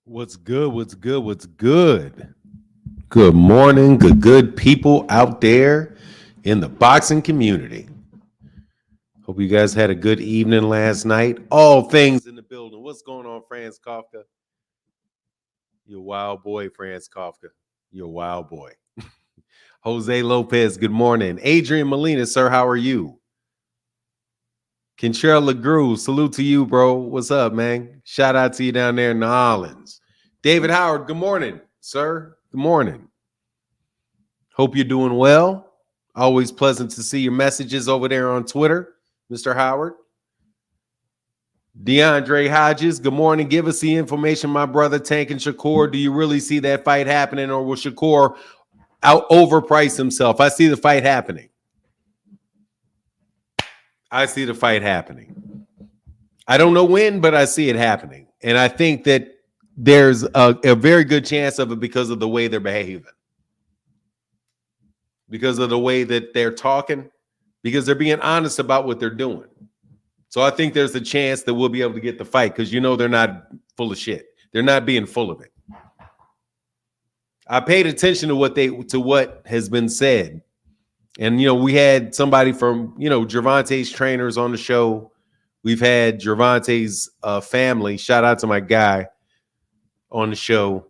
What's good? What's good? What's good? Good morning, good people out there in the boxing community. Hope you guys had a good evening last night. All things in the building. What's going on, Franz Kafka? You're a wild boy, Franz Kafka. You're a wild boy. Jose Lopez, good morning. Adrian Molina, sir, how are you? Kentrell LeGrew, salute to you, bro. What's up, man? Shout out to you down there in the Islands. David Howard, good morning, sir. Good morning. Hope you're doing well. Always pleasant to see your messages over there on Twitter, Mr. Howard. DeAndre Hodges, good morning. Give us the information, my brother Tank and Shakur. Do you really see that fight happening, or will Shakur overprice himself? I see the fight happening. I see the fight happening. I don't know when, but I see it happening. And I think that there's a very good chance of it because of the way they're behaving. Because of the way that they're talking, because they're being honest about what they're doing. So I think there's a chance that we'll be able to get the fight because, you know, they're not full of shit. They're not being full of it. I paid attention to what has been said. And, you know, we had somebody from, you know, Gervonta's trainers on the show. We've had Gervonta's family. Shout out to my guy on the show.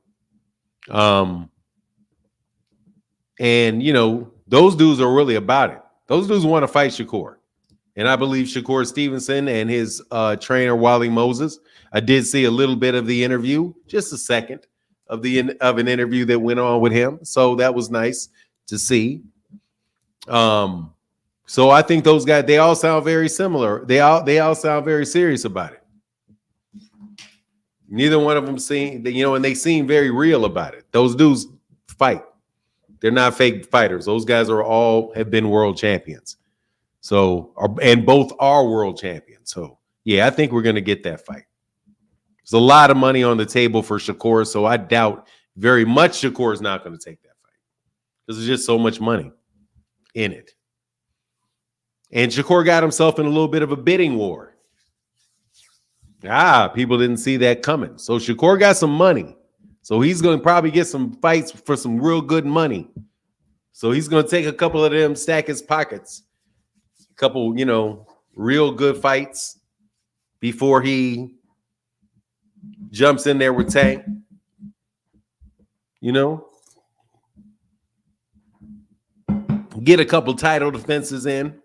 And, you know, those dudes are really about it. Those dudes want to fight Shakur. And I believe Shakur Stevenson and his trainer, Wally Moses. I did see a little bit of the interview, just a second of an interview that went on with him. So that was nice to see. So I think those guys, they all sound very similar. They all sound very serious about it. Neither one of them seem, you know, and they seem very real about it. Those dudes fight. They're not fake fighters. Those guys have been world champions. So, and both are world champions. So, yeah, I think we're going to get that fight. There's a lot of money on the table for Shakur, so I doubt very much Shakur is not going to take that fight because there's just so much money in it. And Shakur got himself in a little bit of a bidding war. People didn't see that coming. So Shakur got some money. So he's going to probably get some fights for some real good money. So he's going to take a couple of them, stack his pockets. A couple, you know, real good fights before he jumps in there with Tank. You know? Get a couple title defenses in.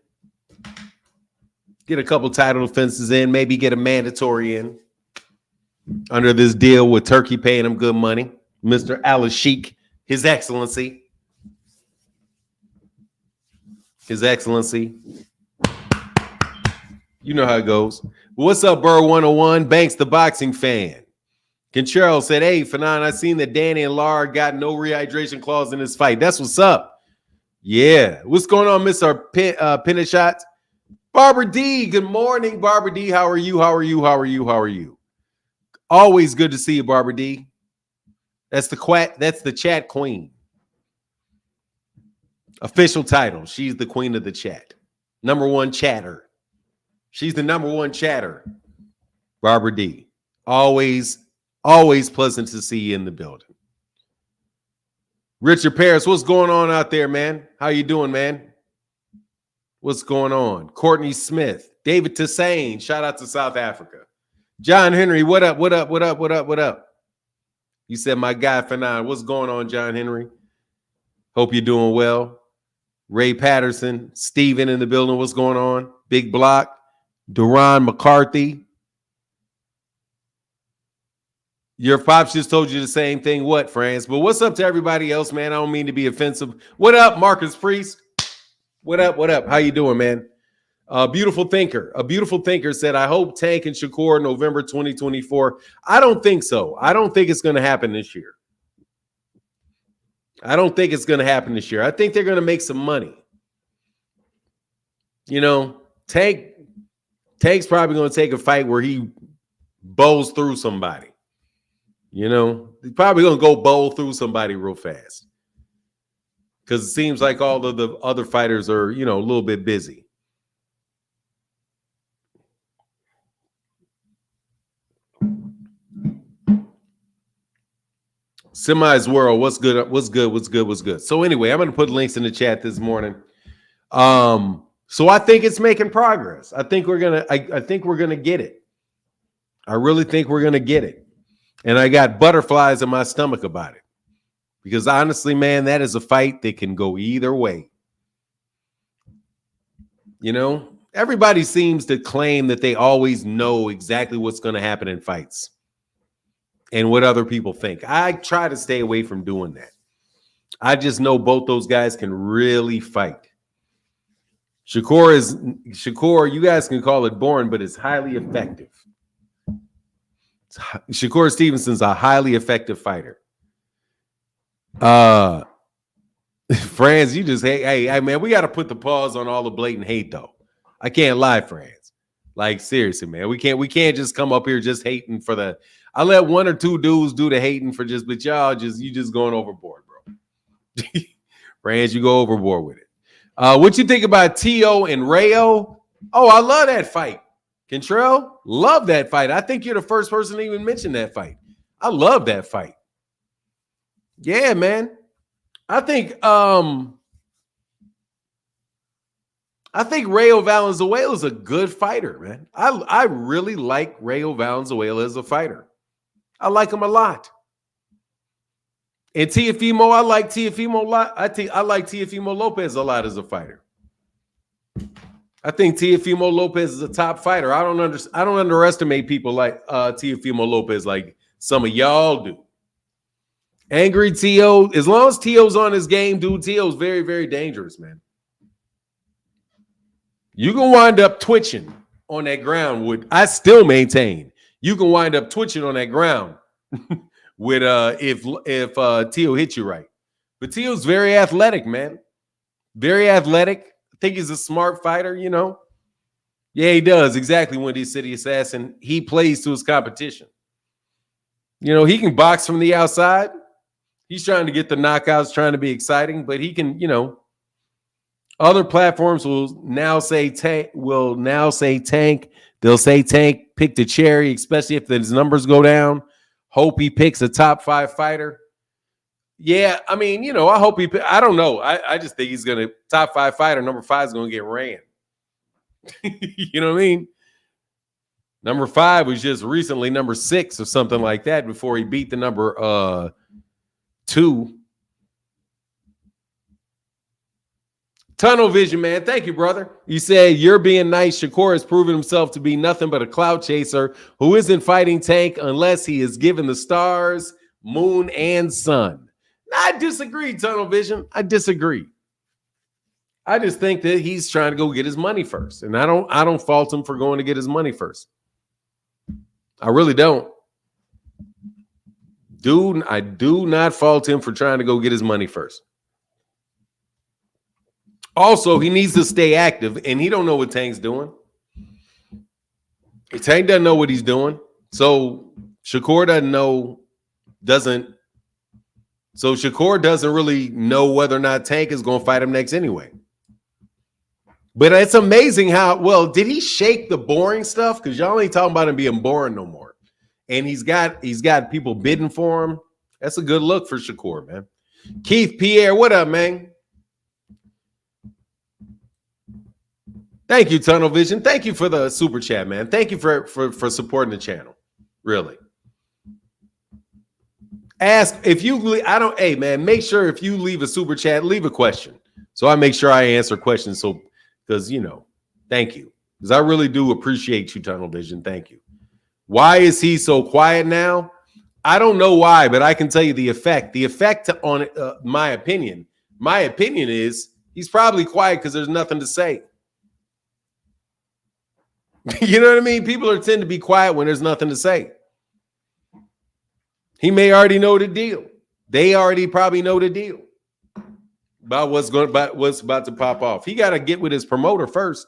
Maybe get a mandatory in under this deal with Turkey paying him good money. Mr. Al-Sheikh, His Excellency. His Excellency. You know how it goes. What's up, Burr 101? Banks, the boxing fan. Contrell said, hey, Fanon, I seen that Danny and Lara got no rehydration clause in this fight. That's what's up. Yeah. What's going on, Mr. Pinashot? Barbara D, good morning, Barbara D. How are you? Always good to see you, Barbara D. That's the chat queen. Official title. She's the queen of the chat. Number one chatter. She's the number one chatter. Barbara D. Always pleasant to see you in the building. Richard Paris, what's going on out there, man? How you doing, man? What's going on? Courtney Smith, David Tassane, shout out to South Africa. John Henry, what up? You said my guy Fanon. What's going on, John Henry? Hope you're doing well. Ray Patterson, Steven in the building. What's going on? Big Block, Duran McCarthy. Your pops just told you the same thing. What, Franz? But what's up to everybody else, man? I don't mean to be offensive. What up, Marcus Priest? What up? How you doing, man? A beautiful thinker said, I hope Tank and Shakur November 2024. I don't think so. I don't think it's going to happen this year. I think they're going to make some money. You know, Tank's probably going to take a fight where he bows through somebody. You know, he's probably going to go bowl through somebody real fast. Because it seems like all of the other fighters are, you know, a little bit busy. Semi's World, what's good? What's good? What's good? What's good? So anyway, I'm going to put links in the chat this morning. So I think it's making progress. I think we're gonna get it. I really think we're gonna get it. And I got butterflies in my stomach about it. Because honestly, man, that is a fight that can go either way. You know, everybody seems to claim that they always know exactly what's going to happen in fights and what other people think. I try to stay away from doing that. I just know both those guys can really fight. Shakur, you guys can call it boring, but it's highly effective. Shakur Stevenson's a highly effective fighter. Franz, you just hey man, we got to put the pause on all the blatant hate though. I can't lie, Franz. Like seriously, man, we can't just come up here just hating for the. I let one or two dudes do the hating for just, but y'all just going overboard, bro. Franz, you go overboard with it. What you think about T.O. and Rayo? Oh, I love that fight. Cantrell, love that fight. I think you're the first person to even mention that fight. I love that fight. Yeah, man. I think Rayo Valenzuela is a good fighter, man. I really like Rayo Valenzuela as a fighter. I like him a lot. And Teofimo, I like Teofimo a lot. I like Teofimo Lopez a lot as a fighter. I think Teofimo Lopez is a top fighter. I don't underestimate people like Teofimo Lopez like some of y'all do. Angry T.O. As long as T.O.'s on his game, dude, T.O.'s very, very dangerous, man. You can wind up twitching on that ground. I still maintain you can wind up twitching on that ground with if T.O. hits you right. But T.O.'s very athletic, man. Very athletic. I think he's a smart fighter, you know. Yeah, he does. Exactly, Wendy City Assassin. He plays to his competition. You know, he can box from the outside. He's trying to get the knockouts, trying to be exciting, but he can, you know, other platforms will now say Tank. They'll say Tank picked a cherry, especially if his numbers go down. Hope he picks a top 5 fighter. Yeah, I mean, you know, I hope I don't know. I just think he's going to top 5 fighter. Number 5 is going to get ran. You know what I mean? Number 5 was just recently number 6 or something like that before he beat the number 2. Tunnel vision, man. Thank you, brother. You said you're being nice. Shakur has proven himself to be nothing but a clout chaser who isn't fighting Tank unless he is given the stars, moon, and sun. I disagree, Tunnel vision. I disagree. I just think that he's trying to go get his money first. And I don't fault him for going to get his money first. I really don't. Dude, I do not fault him for trying to go get his money first. Also, he needs to stay active, and he don't know what Tank's doing. Tank doesn't know what he's doing. So Shakur doesn't really know whether or not Tank is going to fight him next anyway. But it's amazing how, well, did he shake the boring stuff? Because y'all ain't talking about him being boring no more. And he's got people bidding for him. That's a good look for Shakur, man. Keith Pierre, what up, man? Thank you, Tunnel Vision. Thank you for the super chat, man. Thank you for supporting the channel. Really. Ask if you, hey, man, make sure if you leave a super chat, leave a question. So I make sure I answer questions. So, because, you know, thank you. Because I really do appreciate you, Tunnel Vision. Thank you. Why is he so quiet now? I don't know why, but I can tell you the effect. The effect on my opinion is he's probably quiet because there's nothing to say. You know what I mean? People tend to be quiet when there's nothing to say. He may already know the deal. They already probably know the deal about what's about to pop off. He got to get with his promoter first.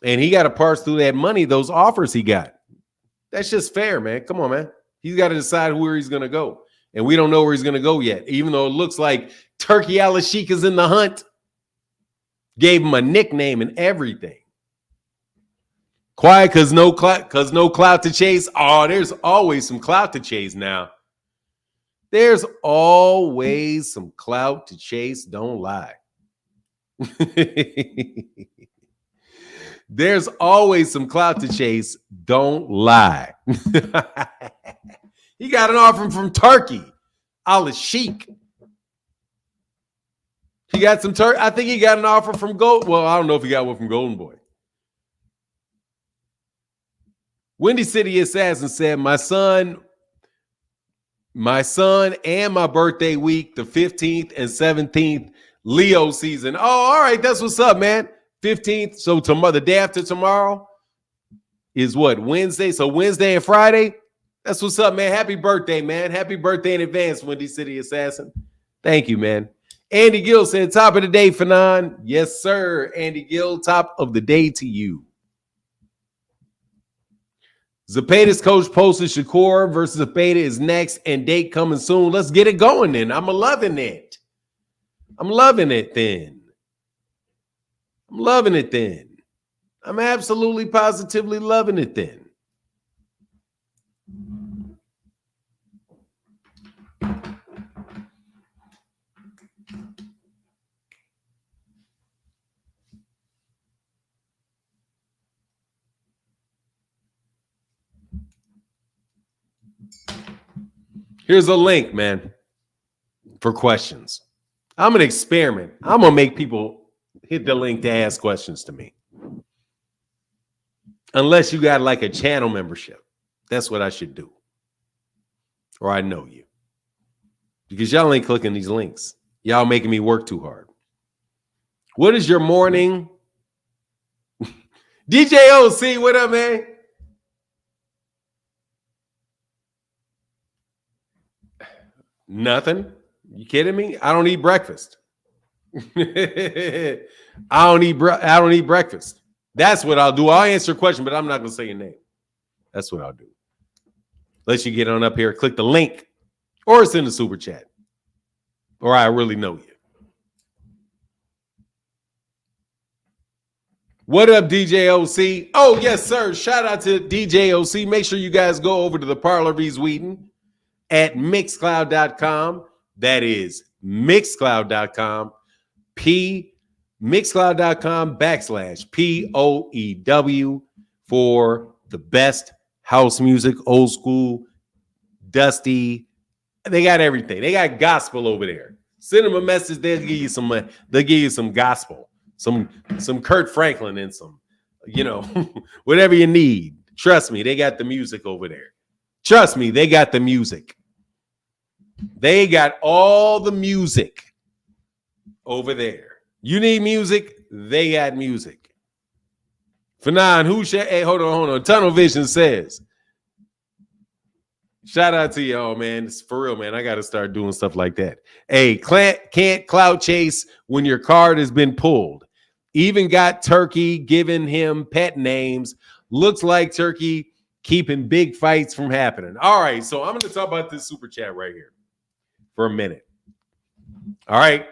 And he got to parse through that money, those offers he got. That's just fair, man. Come on, man. He's got to decide where he's going to go. And we don't know where he's going to go yet, even though it looks like Turkey Al-Sheikh is in the hunt. Gave him a nickname and everything. Quiet because no clout to chase. Oh, there's always some clout to chase now. There's always some clout to chase. Don't lie. There's always some clout to chase. Don't lie. He got an offer from Turkey. Al Sheik. He got some Turkey. I think he got an offer from Gold. Well, I don't know if he got one from Golden Boy. Windy City Assassin said, my son and my birthday week, the 15th and 17th, Leo season. Oh, all right. That's what's up, man. 15th. So tomorrow, the day after tomorrow is what? Wednesday. So Wednesday and Friday. That's what's up, man. Happy birthday, man. Happy birthday in advance, Windy City Assassin. Thank you, man. Andy Gill said, top of the day, Fanon. Yes, sir. Andy Gill, top of the day to you. Zepeda's coach posted Shakur versus Zepeda is next and date coming soon. Let's get it going then. I'm loving it. I'm loving it then. I'm absolutely positively loving it then. Here's a link, man, for questions. I'm going to experiment. I'm going to make people hit the link to ask questions to me. Unless you got like a channel membership. That's what I should do. Or I know you. Because y'all ain't clicking these links. Y'all making me work too hard. What is your morning? DJ OC, what up, man? Nothing. You kidding me? I don't eat breakfast. I don't eat breakfast. That's what I'll do. I'll answer a question, but I'm not going to say your name. That's what I'll do. Let you get on up here, click the link, or it's in the super chat, or I really know you. What up, DJ OC? Oh, yes, sir. Shout out to DJ OC. Make sure you guys go over to the Parlor V's Wheaton at mixcloud.com. That is mixcloud.com. mixcloud.com/POEW for the best house music, old school, dusty. They got everything. They got gospel over there. Send them a message. They'll give you some. They'll give you some gospel, some Kurt Franklin and some, whatever you need. Trust me, they got the music over there. Trust me, they got the music. They got all the music over there. You need music, they got music. Fanon, hey, hold on. Tunnel Vision says, shout out to y'all, man. It's for real, man. I got to start doing stuff like that. Hey, can't clout chase when your card has been pulled. Even got Turkey giving him pet names. Looks like Turkey keeping big fights from happening. All right, so I'm going to talk about this super chat right here for a minute. All right.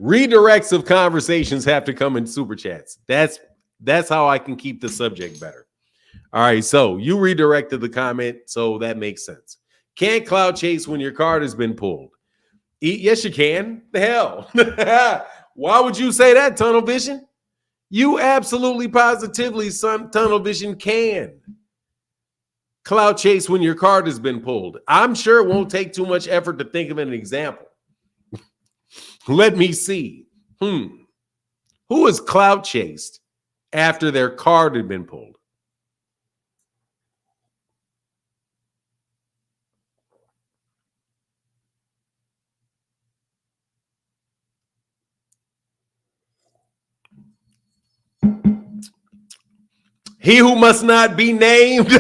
Redirects of conversations have to come in super chats. That's how I can keep the subject better. All right, so you redirected the comment, so that makes sense. Can't clout chase when your card has been pulled. Yes, you can. The hell. Why would you say that, Tunnel Vision? You absolutely positively, Tunnel Vision, can clout chase when your card has been pulled. I'm sure it won't take too much effort to think of an example. Let me see. Who is clout chased after their card had been pulled? He who must not be named.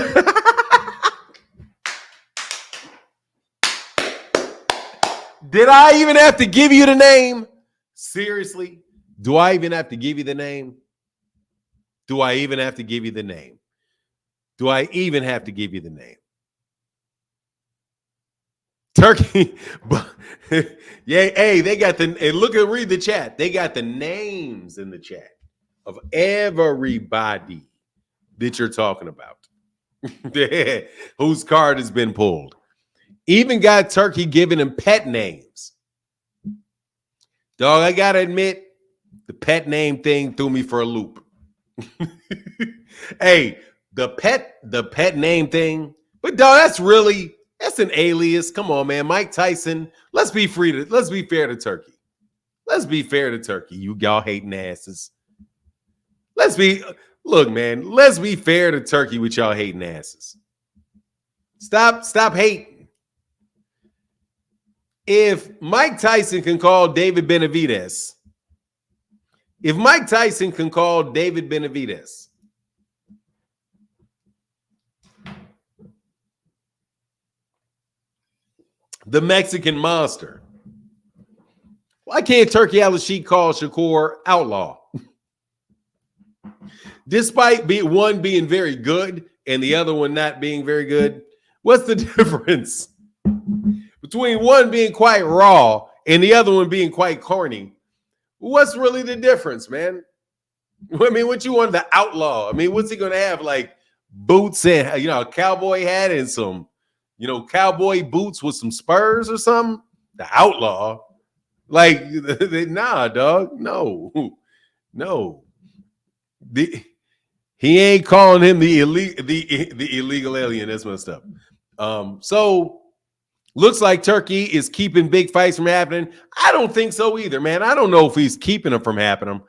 Did I even have to give you the name? Seriously? Do I even have to give you the name? Do I even have to give you the name? Do I even have to give you the name? Turkey. Yeah, hey, they got read the chat. They got the names in the chat of everybody that you're talking about. Whose card has been pulled. Even got Turkey giving him pet names. Dog, I gotta admit, the pet name thing threw me for a loop. Hey, the pet name thing, but dog, that's an alias. Come on, man. Mike Tyson. Let's be fair to Turkey. Let's be fair to Turkey. Y'all hating asses. Let's be fair to Turkey with y'all hating asses. Stop hating. If Mike Tyson can call David Benavidez, the Mexican monster, why can't Turkey Al-Sheikh call Shakur outlaw? Despite one being very good and the other one not being very good, what's the difference between one being quite raw and the other one being quite corny? What's really the difference, man? I mean, what you want the outlaw? I mean, what's he going to have? Like boots and, a cowboy hat and some, cowboy boots with some spurs or something? The outlaw? Like, nah, dog. No. He ain't calling him the illegal alien. That's messed up. So looks like Turkey is keeping big fights from happening. I don't think so either, man. I don't know if he's keeping them from happening.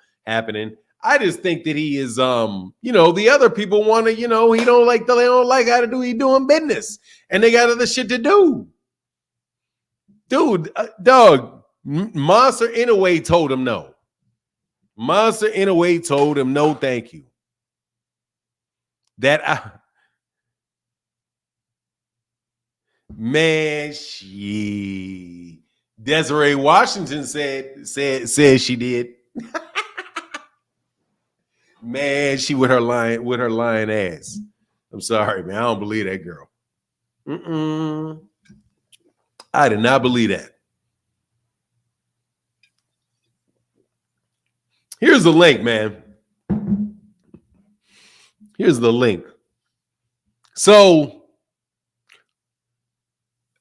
I just think that he is, the other people want to, they don't like how to do he doing business, and they got other shit to do. Dude, dog, Monster Inoue told him no. Monster Inoue told him no, thank you. Man, Desiree Washington said she did. Man, she with her lying ass. I'm sorry, man. I don't believe that girl. I did not believe that. Here's the link, man. Here's the link. So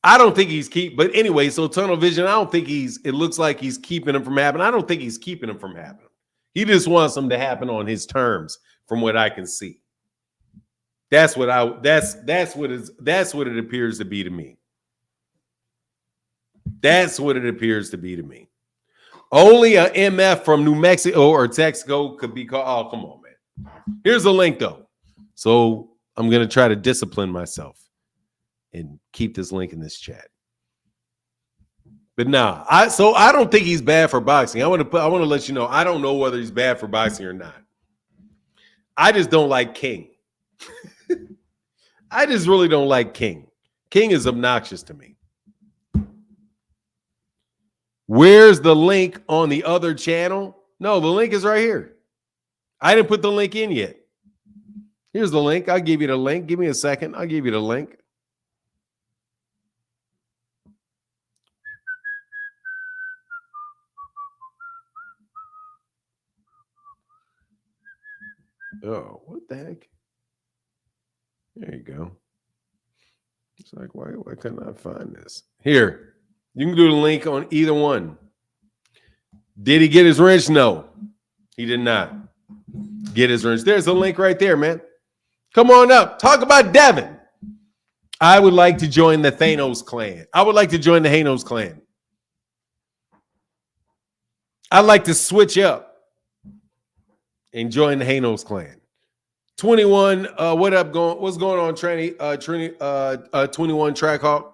I don't think but anyway, so Tunnel Vision, I don't think it looks like he's keeping him from happening. I don't think he's keeping him from happening. He just wants them to happen on his terms, from what I can see. That's what it appears to be to me. That's what it appears to be to me. Only a MF from New Mexico or Texaco could be called. Oh, come on, man. Here's the link, though. So I'm going to try to discipline myself and keep this link in this chat. But nah, I don't think he's bad for boxing. I want to let you know, I don't know whether he's bad for boxing or not. I just don't like King. I just really don't like King. King is obnoxious to me. Where's the link on the other channel? No, the link is right here. I didn't put the link in yet. Here's the link. I'll give you the link. Give me a second. I'll give you the link. Oh, what the heck? There you go. It's like, why couldn't I find this? Here, you can do the link on either one. Did he get his wrench? No, he did not get his wrench. There's a link right there, man. Come on up. Talk about Devin. I would like to join the Thanos clan. I would like to join the Hanos clan. I'd like to switch up and join the Hanos clan. 21, what's going on, Trini? 21 Trackhawk.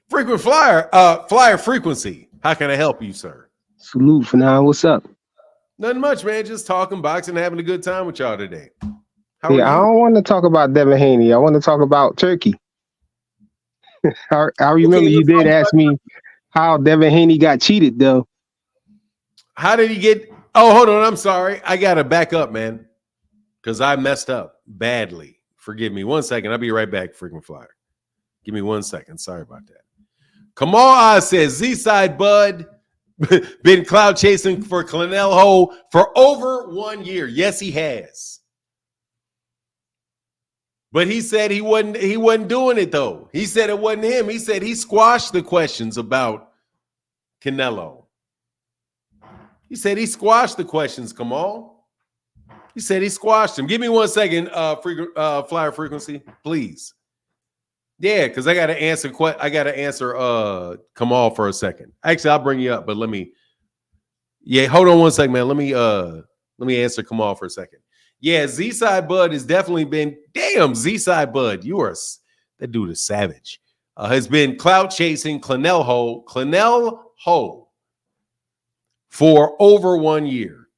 Frequent flyer frequency. How can I help you, sir? Salute for now. What's up? Nothing much, man. Just talking boxing, having a good time with y'all today. I don't want to talk about Devin Haney. I want to talk about Turkey. I remember you did ask me how Devin Haney got cheated, though. How did he get? Oh, hold on. I'm sorry. I got to back up, man, because I messed up badly. Forgive me. 1 second. I'll be right back, frequent flyer. Give me 1 second. Sorry about that. Kamal says, Z-Side Bud been cloud chasing for Canelo for over 1 year. Yes, he has. But he said he wasn't doing it though. He said it wasn't him. He said he squashed the questions about Canelo. He said he squashed the questions, Kamal. He said he squashed them. Give me 1 second, flyer frequency, please. Yeah, because I gotta answer Kamal for a second. Actually, I'll bring you up, but let me hold on 1 second, man. Let me answer Kamal for a second. Yeah, Z-Side Bud has definitely been, damn, Z-Side Bud, that dude is savage. Has been clout chasing Canelo Ho for over 1 year.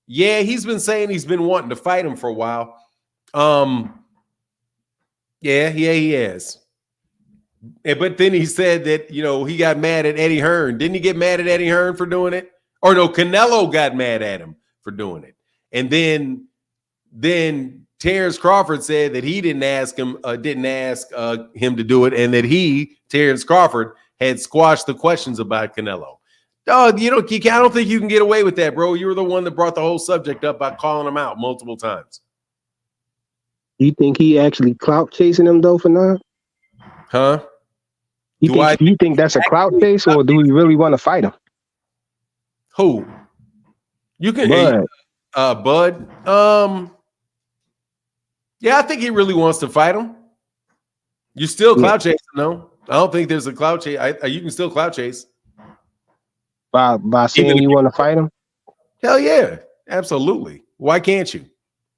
Yeah, he's been saying he's been wanting to fight him for a while. Yeah, he has. But then he said that, he got mad at Eddie Hearn. Didn't he get mad at Eddie Hearn for doing it? Or no, Canelo got mad at him for doing it. And then Terence Crawford said that he didn't ask him to do it, and that Terence Crawford, had squashed the questions about Canelo. Dog, I don't think you can get away with that, bro. You were the one that brought the whole subject up by calling him out multiple times. You think he actually clout chasing him though for now? Huh? You think that's a clout chase, or do we really want to fight him? Who? You can Bud. Yeah, I think he really wants to fight him. You still clout chasing, no? I don't think there's a clout chase. You can still clout chase. By saying you want to fight him? Hell yeah, absolutely. Why can't you?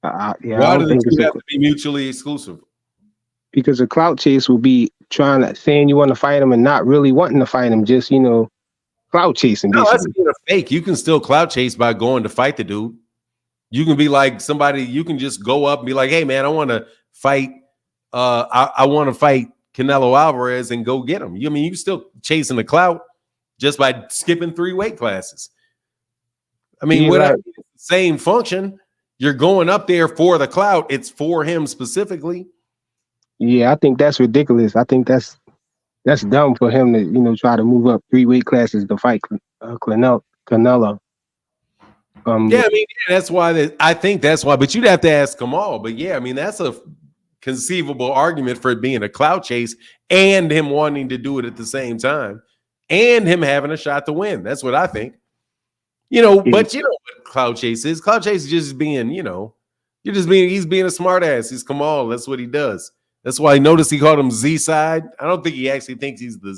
Why do the two have to be mutually exclusive? Because a clout chase will be saying you want to fight him and not really wanting to fight him, just clout chasing. No, that's being a fake. You can still clout chase by going to fight the dude. You can be like somebody. You can just go up and be like, "Hey, man, I want to fight. I want to fight Canelo Alvarez and go get him." You can still chasing the clout just by skipping 3 weight classes. Same function. You're going up there for the clout. It's for him specifically. Yeah, I think that's ridiculous. I think that's dumb for him to try to move up 3 weight classes to fight Canelo. That's why. I think that's why. But you'd have to ask Kamal. But yeah, that's a conceivable argument for it being a clout chase and him wanting to do it at the same time, and him having a shot to win. That's what I think. But you know what clout chase is? Clout chase is just being, he's being a smart ass. He's Kamal. That's what he does. That's why I noticed he called him Z-Side. I don't think he actually thinks he's the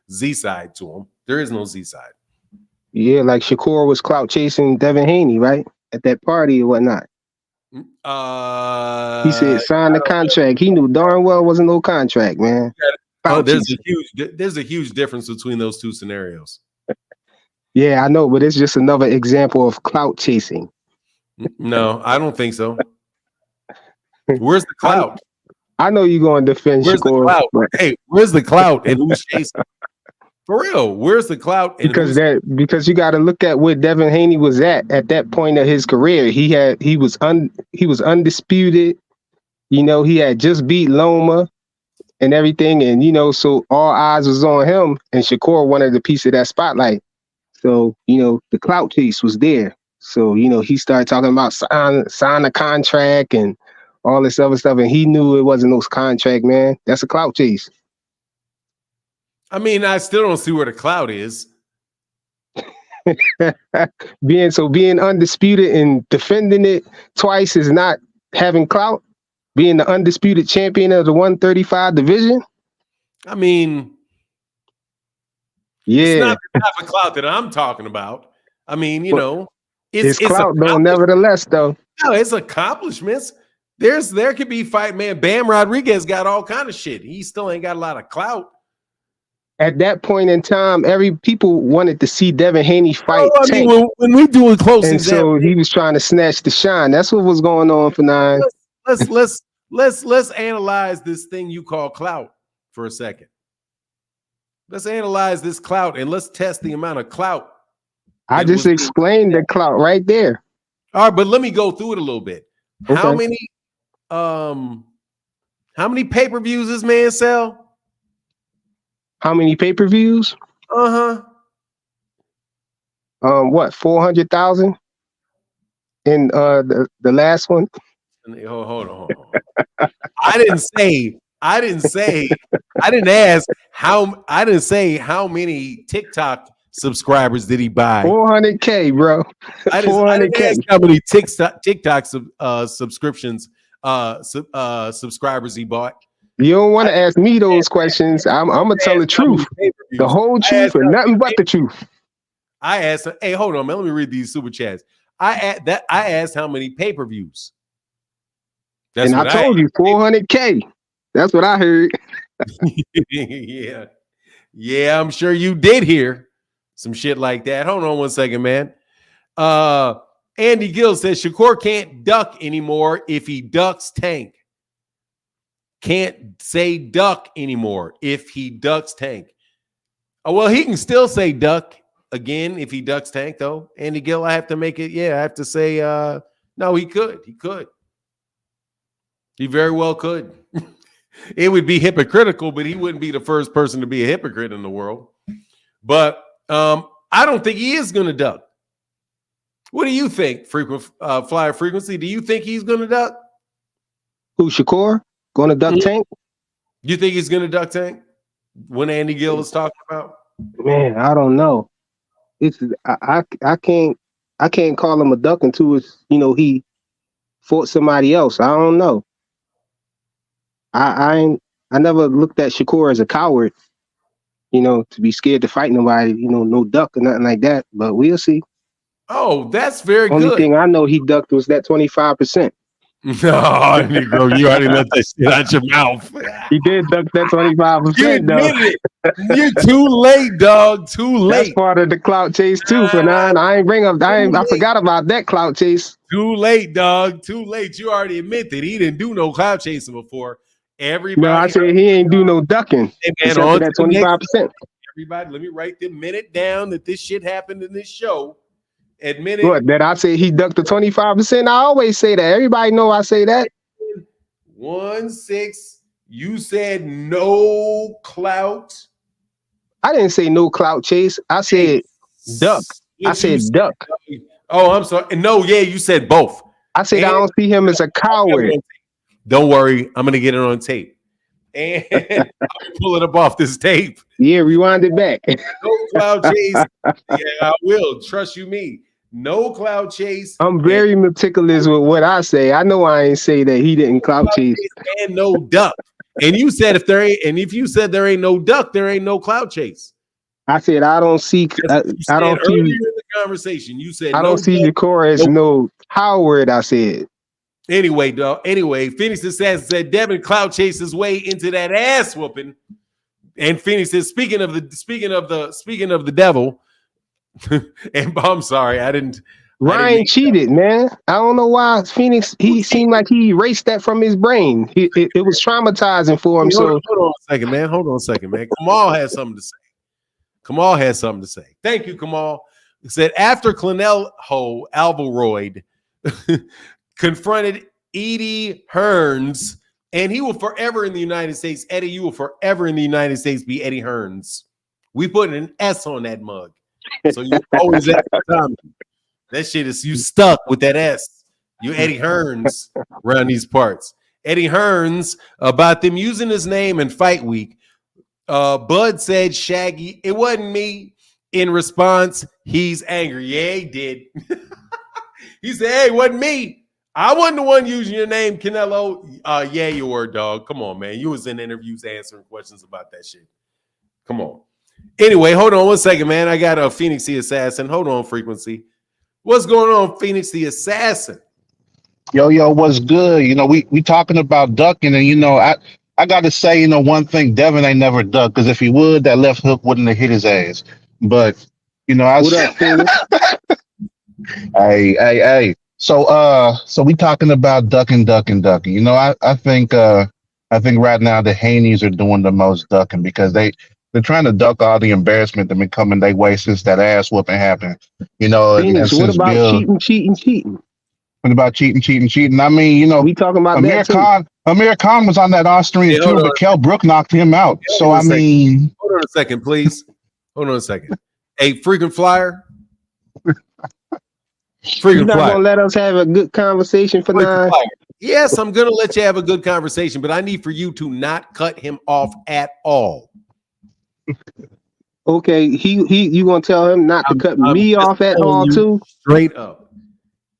Z-Side to him. There is no Z-Side. Yeah, like Shakur was clout chasing Devin Haney, right? At that party or whatnot. He said sign the contract. He knew darn well it wasn't no contract, man. There's a huge difference between those two scenarios. Yeah, I know, but it's just another example of clout chasing. No, I don't think so. Where's the clout? I know you're going to defend Shakur. The clout? Hey, where's the clout and who's chasing? For real, where's the clout? Because you got to look at where Devin Haney was at that point of his career. He was undisputed. He had just beat Loma and everything, and so all eyes was on him. And Shakur wanted a piece of that spotlight. So the clout chase was there. So he started talking about sign a contract and all this other stuff, and he knew it wasn't no contract, man. That's a clout chase. I still don't see where the clout is. being undisputed and defending it twice is not having clout. Being the undisputed champion of the 135 division. It's not the type of clout that I'm talking about. It's clout though. Nevertheless, though, no, it's accomplishments. There could be fight, man. Bam Rodriguez got all kind of shit. He still ain't got a lot of clout. At that point in time, people wanted to see Devin Haney fight. When we doing close, and so he was trying to snatch the shine. That's what was going on for 9. Let's analyze this thing you call clout for a second. Let's analyze this clout and let's test the amount of clout. I just explained the clout right there. All right, but let me go through it a little bit. Okay. How many pay-per-views this man sell? How many pay-per-views? What, 400,000 in the last one? Hold on. I didn't say. I didn't say. I didn't ask how. I didn't say how many TikTok subscribers did he buy. 400K, bro. I didn't 400K. ask how many TikTok subscriptions subscribers he bought. You don't want to ask me those questions. I'm gonna tell the truth, the whole truth, and nothing but the truth. I asked. Hey, hold on, man. Let me read these super chats. I asked how many pay-per-views. And I told you 400K. That's what I heard. Yeah, I'm sure you did hear some shit like that. Hold on one second, man. Andy Gill says Shakur can't duck anymore if he ducks Tank. Can't say duck anymore if he ducks Tank. Oh, well, he can still say duck again if he ducks Tank, though. Andy Gill, I have to make it. Yeah, I have to say no, he could. He could. He very well could. It would be hypocritical, but he wouldn't be the first person to be a hypocrite in the world. But I don't think he is going to duck. What do you think, frequent flyer frequency? Do you think he's going to duck? Who, Shakur? Going to duck Tank? You think he's going to duck Tank? When Andy Gill is talking about? Man, I don't know. I can't call him a duck until it's, he fought somebody else. I don't know. I never looked at Shakur as a coward, to be scared to fight nobody, no duck or nothing like that. But we'll see. Oh, that's very good. Only thing I know he ducked was that 25%. No, Negro, you already let that shit out your mouth. He did duck that 25%, though. You're too late, dog. Too late. That's part of the clout chase too. For now, I forgot about that clout chase. Too late, dog. Too late. You already admit that he didn't do no clout chasing before. Everybody. No, I said he ain't do no ducking. Hey, man, on that 25%. Everybody, let me write the minute down that this shit happened in this show. Admit it. What, that I say he ducked the 25%? I always say that. Everybody know I say that. 1-6. You said no clout. I didn't say no clout chase. I said duck. I said duck. Oh, I'm sorry. No, yeah, you said both. I said I don't see him as a coward. Don't worry. I'm going to get it on tape. And I'm going to pull it up off this tape. Yeah, rewind it back. No clout chase. Yeah, I will. Trust you me. No clout chase. I'm very meticulous with what I say. I know I ain't say that he didn't clout chase. And no duck. And you said if you said there ain't no duck, there ain't no clout chase. I said I don't see. I don't see in the conversation. You said I don't see Shakur as no coward. I said. Anyway, dog. Anyway, Phoenix Assassin said Devin clout chased his way into that ass whooping. And Phoenix says, speaking of the devil. And I'm sorry, I didn't. Ryan cheated, man. I don't know why Phoenix. He seemed like he erased that from his brain. It was traumatizing for him. Hold on a second, man. Kamal has something to say. Thank you, Kamal. He said after Canelo Alvaroid confronted Eddie Hearns, and he will forever in the United States. Eddie, you will forever in the United States be Eddie Hearns. We put an S on that mug. So you always at the time. That shit is you stuck with that S. You Eddie Hearns around these parts. Eddie Hearns about them using his name in Fight Week. Bud said, Shaggy, it wasn't me. In response, he's angry. Yeah, he did. He said, hey, it wasn't me. I wasn't the one using your name, Canelo. Yeah, you were, dog. Come on, man. You was in interviews answering questions about that shit. Come on. Anyway, hold on one second, man. I got a Phoenix the Assassin. Hold on, frequency. What's going on, Phoenix the Assassin? Yo, what's good? We talking about ducking, and I got to say, one thing, Devin ain't never ducked, because if he would, that left hook wouldn't have hit his ass. But What up, Phoenix? Hey. So we talking about ducking. I think right now the Haneys are doing the most ducking because they're trying to duck all the embarrassment that been coming their way since that ass whooping happened. Phoenix, what about cheating? What about cheating? I mean, we talking about Amir Khan was on that Austrian tour, but Kell Brook knocked him out. So I mean, hold on a second, please. Hold on a second. Hey, freaking flyer. You're not gonna let us have a good conversation for now. Yes, I'm gonna let you have a good conversation, but I need for you to not cut him off at all. Okay, you gonna tell him not to cut I'm me just off at telling all you too? straight up.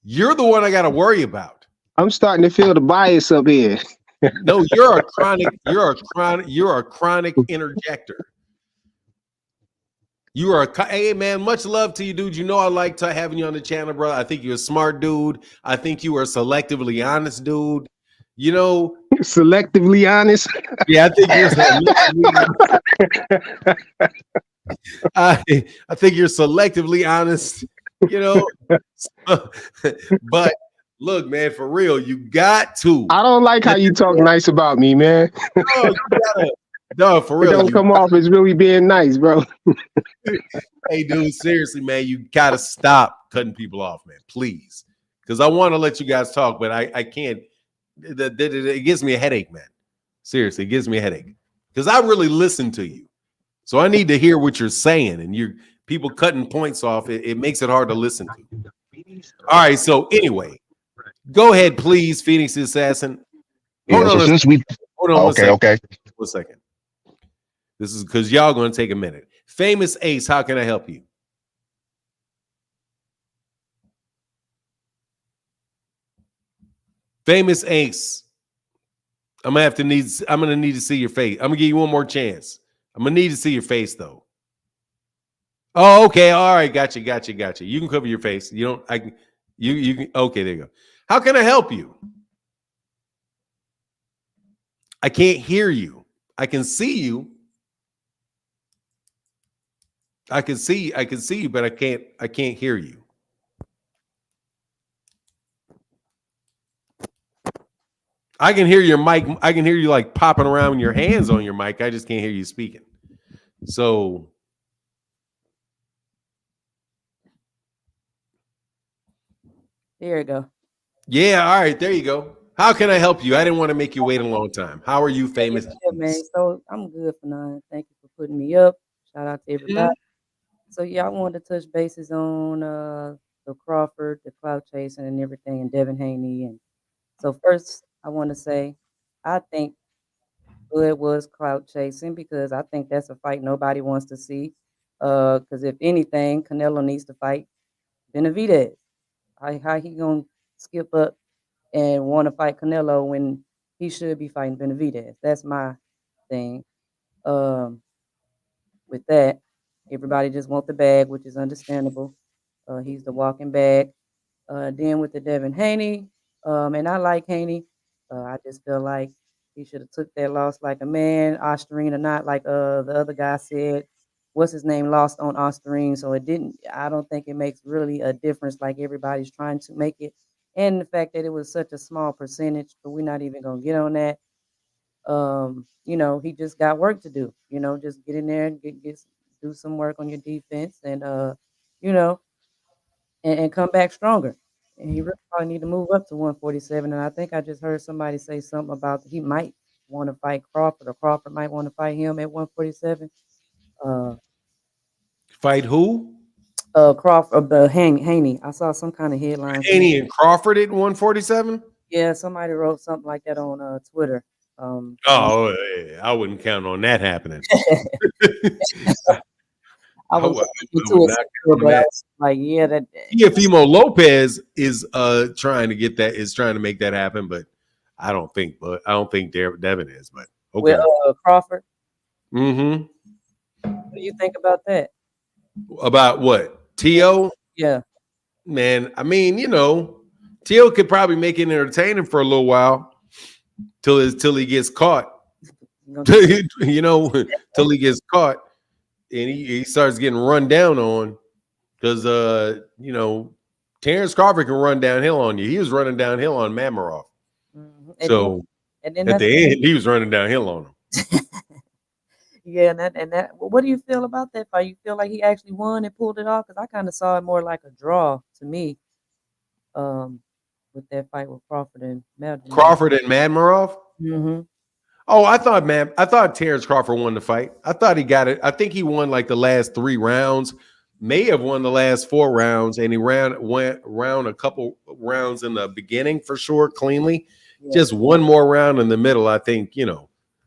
You're the one I got to worry about. I'm starting to feel the bias up here. No, you're a chronic interjector. You are hey man, much love to you, dude. You know I like having you on the channel, brother. I think you're a smart dude. I think you are selectively honest, dude. You know, Selectively honest. yeah, I think you're. I think you're selectively honest. You know, but look, man, for real, you got to. I don't like how you talk nice about me, man. No, you gotta. No, for It real. don't come off as really being nice, bro. Hey, dude, seriously, man, you gotta stop cutting people off, man, please. Because I want to let you guys talk, but I can't. It gives me a headache, man. Seriously, it gives me a headache because I really listen to you, so I need to hear what you're saying, and you're people cutting points off. It makes it hard to listen to. All right, so anyway, go ahead, please, Phoenix Assassin. Yeah. So since we Hold on okay. 1 second. This is because y'all going to take a minute. Famous Ace, how can I help you? Famous Ace. I'm gonna need to see your face. I'm gonna give you one more chance. I'm gonna need to see your face though. Oh, okay. All right, gotcha. You can cover your face. You don't you can okay, there you go. How can I help you? I can't hear you. I can see you. I can see you, but I can't hear you. I can hear your mic. I can hear you like popping around with your hands on your mic. I just can't hear you speaking. So there you go. yeah, all right, there you go. How can I help you? I didn't want to make you wait a long time. How are you, Famous? Yeah, man. So I'm good for now. Thank you for putting me up. Shout out to everybody. So yeah, I wanted to touch bases on the Crawford, the Clout chasing and everything, and Devin Haney. And so first, I want to say, I think Good was Clout chasing because I think that's a fight nobody wants to see. Because if anything, Canelo needs to fight Benavidez. How he gonna skip up and want to fight Canelo when he should be fighting Benavidez? That's my thing. Um, with that, everybody just want the bag, which is understandable. He's the walking bag. Then with the Devin Haney, and I like Haney. I just feel like he should have took that loss like a man, Osterine or not, like the other guy said. What's his name lost on Osterine, so it didn't. I don't think it makes really a difference like everybody's trying to make it, and the fact that it was such a small percentage. But we're not even gonna get on that. He just got work to do. Just get in there and do some work on your defense, and you know, and come back stronger. And he really probably need to move up to 147. And I think I just heard somebody say something about he might want to fight Crawford, or Crawford might want to fight him at 147. Fight who? Crawford, Haney. I saw some kind of headlines. Haney and Crawford at 147? Yeah, somebody wrote something like that on Twitter. Oh, yeah, I wouldn't count on that happening. I was like, yeah, that. Teofimo Lopez is trying to make that happen, but I don't think Devin is. But okay, With Crawford. Mm-hmm. What do you think about that? About what? Tio? Yeah. Man, I mean, Tio could probably make it entertaining for a little while till he gets caught. Till he gets caught and he starts getting run down on because Terence Crawford can run downhill on you. He was running downhill on Mamarov. Mm-hmm. So at the end, he was running downhill on him. Yeah, and that. What do you feel about that fight? You feel like he actually won and pulled it off? Because I kind of saw it more like a draw to me. With that fight with Crawford and Madmarov. Mm-hmm. Oh, I thought Terence Crawford won the fight. I thought he got it. I think he won like the last 3 rounds. May have won the last 4 rounds, and he went a couple rounds in the beginning for sure, cleanly. just one more round in the middle, I think,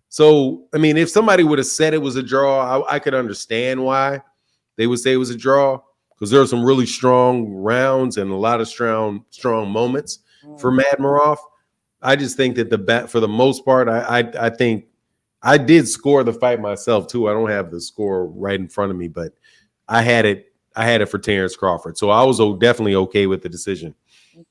So, I mean, if somebody would have said it was a draw, I could understand why they would say it was a draw, because there are some really strong rounds and a lot of strong moments for Madmarov. I just think that for the most part, I think I did score the fight myself too. I don't have the score right in front of me, but I had it for Terence Crawford. So I was definitely okay with the decision.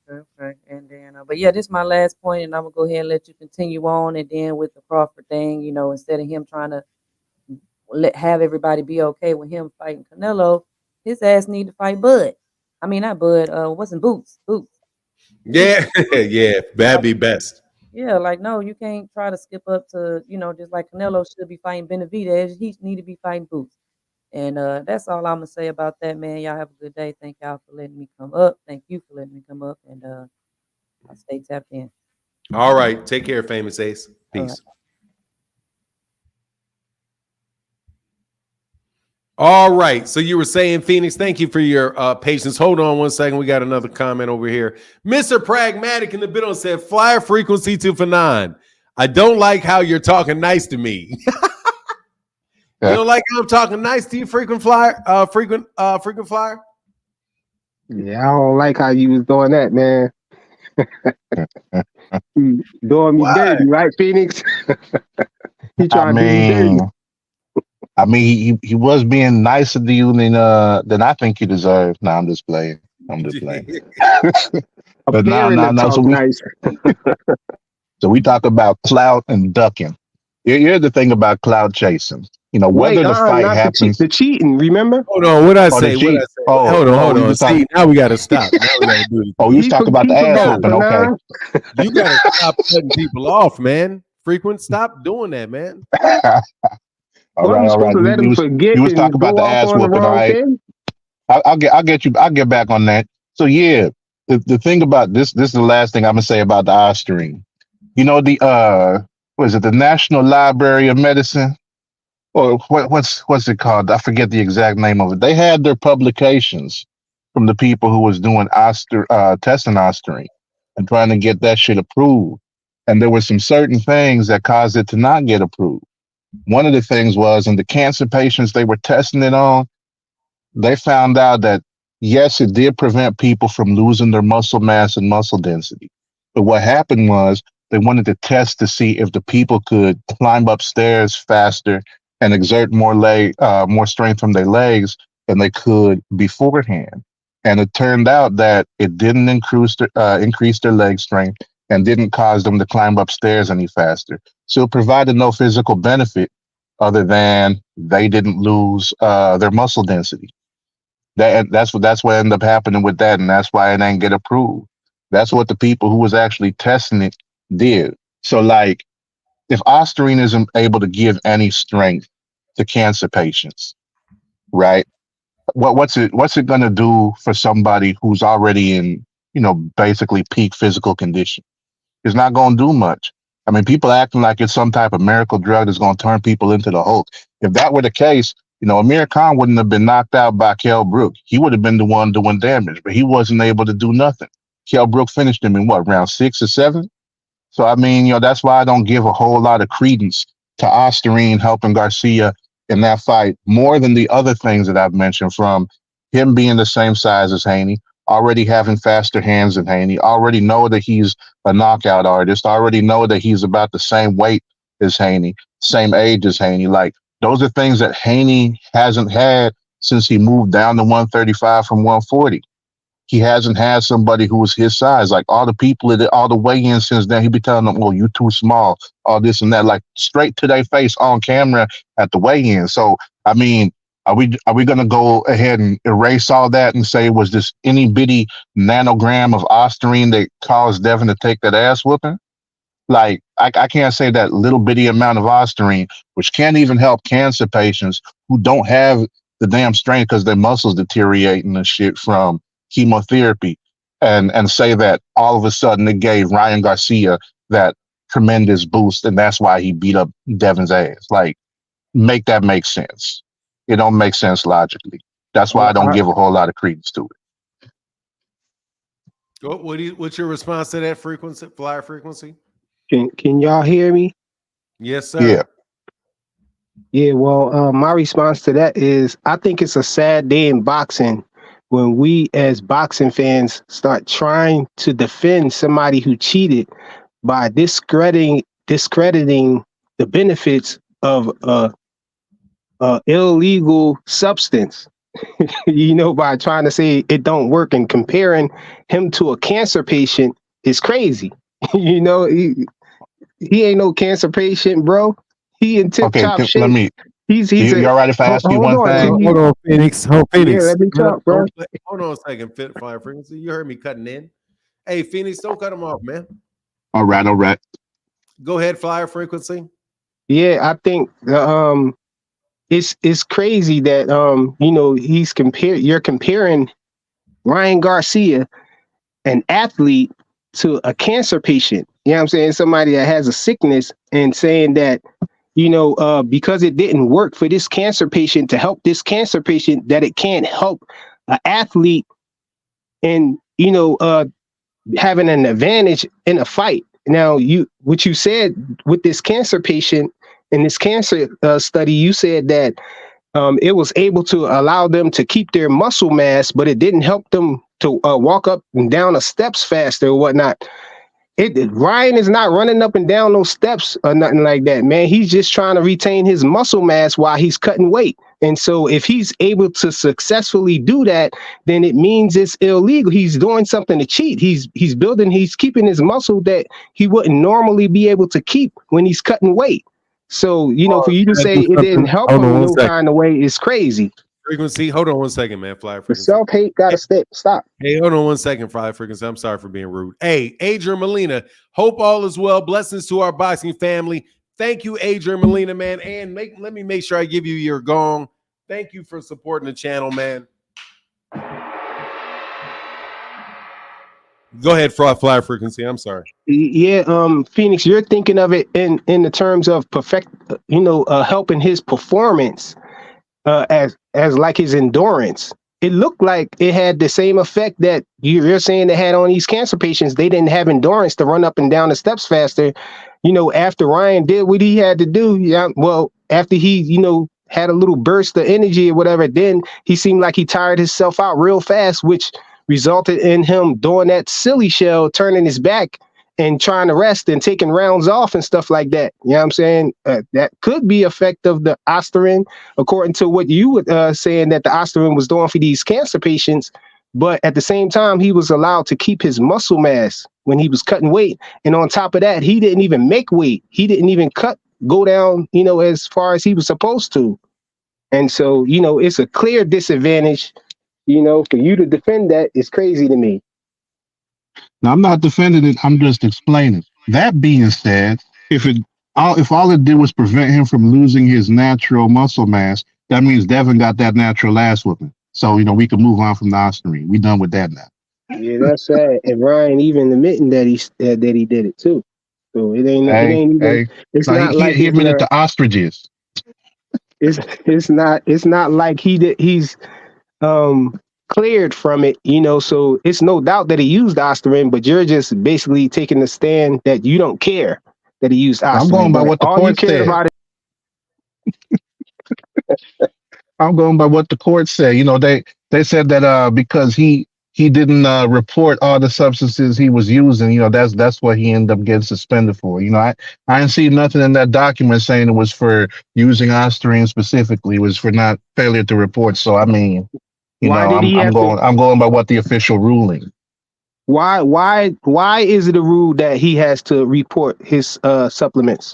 Okay. And then, but yeah, this is my last point, and I'm gonna go ahead and let you continue on. And then with the Crawford thing, instead of him trying to have everybody be okay with him fighting Canelo, his ass need to fight Bud. I mean, not Bud. Wasn't Boots? Boots. Yeah, yeah, that'd be best. Yeah, like no, you can't try to skip up to just like Canelo should be fighting Benavidez. He need to be fighting Boots. And that's all I'm gonna say about that, man. Y'all have a good day. Thank y'all for letting me come up. Thank you for letting me come up, and I'll stay tapped in. All right, take care, Famous Ace. Peace. All right. So you were saying, Phoenix, thank you for your patience. Hold on one second. We got another comment over here. Mr. Pragmatic in the middle said, flyer frequency 249. I don't like how you're talking nice to me. You don't like how I'm talking nice to you, frequent flyer? Frequent flyer? Yeah, I don't like how you was doing that, man. Doing me dirty, right, Phoenix? He trying to do me dirty. I mean, he was being nicer to you than I think you deserve. No, I'm just playing. But no. So we talk about clout and ducking. Here's the thing about clout chasing. Whether the fight happens. The cheating, remember? Hold on, what I say? Hold on. See, now we got to stop. Now we got to do this. You talk about the ass whooping, okay? You got to stop cutting people off, man. Frequent, stop doing that, man. All right. You was talking about the ass whooping, all right? I'll get back on that. So yeah, the thing about this is the last thing I'm gonna say about the eye stream. The was it the National Library of Medicine? Or what's it called? I forget the exact name of it. They had their publications from the people who was doing testing Osterine and trying to get that shit approved. And there were some certain things that caused it to not get approved. One of the things was in the cancer patients they were testing it on, they found out that, yes, it did prevent people from losing their muscle mass and muscle density. But what happened was they wanted to test to see if the people could climb upstairs faster and exert more strength from their legs than they could beforehand. And it turned out that it didn't increase their leg strength and didn't cause them to climb upstairs any faster. So it provided no physical benefit other than they didn't lose their muscle density. That's what ended up happening with that, and that's why it didn't get approved. That's what the people who was actually testing it did. So, like, if Osterine isn't able to give any strength to cancer patients, right? What's it gonna do for somebody who's already in, basically peak physical condition? It's not gonna do much. I mean, people acting like it's some type of miracle drug that's gonna turn people into the Hulk. If that were the case, Amir Khan wouldn't have been knocked out by Kell Brook. He would have been the one doing damage, but he wasn't able to do nothing. Kell Brook finished him in round 6 or 7? So, I mean, that's why I don't give a whole lot of credence to Osterine helping Garcia in that fight more than the other things that I've mentioned, from him being the same size as Haney, already having faster hands than Haney, already know that he's a knockout artist, already know that he's about the same weight as Haney, same age as Haney. Like, those are things that Haney hasn't had since he moved down to 135 from 140. He hasn't had somebody who was his size. Like, all the people at all the weigh-ins since then, he'd be telling them, well, you too small, all this and that, like straight to their face on camera at the weigh-in. So, I mean, are we going to go ahead and erase all that and say it was this itty bitty nanogram of Osterine that caused Devin to take that ass whooping? Like, I can't say that little bitty amount of Osterine, which can't even help cancer patients who don't have the damn strength because their muscles deteriorating and shit from chemotherapy, and say that all of a sudden it gave Ryan Garcia that tremendous boost and that's why he beat up Devin's ass. Like, make that make sense. It don't make sense logically. That's why I don't give a whole lot of credence to it. What's your response to that flyer frequency? Can y'all hear me? Yes, sir. Yeah. Yeah, well, my response to that is I think it's a sad day in boxing when we as boxing fans start trying to defend somebody who cheated by discrediting the benefits of a illegal substance. By trying to say it don't work and comparing him to a cancer patient is crazy. He ain't no cancer patient, bro. He in tip Okay. top Let shape. me. He's You a all right if I ask you hold one on thing? till Hold you on, Phoenix. Hold yeah, Phoenix. let me talk, bro. Hold on a second, Fire Frequency. You heard me cutting in. Hey, Phoenix, don't cut him off, man. All right. All right. Go ahead, Flyer Frequency. Yeah, I think it's crazy that you're comparing Ryan Garcia, an athlete, to a cancer patient. You know what I'm saying? Somebody that has a sickness, and saying that because it didn't work for this cancer patient to help this cancer patient, that it can't help an athlete in having an advantage in a fight. Now, what you said with this cancer patient in this cancer study, you said that it was able to allow them to keep their muscle mass, but it didn't help them to walk up and down the steps faster or whatnot. Ryan is not running up and down those steps or nothing like that, man. He's just trying to retain his muscle mass while he's cutting weight. And so if he's able to successfully do that, then it means it's illegal. He's doing something to cheat. He's keeping his muscle that he wouldn't normally be able to keep when he's cutting weight. So, for Pause. you to Can I say do it didn't something? help Hold on him one no second. kind of way is crazy. Frequency, hold on one second, man. Flyer The Frequency. self-hate gotta stop. Hey, hold on one second, Flyer Frequency. I'm sorry for being rude. Hey, Adrian Molina, hope all is well. Blessings to our boxing family. Thank you, Adrian Molina, man. And let me make sure I give you your gong. Thank you for supporting the channel, man. Go ahead, Flyer Frequency. I'm sorry. Yeah, Phoenix, you're thinking of it in the terms of helping his performance, as like his endurance. It looked like it had the same effect that you're saying it had on these cancer patients. They didn't have endurance to run up and down the steps faster. After Ryan did what he had to do, yeah, well, after he, had a little burst of energy or whatever, then he seemed like he tired himself out real fast, which resulted in him doing that silly shell, turning his back and trying to rest and taking rounds off and stuff like that. You know what I'm saying? That could be effect of the Osterin, according to what you were saying that the Osterin was doing for these cancer patients. But at the same time, he was allowed to keep his muscle mass when he was cutting weight. And on top of that, he didn't even make weight. He didn't even go down, as far as he was supposed to. And so, it's a clear disadvantage, for you to defend that is crazy to me. Now, I'm not defending it. I'm just explaining. That being said, if all it did was prevent him from losing his natural muscle mass, that means Devin got that natural ass whooping. So we can move on from the Osterine. We done with that now. Yeah, that's sad. And Ryan even admitting that he did it too. So it ain't even. Hey. It's No, not like he admitted to ostriches. it's not like he's cleared from it, so it's no doubt that he used Osterin, but you're just basically taking the stand that you don't care that he used Osterin. I'm going by what the all you court cared said. about I'm going by what the court said. They said that because he didn't report all the substances he was using, that's what he ended up getting suspended for. I didn't see nothing in that document saying it was for using Osterine specifically. It was for not failure to report. So I mean, why did he I'm have going to, I'm going by what the official ruling. why is it a rule that he has to report his supplements?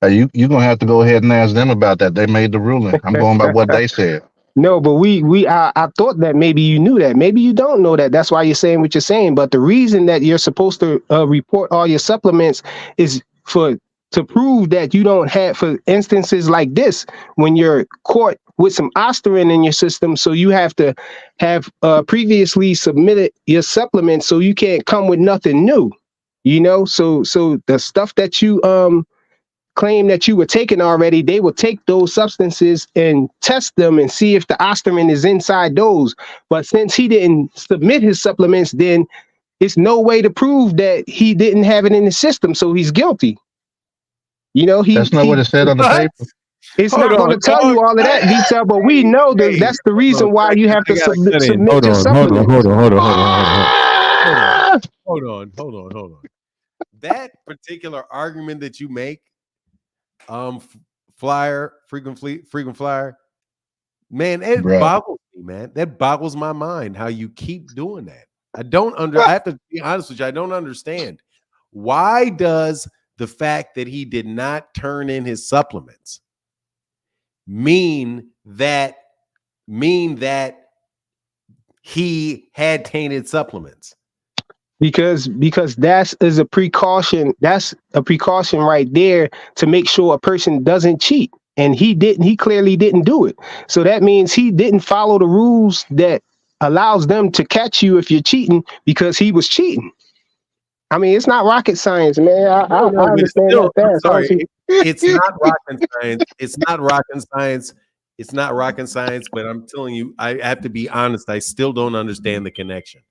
You're gonna have to go ahead and ask them about that. They made the ruling. I'm going by what they said. No, but I thought that maybe you knew that. Maybe you don't know that. That's why you're saying what you're saying. But the reason that you're supposed to report all your supplements is to prove that you don't have, for instances like this, when you're caught with some Osterin in your system. So you have to have previously submitted your supplements, so you can't come with nothing new. So the stuff that you claim that you were taking already, they will take those substances and test them and see if the Osterin is inside those. But since he didn't submit his supplements, then it's no way to prove that he didn't have it in the system, so he's guilty. You know, That's not what it said on the What? paper. it's Hold not going on, to tell dog. you all of that detail, but we know that that's the Hold on, reason why you have I to gotta cut in. submit your supplement. Hold on. That particular argument that you make, frequent flyer, man, it Bruh. boggles me, man. That boggles my mind how you keep doing that. I have to be honest with you, I don't understand. Why does the fact that he did not turn in his supplements mean that he had tainted supplements? Because that's a precaution. That's a precaution right there to make sure a person doesn't cheat. And he clearly didn't do it. So that means he didn't follow the rules that allows them to catch you if you're cheating, because he was cheating. I mean, it's not rocket science, man. I But it's understand still, that I'm fast. sorry, it's not rocket science. It's not rocket science. It's not rocket science, but I'm telling you, I have to be honest. I still don't understand the connection,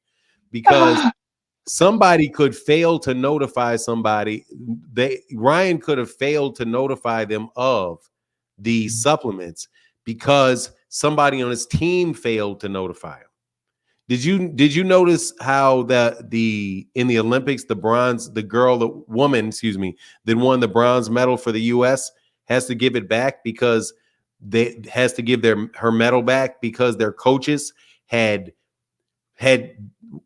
because somebody could fail to notify somebody. Ryan could have failed to notify them of the supplements because somebody on his team failed to notify him. Did you notice how in the Olympics, the woman, that won the bronze medal for the U.S. has to give it back because has to give her medal back because their coaches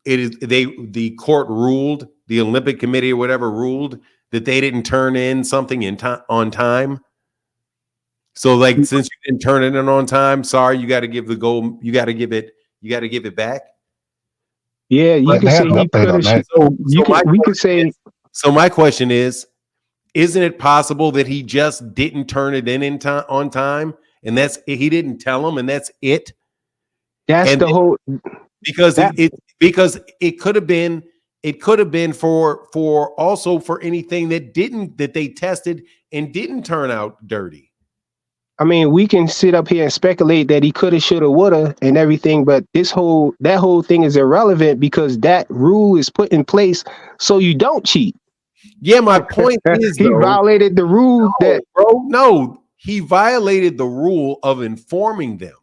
the court ruled, the Olympic Committee or whatever ruled that they didn't turn in something on time. So, like, since you didn't turn it in on time, sorry, you got to give the gold. You got to give it back. Yeah, you But can they had say an he update could on have. that. We could say. So my question is, isn't it possible that he just didn't turn it in on time, and he didn't tell him, and that's it? That's And the whole. because That, it could have been for anything that they tested and didn't turn out dirty. I mean, we can sit up here and speculate that he coulda, shoulda, woulda, and everything, but that whole thing is irrelevant because that rule is put in place so you don't cheat. Yeah, my point is, he violated the rule he violated the rule of informing them.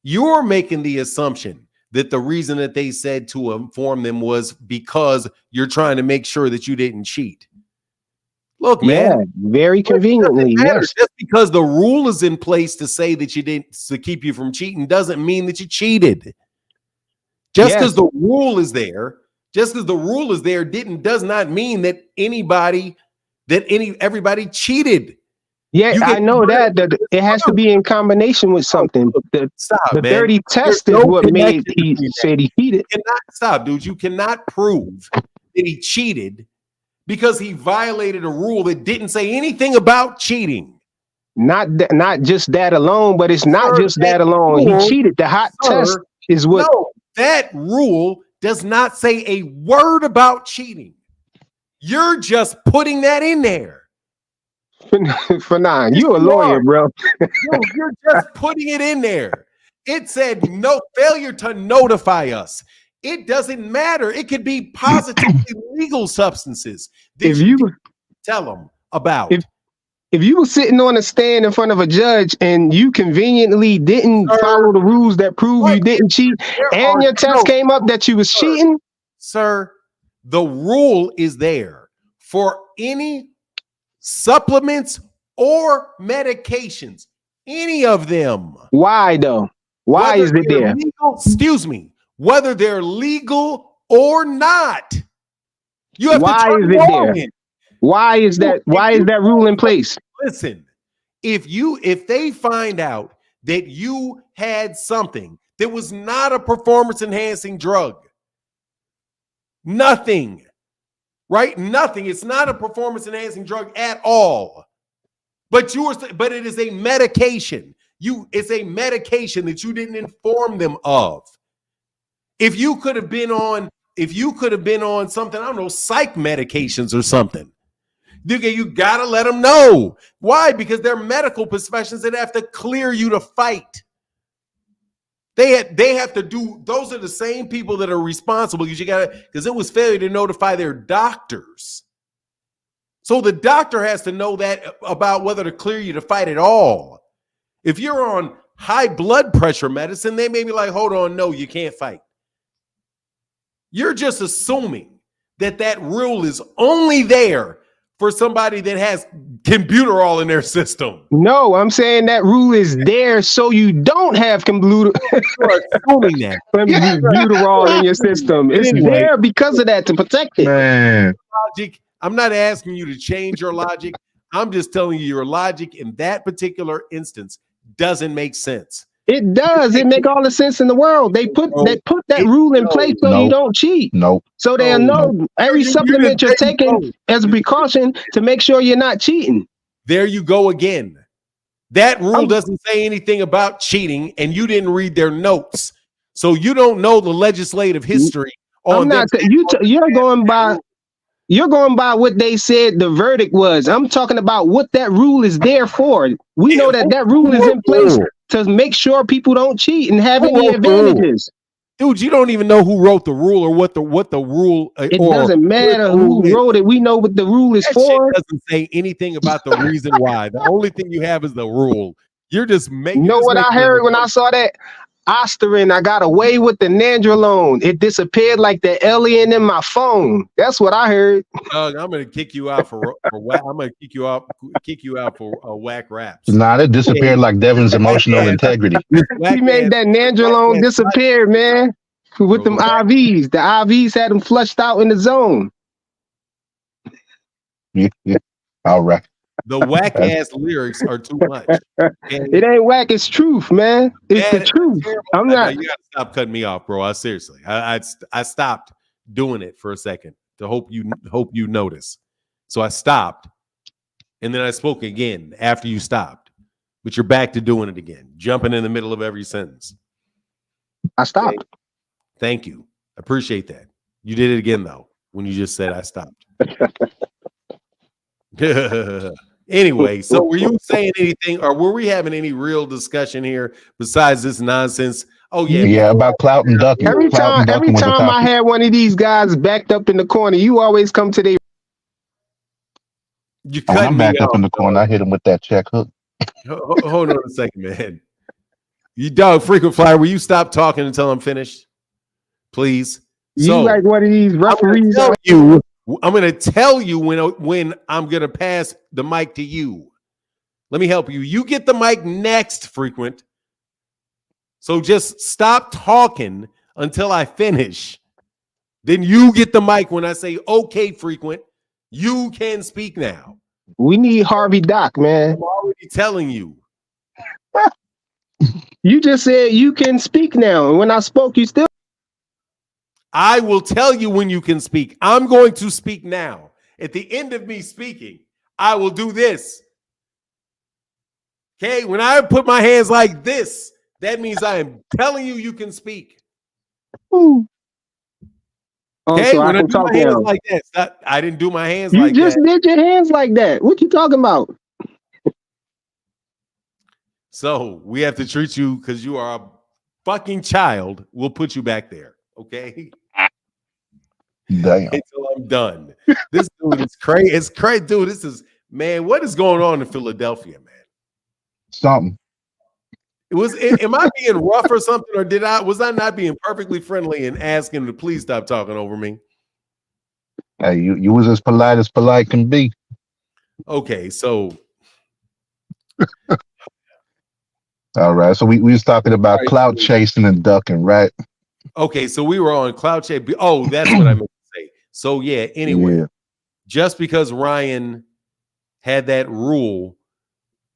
You're making the assumption that the reason that they said to inform them was because you're trying to make sure that you didn't cheat. Look, man, very conveniently, yes. Just because the rule is in place to say that you didn't, to keep you from cheating, doesn't mean that you cheated. Just because the rule is there, does not mean that everybody cheated. Yeah, I know that it has to be in combination with something. The dirty test is what made he said he cheated. Stop, dude. You cannot prove that he cheated because he violated a rule that didn't say anything about cheating. Not just that alone, but it's not just that alone. He cheated. The hot test is what. No, that rule does not say a word about cheating. You're just putting that in there. For nine, you a lawyer, bro. You're just putting it in there. It said no failure to notify us. It doesn't matter. It could be positively legal substances that you tell them about. If you were sitting on a stand in front of a judge and you conveniently didn't follow the rules that prove you didn't cheat, and your test came up that you was cheating, sir, the rule is there for any supplements or medications, any of them. Why though? Why is it there? Whether they're legal or not. You have why is it there? Why is that rule in place? Listen, if they find out that you had something that was not a performance enhancing drug, nothing. Right? Nothing. It's not a performance enhancing drug at all. But it is a medication. It's a medication that you didn't inform them of. If you could have been on something, I don't know, psych medications or something, you gotta let them know. Why? Because they're medical professions that have to clear you to fight. They have to do. Those are the same people that are responsible because it was failure to notify their doctors. So the doctor has to know that about whether to clear you to fight at all. If you're on high blood pressure medicine, they may be like, hold on, no, you can't fight. You're just assuming that rule is only there for somebody that has computerol in their system. No, I'm saying that rule is there so you don't have computerol in your system. It's there because of that, to protect it. Man. Logic. I'm not asking you to change your logic. I'm just telling you your logic in that particular instance doesn't make sense. It does. It make all the sense in the world. They put that rule in place so you don't cheat. Nope. So they'll know every supplement you're taking as a precaution to make sure you're not cheating. There you go again. That rule doesn't say anything about cheating, and you didn't read their notes, so you don't know the legislative history. You're going by what they said the verdict was. I'm talking about what that rule is there for. We know that rule is in place to make sure people don't cheat and have any advantages. Dude, you don't even know who wrote the rule or what the rule. It doesn't matter who wrote it. We know what the rule is for. Shit doesn't say anything about the reason why. The only thing you have is the rule. You're just making. You know what I heard when I saw that? Osterin, I got away with the nandrolone. It disappeared like the alien in my phone. That's what I heard. I'm gonna kick you out for whack. I'm gonna kick you out for whack raps. Nah, that disappeared like Devin's emotional integrity. He made that nandrolone disappear, man. With them IVs. The IVs had them flushed out in the zone. Yeah. All right. The whack ass lyrics are too much. Okay? It ain't whack, it's truth, man. It's the truth. I'm not. You gotta stop cutting me off, bro. I stopped doing it for a second to hope you notice. So I stopped, and then I spoke again after you stopped. But you're back to doing it again, jumping in the middle of every sentence. I stopped. Okay? Thank you. I appreciate that. You did it again though when you just said I stopped. Anyway, so were you saying anything, or were we having any real discussion here besides this nonsense? Oh yeah, about Clout and ducking. Every time I had one of these guys backed up in the corner, you always come to the. I'm backed up in the corner. I hit him with that check hook. Hold on a second, man. You dog frequent flyer. Will you stop talking until I'm finished, please? You like one of these referees? I'm going to tell you when I'm going to pass the mic to you. Let me help you. You get the mic next, frequent. So just stop talking until I finish. Then you get the mic when I say, okay, frequent, you can speak now. We need Harvey Doc, man. I'm already telling you. You just said you can speak now. And when I spoke, you still. I will tell you when you can speak. I'm going to speak now. At the end of me speaking, I will do this. Okay, when I put my hands like this, that means I am telling you you can speak. Ooh. Okay, so when I do talk my hands now. like this, I didn't do my hands like that. You just did your hands like that. What you talking about? So we have to treat you because you are a fucking child. We'll put you back there. Okay. Damn. Until I'm done. This dude is crazy. It's crazy, dude. This is, man, what is going on in Philadelphia, man? Something. Am I being rough or something, or was I not being perfectly friendly and asking him to please stop talking over me? Hey, you was as polite can be. Okay, so all right. So we was talking about clout chasing and ducking, right? Okay, so we were on clout chase. Oh, that's what I meant to say. So yeah, anyway, just because Ryan had that rule,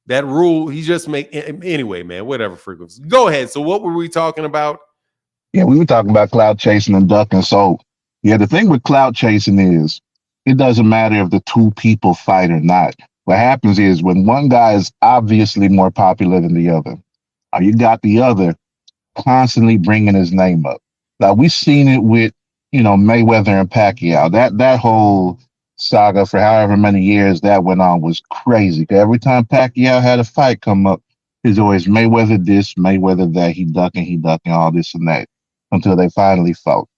he just anyway, man, whatever frequency. Go ahead. So what were we talking about? Yeah, we were talking about clout chasing and ducking. So yeah, the thing with clout chasing is it doesn't matter if the two people fight or not. What happens is when one guy is obviously more popular than the other, or you got the other constantly bringing his name up. Like we've seen it with, Mayweather and Pacquiao. That whole saga for however many years that went on was crazy. Every time Pacquiao had a fight come up, It's always Mayweather this, Mayweather that. He ducking, all this and that until they finally fought.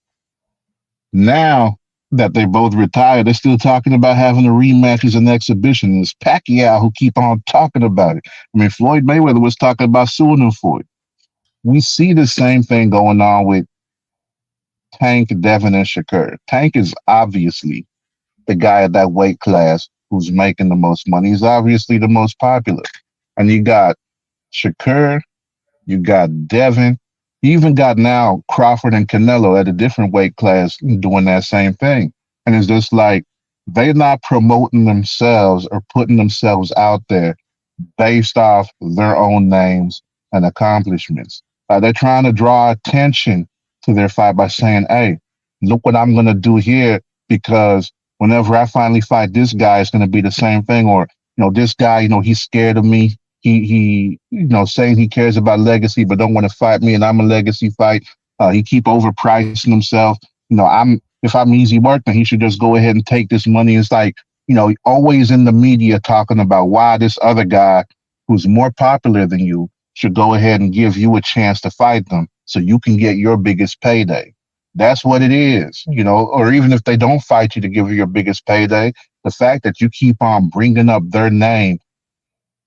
Now that they both retired, they're still talking about having a rematch as an exhibition. It's Pacquiao who keep on talking about it. I mean, Floyd Mayweather was talking about suing him for it. We see the same thing going on with Tank, Devin, and Shakur. Tank is obviously the guy at that weight class who's making the most money. He's obviously the most popular. And you got Shakur, you got Devin, you even got now Crawford and Canelo at a different weight class doing that same thing. And it's just like they're not promoting themselves or putting themselves out there based off their own names and accomplishments. They're trying to draw attention to their fight by saying, hey, look what I'm going to do here because whenever I finally fight this guy, it's going to be the same thing. Or, this guy, he's scared of me. He saying he cares about legacy, but don't want to fight me, and I'm a legacy fight. He keep overpricing himself. If I'm easy work, then he should just go ahead and take this money. It's like, always in the media talking about why this other guy who's more popular than you should go ahead and give you a chance to fight them so you can get your biggest payday. That's what it is, or even if they don't fight you to give you your biggest payday, the fact that you keep on bringing up their name,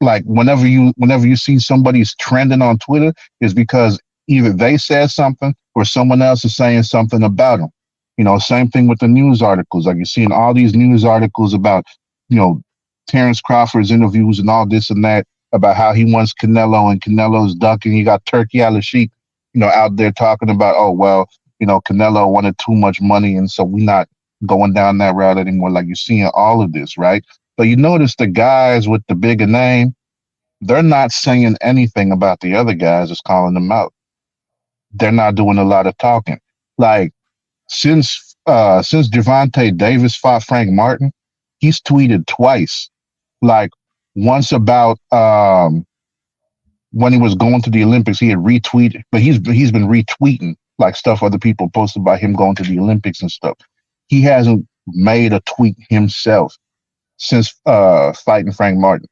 like whenever you see somebody's trending on Twitter, is because either they said something or someone else is saying something about them. Same thing with the news articles. Like you're seeing all these news articles about, Terence Crawford's interviews and all this and that about how he wants Canelo and Canelo's ducking. You got Turkey Al-Sheikh, out there talking about, oh, well, Canelo wanted too much money. And so we're not going down that route anymore. Like you're seeing all of this, right? But you notice the guys with the bigger name, they're not saying anything about the other guys that's calling them out. They're not doing a lot of talking. Like since Gervonta Davis fought Frank Martin, he's tweeted twice. Like once about when he was going to the Olympics, he had retweeted, but he's been retweeting like stuff other people posted about him going to the Olympics and stuff. He hasn't made a tweet himself since fighting Frank Martin.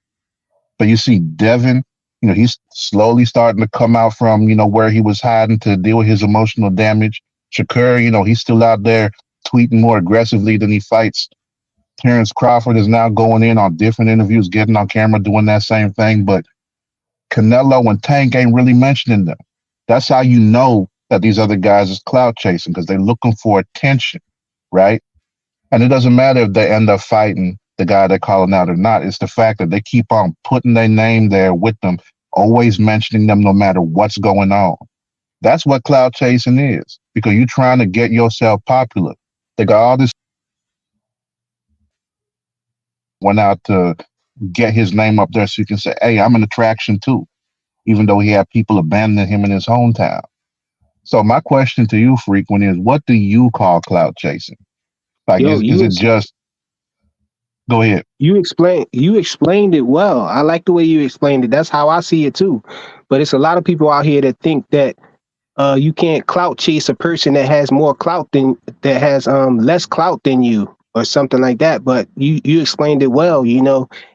But you see Devin, he's slowly starting to come out from, where he was hiding to deal with his emotional damage. Shakur, he's still out there tweeting more aggressively than he fights. Terence Crawford is now going in on different interviews, getting on camera, doing that same thing. But Canelo and Tank ain't really mentioning them. That's how you know that these other guys is clout chasing, because they're looking for attention, right? And it doesn't matter if they end up fighting the guy they're calling out or not. It's the fact that they keep on putting their name there with them, always mentioning them no matter what's going on. That's what clout chasing is, because you're trying to get yourself popular. They got all this went out to get his name up there so you can say, hey, I'm an attraction too, even though he had people abandoning him in his hometown. So my question to you, Frequent, is what do you call clout chasing? Like, is it just... Go ahead. You explained it well. I like the way you explained it. That's how I see it too. But it's a lot of people out here that think that you can't clout chase a person that has more clout that has less clout than you or something like that. But you explained it well.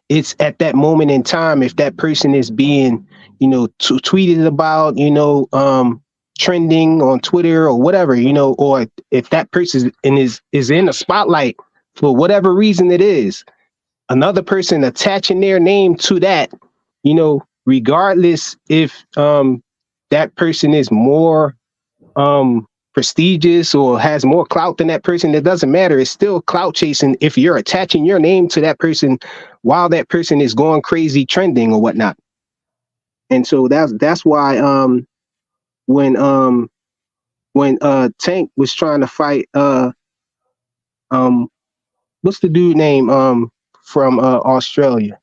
It's at that moment in time, if that person is being, tweeted about, trending on Twitter or whatever, or if that person is in the spotlight for whatever reason it is, another person attaching their name to that, regardless if that person is more prestigious or has more clout than that person, it doesn't matter. It's still clout chasing if you're attaching your name to that person while that person is going crazy trending or whatnot. And so that's why when Tank was trying to fight what's the dude name from Australia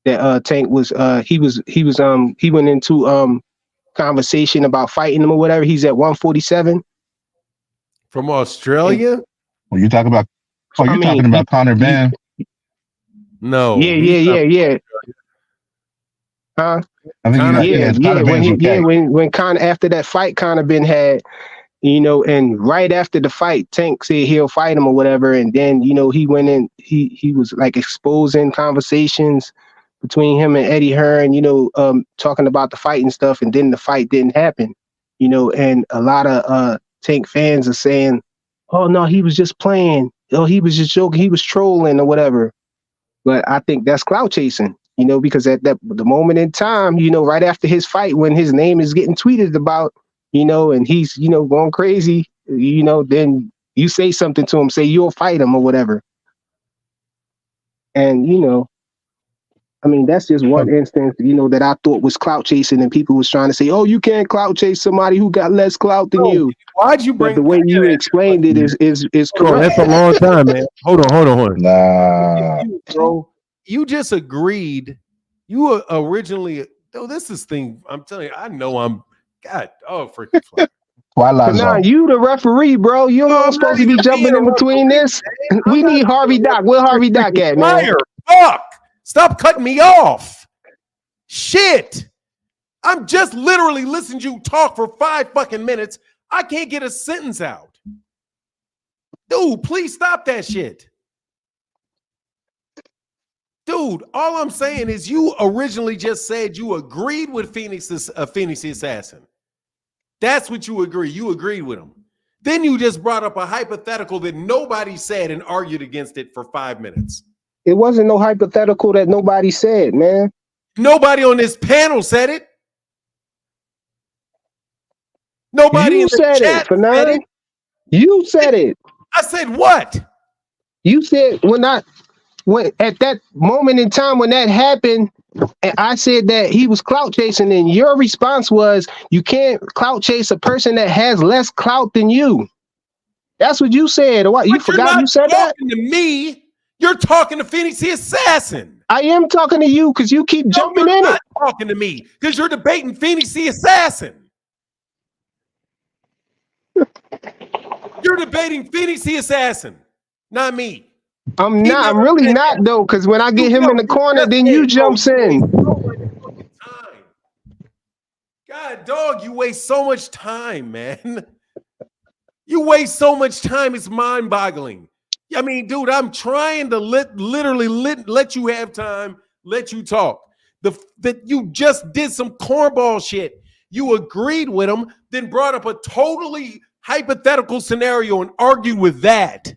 that Tank was he went into conversation about fighting him or whatever. He's at 147 from Australia. Well, you talking about talking about Conor Benn? No. Yeah. Huh? I think when Conor, after that fight Conor Benn had, and right after the fight, Tank said he'll fight him or whatever, and then he went in, he was like exposing conversations between him and Eddie Hearn, talking about the fight and stuff, and then the fight didn't happen, and a lot of Tank fans are saying, oh no, he was just playing, oh he was just joking, he was trolling or whatever. But I think that's clout chasing, because at the moment in time, right after his fight, when his name is getting tweeted about, and he's, going crazy, then you say something to him, say you'll fight him or whatever. And, that's just one instance, that I thought was clout chasing, and people was trying to say, oh, you can't clout chase somebody who got less clout than you. Why'd you bring the way you explained it is Bro, correct. that's a long time, man. Hold on. Nah. Bro, you just agreed. You were originally, this is thing, I'm telling you, I know I'm, God, freaking fly. Twilight Nah, Zone. you the referee, bro. You're not supposed to be jumping in between this. We need Harvey Doc. Where Harvey Doc at, man? Fire. Fuck. Stop cutting me off. Shit. I'm just literally listening to you talk for 5 fucking minutes. I can't get a sentence out. Dude, please stop that shit. Dude, all I'm saying is you originally just said you agreed with Phoenix the Assassin. That's what you agree. You agreed with him. Then you just brought up a hypothetical that nobody said and argued against it for 5 minutes. It wasn't no hypothetical that nobody said, man. Nobody on this panel said it. Nobody You in the said chat it, Fanan. said it. You said it. I said what? You said when at that moment in time when that happened, and I said that he was clout chasing, and your response was you can't clout chase a person that has less clout than you. That's what you said. What, you forgot you said that? You're not talking to me. You're talking to Phoenix the Assassin. I am talking to you because you keep jumping in it. You're not talking to me because you're debating Phoenix the Assassin. You're debating Phoenix the Assassin, not me. I'm really not though, because when I get him in the corner, then you jumps in. God, dog, you waste so much time, man. You waste so much time. It's mind-boggling. I mean, dude, I'm trying to literally let you have time, let you talk. That you just did some cornball shit. You agreed with him, then brought up a totally hypothetical scenario and argued with that.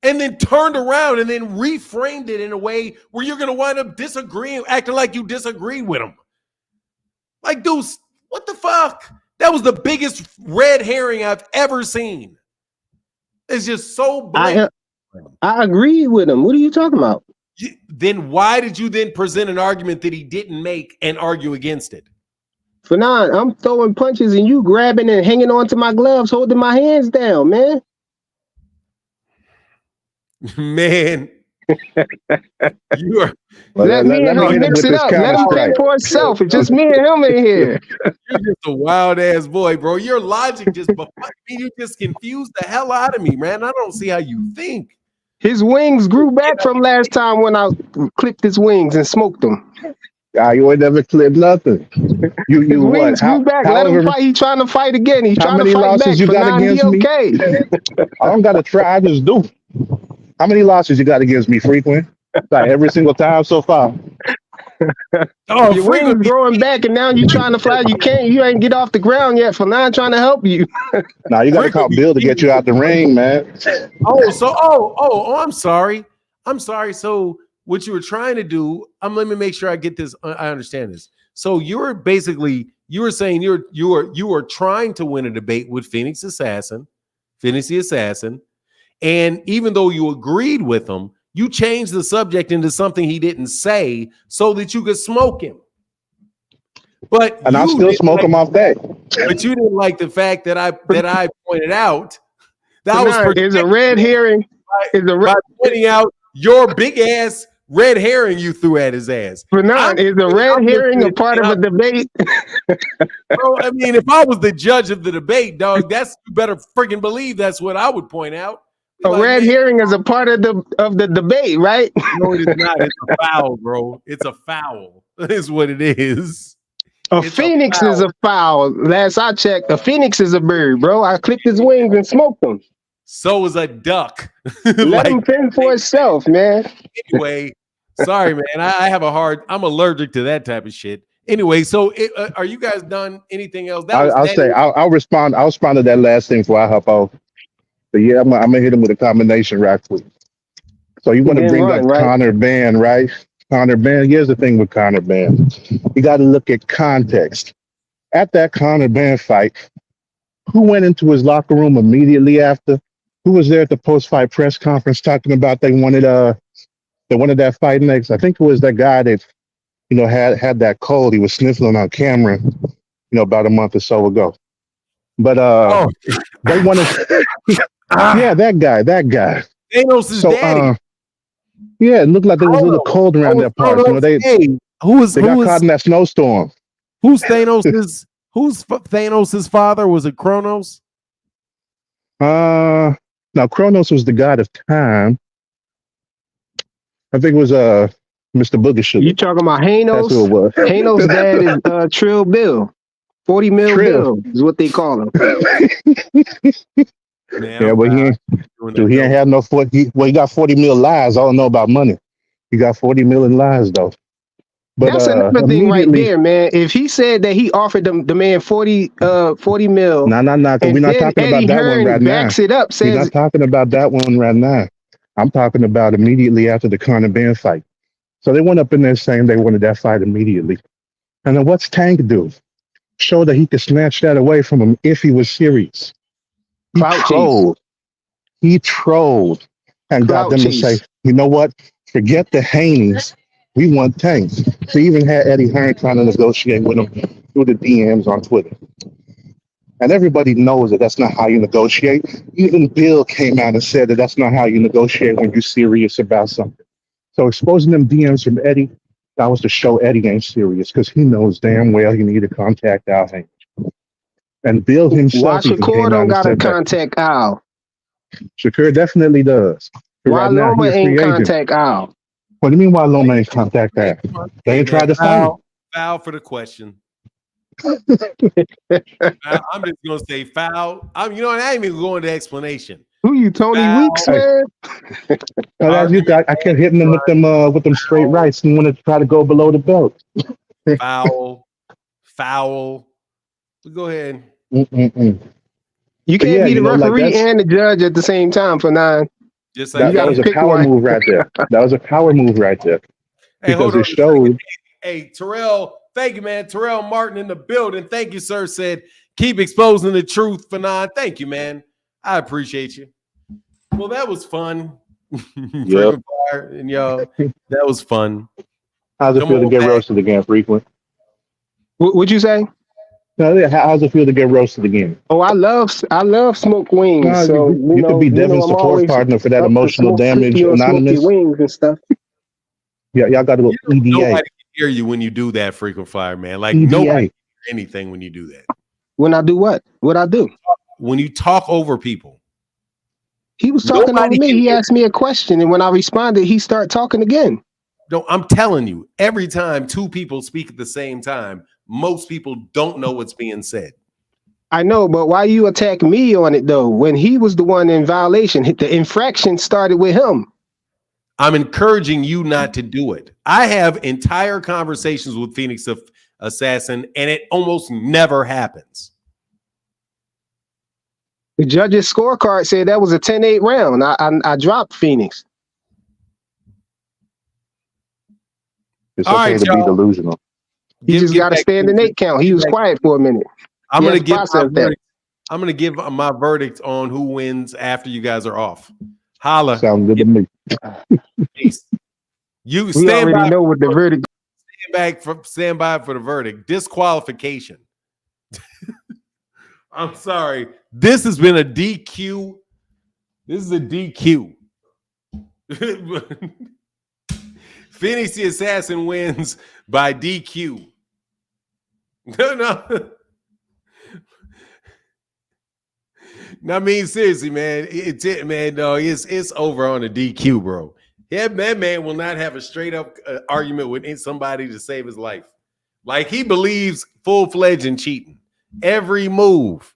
And then turned around and then reframed it in a way where you're going to wind up disagreeing, acting like you disagreed with him. Like, dude, what the fuck? That was the biggest red herring I've ever seen. It's just so blatant. I agree with him. What are you talking about? Then why did you then present an argument that he didn't make and argue against it? Fanan, I'm throwing punches and you grabbing and hanging on to my gloves, holding my hands down, man. Man, you are. Let me and him mix it up. Let him think for himself. It's just me and him in here. You're just a wild ass boy, bro. Your logic you just confused the hell out of me, man. I don't see how you think. His wings grew back from last time when I clipped his wings and smoked them. You ain't never clipped nothing. You his wings grew back. Let him fight. He's trying to fight again. He's trying to fight back. You got against me? Okay. I don't got to try. I just do. How many losses you got against me, frequent? Like every single time so far. Your wings growing back, and now you trying to fly. You can't. You ain't get off the ground yet. For now, trying to help you. Now you got to call Bill to get you out the ring, man. I'm sorry. I'm sorry. So what you were trying to do? Let me make sure I get this. I understand this. So you were saying you were trying to win a debate with Phoenix the Assassin. And even though you agreed with him, you changed the subject into something he didn't say so that you could smoke him. And I'll still smoke him off that. But you didn't like the fact that I pointed out that is a red herring. By pointing out your big ass red herring you threw at his ass. Is a red herring a part of a debate? Bro, I mean, if I was the judge of the debate, dog, you better freaking believe that's what I would point out. A red herring is a part of the debate, right? No, it is not. It's a foul, bro. It's a foul. That is what it is. A phoenix is a foul. Last I checked, a phoenix is a bird, bro. I clipped his wings and smoked him. So is a duck. Let him fend for himself, man. Anyway, Sorry, man. I'm allergic to that type of shit. Anyway, so are you guys done? Anything else? I'll respond. I'll respond to that last thing before I hop off. But yeah, I'm gonna hit him with a combination right quick. So you want to Then bring run, up right? Conor Benn, right? Conor Benn. Here's the thing with Conor Benn. You got to look at context. At that Conor Benn fight, who went into his locker room immediately after? Who was there at the post-fight press conference talking about they wanted that fight next? I think it was that guy that had that cold. He was sniffling on camera, about a month or so ago. But Oh, they wanted, yeah, that guy. Thanos' So daddy. yeah, it looked like there was a little Chronos. cold around Oh, that part. Chronos' They daddy. they got caught in that snowstorm. Who's Thanos' father? Was it Chronos? Now Kronos was the god of time. I think it was Mr. Booger Sugar. You talking about That's who it Hanos? was. Hanos' dad is Trill Bill. 40 mil Trill. Bill is what they call him. Man, Yeah, but he ain't have no 40. He got 40 mil lies. I don't know about money. He got 40 million lies though. But That's another thing right there, man. If he said that he offered the man 40 mil, Nah, because we're and not then talking Eddie about that one Hearn right now. backs it up, We're says not talking about that one right now. I'm talking about immediately after the Conor Benn fight. So they went up in there saying they wanted that fight immediately. And then what's Tank do? Show that he could snatch that away from him if he was serious. He Clout trolled. He trolled and got Clout them to chase. say, you know what? Forget the Haneys. We want Tank. They even had Eddie Hearn trying to negotiate with him through the DMs on Twitter. And everybody knows that that's not how you negotiate. Even Bill came out and said that that's not how you negotiate when you're serious about something. So exposing them DMs from Eddie, that was to show Eddie ain't serious because he knows damn well he needed to contact Al Haines. And Bill Why himself even Shakur came out don't and got to said that. contact Al? Shakur definitely does. But Why right now, Loma he's a ain't free agent. contact Al? What do you mean why Loma ain't contact that? They ain't tried to find him. Foul for the question. I'm just gonna say foul. I ain't even going to explanation. Who you, Tony Foul. Weeks, man? I kept hitting them with them straight rights and wanted to try to go below the belt. Foul. Go ahead. You can't be the referee and the judge at the same time for 9. Just like that was a power move right there. That was a power move right there. Hey, because it showed. Hey, Terrell, thank you, man. Terrell Martin in the building. Thank you, sir. Said, keep exposing the truth, Fanon. Thank you, man. I appreciate you. Well, that was fun. Yep. And y'all, that was fun. How's it feel to get roasted again, Frequent? What'd you say? How's it feel to get roasted again? Oh, I love smoked wings. No, so you could be Devin's support partner for that emotional damage anonymous. Wings and stuff. Yeah, y'all got to go EDA. Nobody can hear you when you do that, Frequent Flyer, man. Like EDA. nobody can hear anything when you do that. When I do what? What I do? When you talk over people. He was talking over me. He asked me a question, and when I responded, he started talking again. No, I'm telling you, every time 2 people speak at the same time, most people don't know what's being said. I know, but why you attack me on it though? When he was the one in violation, the infraction started with him. I'm encouraging you not to do it. I have entire conversations with Phoenix Assassin, and it almost never happens. The judge's scorecard said that was a 10-8 round. I dropped Phoenix. It's okay to be delusional. He just got to stand the 8 count. He was quiet for a minute. I'm going to give my verdict on who wins after you guys are off. Holla. Sounds good to me. Peace. You we stand already by know what the verdict. Stand by for the verdict. Disqualification. I'm sorry. This has been a DQ. This is a DQ. Phoenix the Assassin wins by DQ. No. I mean, seriously, man. It's over on the DQ, bro. Yeah, that man will not have a straight up argument with somebody to save his life. Like he believes full-fledged in cheating. Every move.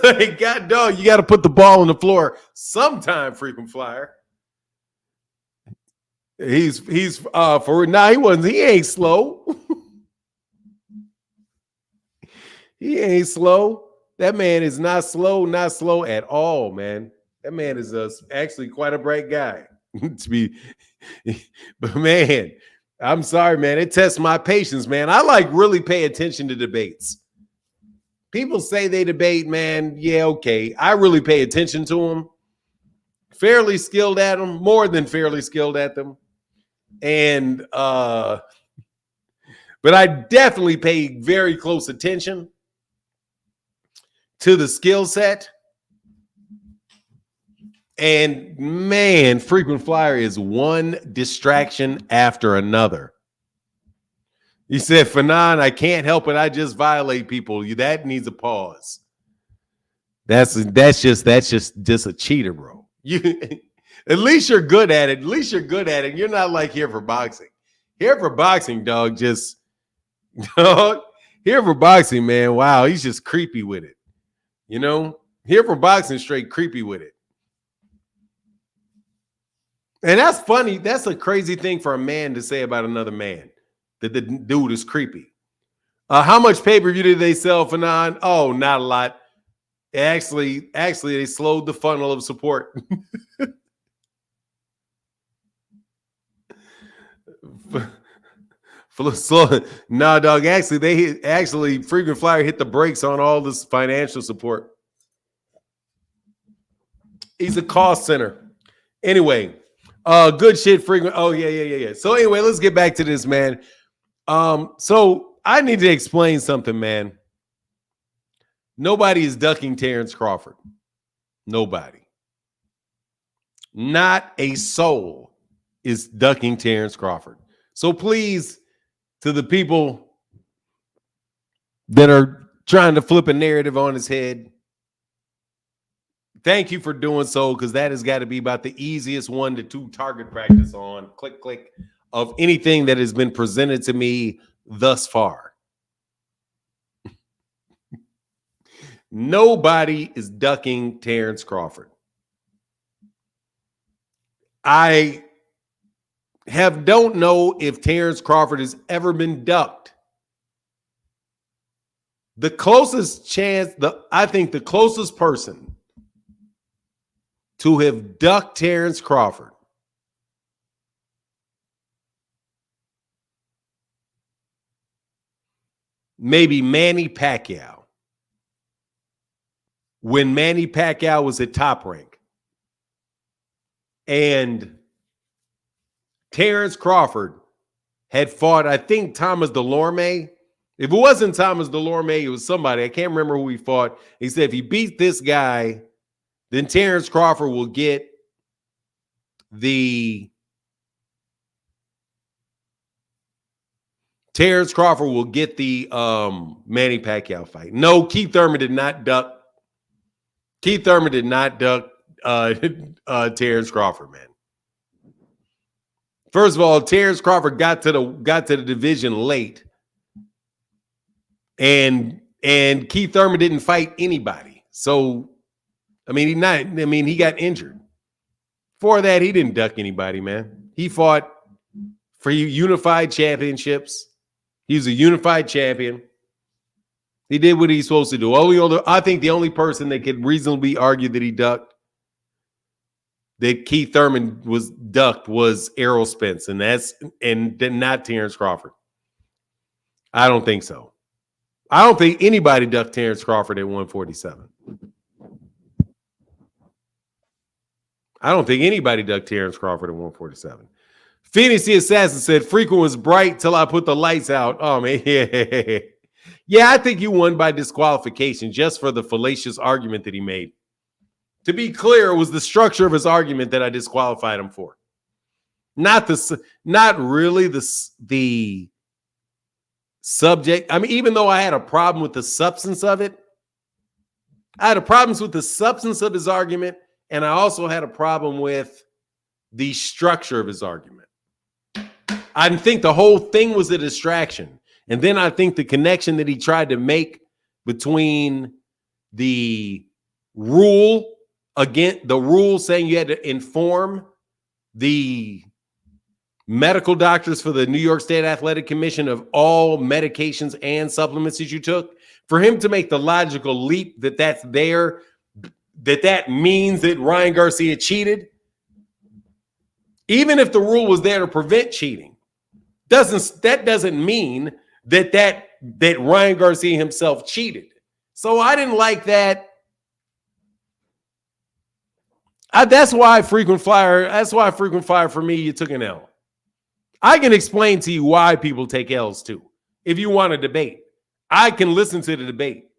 Like, God dog, you got to put the ball on the floor sometime, frequent flyer. He's for now. He wasn't. He ain't slow. He ain't slow. That man is not slow at all, man. That man is actually quite a bright guy to be. But man, I'm sorry, man. It tests my patience, man. I like really pay attention to debates. People say they debate, man. Yeah, okay. I really pay attention to them. Fairly skilled at them, more than fairly skilled at them. And but I definitely pay very close attention to the skill set. And man, frequent flyer is one distraction after another. He said, Fanon, I can't help it. I just violate people. That needs a pause. That's just a cheater, bro. At least you're good at it. At least you're good at it. You're not like here for boxing. Here for boxing, dog. Just dog. Here for boxing, man. Wow, he's just creepy with it. You know, here for boxing, straight creepy with it. And that's funny. That's a crazy thing for a man to say about another man. That the dude is creepy. How much pay-per-view did they sell for Fanon? Oh, not a lot. Actually, they slowed the funnel of support. Nah, dog. Actually, frequent flyer hit the brakes on all this financial support. He's a cost center. Anyway, good shit, frequent. Oh, yeah. So anyway, let's get back to this, man. So I need to explain something, man. Nobody is ducking Terence Crawford. Nobody. Not a soul is ducking Terence Crawford. So please, to the people that are trying to flip a narrative on his head, thank you for doing so, because that has got to be about the easiest 1 to 2 target practice on click of anything that has been presented to me thus far. Nobody is ducking Terence Crawford. I don't know if Terence Crawford has ever been ducked. The closest chance, I think the closest person to have ducked Terence Crawford maybe Manny Pacquiao. When Manny Pacquiao was at Top Rank. And Terence Crawford had fought, I think, Thomas Delorme. If it wasn't Thomas Delorme, it was somebody. I can't remember who he fought. He said, if he beat this guy, then Terence Crawford will get the Manny Pacquiao fight. No, Keith Thurman did not duck. Keith Thurman did not duck Terence Crawford, man. First of all, Terence Crawford got to the division late, and Keith Thurman didn't fight anybody. So, he got injured. Before that, he didn't duck anybody, man. He fought for unified championships. He was a unified champion. He did what he's supposed to do. I think the only person that could reasonably argue that he ducked, that Keith Thurman was ducked, was Errol Spence, and not Terence Crawford. I don't think so. I don't think anybody ducked Terence Crawford at 147. I don't think anybody ducked Terence Crawford at 147. Phoenix the Assassin said, frequent was bright till I put the lights out. Oh, man. Yeah, I think he won by disqualification just for the fallacious argument that he made. To be clear, it was the structure of his argument that I disqualified him for. Not really the subject. Even though I had a problem with the substance of it, I had a problem with the substance of his argument, and I also had a problem with the structure of his argument. I think the whole thing was a distraction. And then I think the connection that he tried to make between the rule saying you had to inform the medical doctors for the New York State Athletic Commission of all medications and supplements that you took, for him to make the logical leap that that's there, that means that Ryan Garcia cheated, even if the rule was there to prevent cheating, doesn't mean that Ryan Garcia himself cheated. So I didn't like that. That's why frequent flyer for me, you took an L. I can explain to you why people take L's too. If you want to debate, I can listen to the debate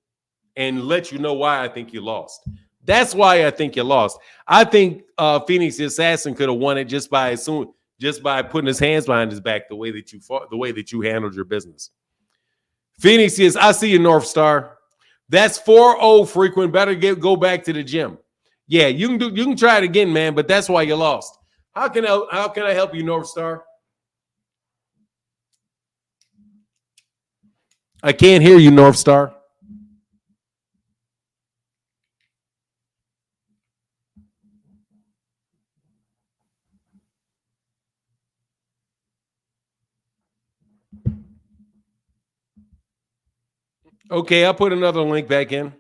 and let you know why I think you lost. That's why I think you lost. I think Phoenix the Assassin could have won it just by putting his hands behind his back the way that you fought, the way that you handled your business. Phoenix is, I see you, North Star. That's 4-0 frequent. Better go back to the gym. Yeah, you can try it again, man, but that's why you lost. How can I help you, North Star? I can't hear you, North Star. Okay, I'll put another link back in.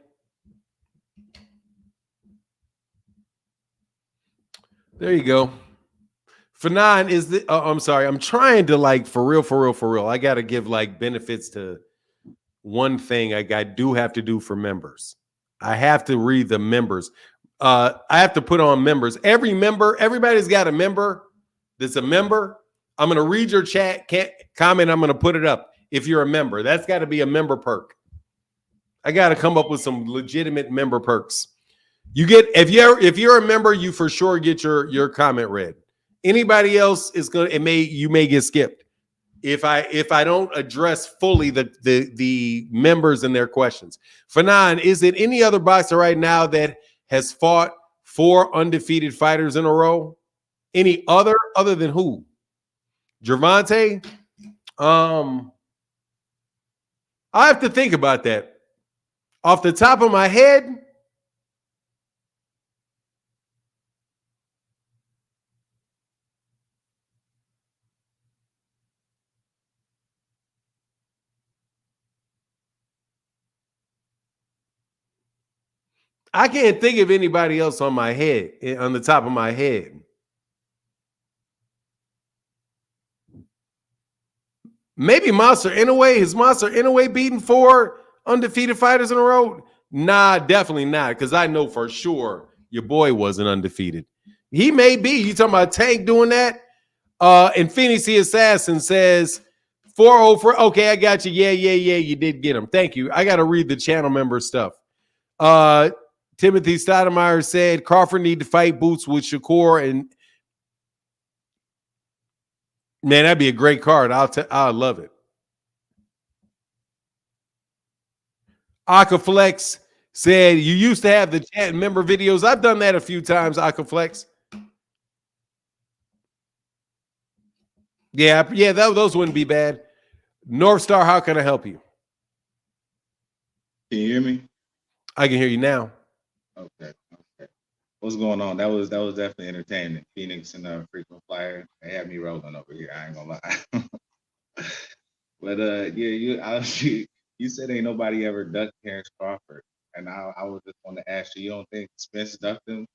There you go. Fanon is the. I'm sorry. I'm trying to for real. I got to give benefits to one thing I do have to do for members. I have to read the members. I have to put on members. Everybody's got a member that's a member. I'm going to read your chat comment. I'm going to put it up. If you're a member, that's got to be a member perk. I got to come up with some legitimate member perks. You get if you're a member, you for sure get your comment read. Anybody else is you may get skipped if I don't address fully the members and their questions. Fanon, is it any other boxer right now that has fought 4 undefeated fighters in a row? Any other than who? Gervonta? I have to think about that. Off the top of my head, I can't think of anybody else on the top of my head. Maybe Monster Inoue. Is Monster Inoue beaten 4 undefeated fighters in a row? Nah, definitely not, because I know for sure your boy wasn't undefeated. He may be. You talking about Tank doing that? And Phoenix the Assassin says 4-0 for. Okay, I got you. Yeah. You did get him. Thank you. I got to read the channel member stuff. Timothy Stoudemire said Crawford need to fight Boots with Shakur, and man, that'd be a great card. I'll love it. Akaflex said you used to have the chat member videos. I've done that a few times, Akaflex. Yeah, those wouldn't be bad. North Star, how can I help you? Can you hear me? I can hear you now. Okay. What's going on? That was definitely entertaining. Phoenix and frequent flyer. They had me rolling over here. I ain't gonna lie. But you said ain't nobody ever ducked Terence Crawford, and I was just want to ask you. You don't think Spence ducked him?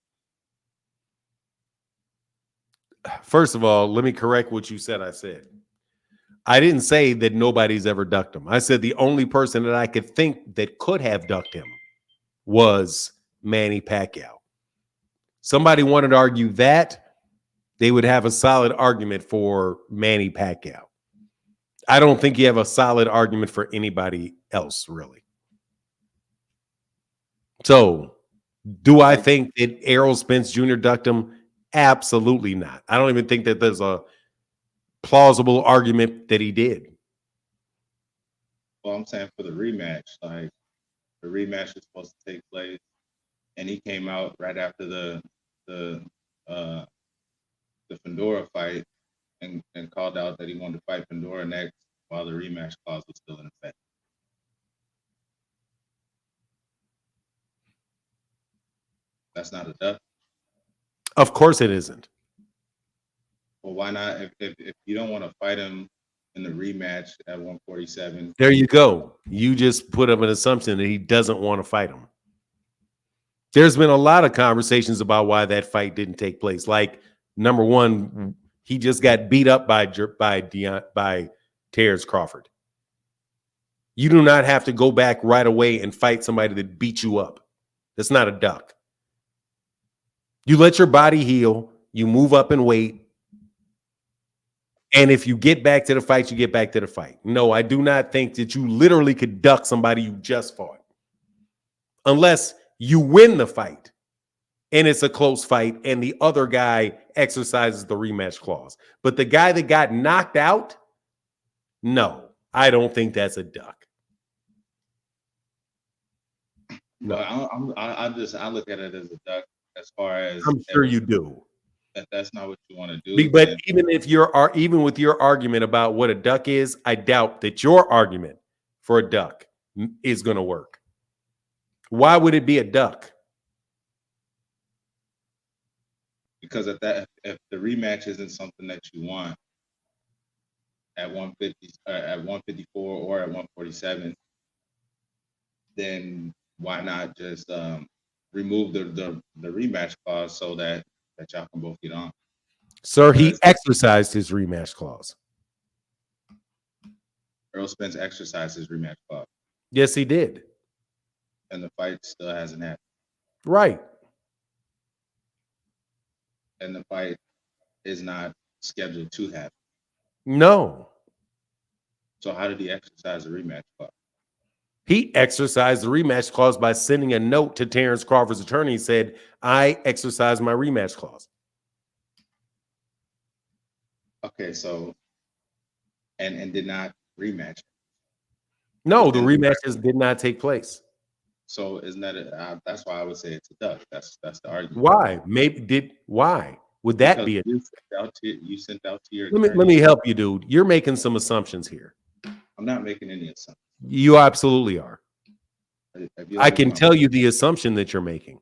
First of all, let me correct what you said. I didn't say that nobody's ever ducked him. I said the only person that I could think that could have ducked him was Manny Pacquiao. Somebody wanted to argue that, they would have a solid argument for Manny Pacquiao. I don't think you have a solid argument for anybody else, really. So, do I think that Errol Spence Jr. ducked him? Absolutely not. I don't even think that there's a plausible argument that he did. Well, I'm saying for the rematch, the rematch was supposed to take place, and he came out right after the Fundora fight and called out that he wanted to fight Fundora next while the rematch clause was still in effect. That's not a duck. Of course it isn't. Well, why not? If you don't want to fight him in the rematch at 147, There you go. You just put up an assumption that he doesn't want to fight him. There's been a lot of conversations about why that fight didn't take place. Like, number one, he just got beat up by Terence Crawford. You do not have to go back right away and fight somebody that beat you up. That's not a duck. You let your body heal. You move up in weight. And if you get back to the fight, you get back to the fight. No, I do not think that you literally could duck somebody you just fought. Unless you win the fight and it's a close fight and the other guy exercises the rematch clause. But the guy that got knocked out, no, I don't think that's a duck. no, I look at it as a duck as far as I'm sure you do. That's not what you want to do. But even with your argument about what a duck is, I doubt that your argument for a duck is going to work. Why would it be a duck? Because if the rematch isn't something that you want at 150, at 154 or at 147, then why not just remove the rematch clause so that y'all can both get on? Sir, he exercised his rematch clause. Errol Spence exercised his rematch clause. Yes, he did. And the fight still hasn't happened. Right. And the fight is not scheduled to happen. No. So how did he exercise the rematch clause? He exercised the rematch clause by sending a note to Terence Crawford's attorney and said, I exercised my rematch clause. Okay, so and did not rematch. No, the rematches did not take place. So isn't that that's why I would say it's a duck. That's the argument. Why? Why would that be? You sent out to your. Let me help you, dude. You're making some assumptions here. I'm not making any assumptions. You absolutely are. I can tell you the assumption that you're making.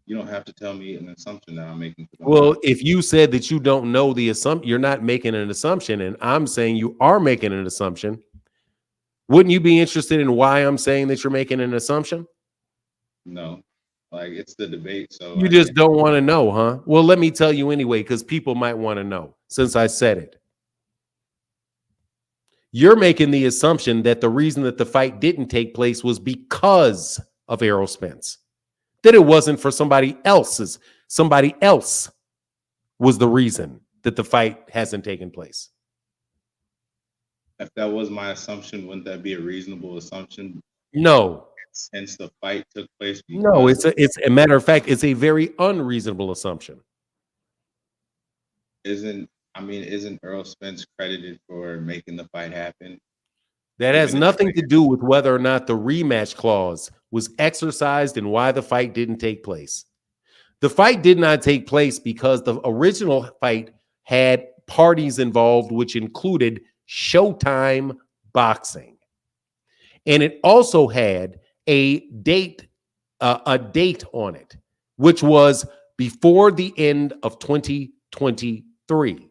You don't have to tell me an assumption that I'm making. Well, if you said that you don't know the assumption, you're not making an assumption, and I'm saying you are making an assumption. Wouldn't you be interested in why I'm saying that you're making an assumption? No, like it's the debate. So you just don't want to know, huh? Well, let me tell you anyway, because people might want to know since I said it. You're making the assumption that the reason that the fight didn't take place was because of Errol Spence, that it wasn't for somebody else was the reason that the fight hasn't taken place. If that was my assumption, wouldn't that be a reasonable assumption? No. Since the fight took place. No, it's a matter of fact, it's a very unreasonable assumption. Isn't Errol Spence credited for making the fight happen? That has nothing to do with whether or not the rematch clause was exercised and why the fight didn't take place. The fight did not take place because the original fight had parties involved, which included Showtime Boxing. And it also had a date on it, which was before the end of 2023.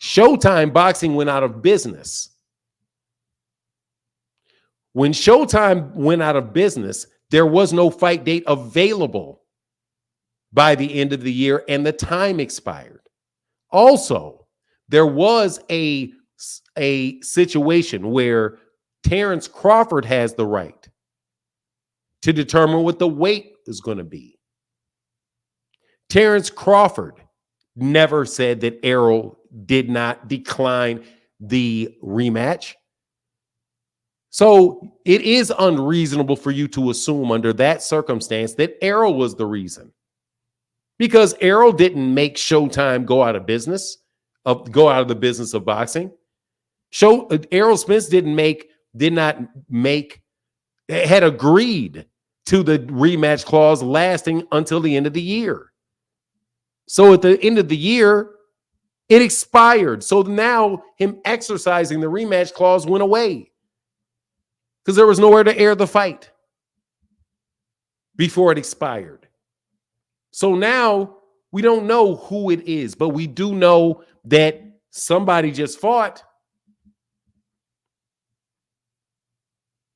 Showtime Boxing went out of business. When Showtime went out of business, there was no fight date available by the end of the year, and the time expired. Also, there was a situation where Terence Crawford has the right to determine what the weight is going to be. Terence Crawford never said that Errol did not decline the rematch. So it is unreasonable for you to assume under that circumstance that Errol was the reason. Because Errol didn't make Showtime go out of the business of boxing. Errol Spence had agreed to the rematch clause lasting until the end of the year. So at the end of the year, it expired. So now him exercising the rematch clause went away because there was nowhere to air the fight before it expired. So now we don't know who it is, but we do know that somebody just fought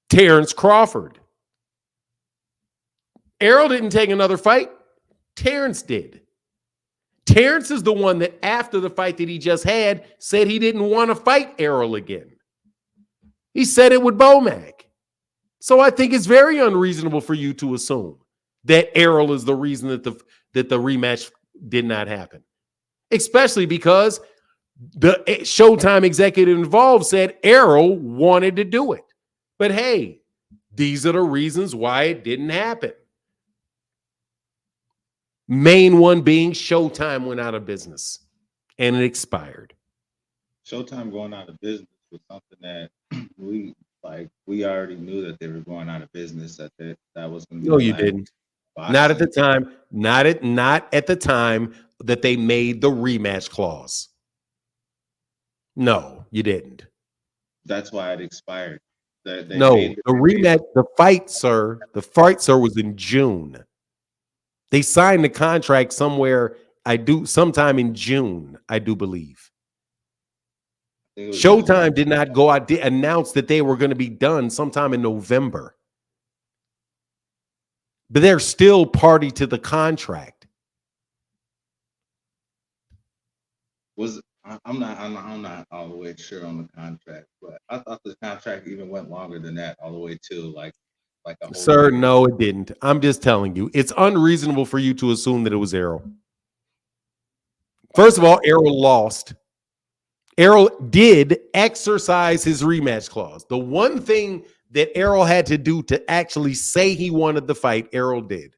Terence Crawford. Errol didn't take another fight. Terence did. Terence is the one that after the fight that he just had said he didn't want to fight Errol again. He said it with Bomac. So I think it's very unreasonable for you to assume that Errol is the reason that the rematch did not happen. Especially because the Showtime executive involved said Errol wanted to do it. But hey, these are the reasons why it didn't happen. Main one being Showtime went out of business and it expired. Showtime going out of business was something that we already knew that they were going out of business. That was going to be. No, you didn't. Boxing. Not at the time. Not at the time that they made the rematch clause. No, you didn't. That's why it expired. The rematch, the fight, sir, was in June. They signed the contract sometime in June, I do believe. Showtime did not go out, announce that they were going to be done sometime in November. But they're still party to the contract. I'm not all the way sure on the contract, but I thought the contract even went longer than that, all the way to like a whole Sir, year. no, it didn't. I'm just telling you, it's unreasonable for you to assume that it was Errol. First of all, Errol lost. Errol did exercise his rematch clause. The one thing that Errol had to do to actually say he wanted the fight, Errol did,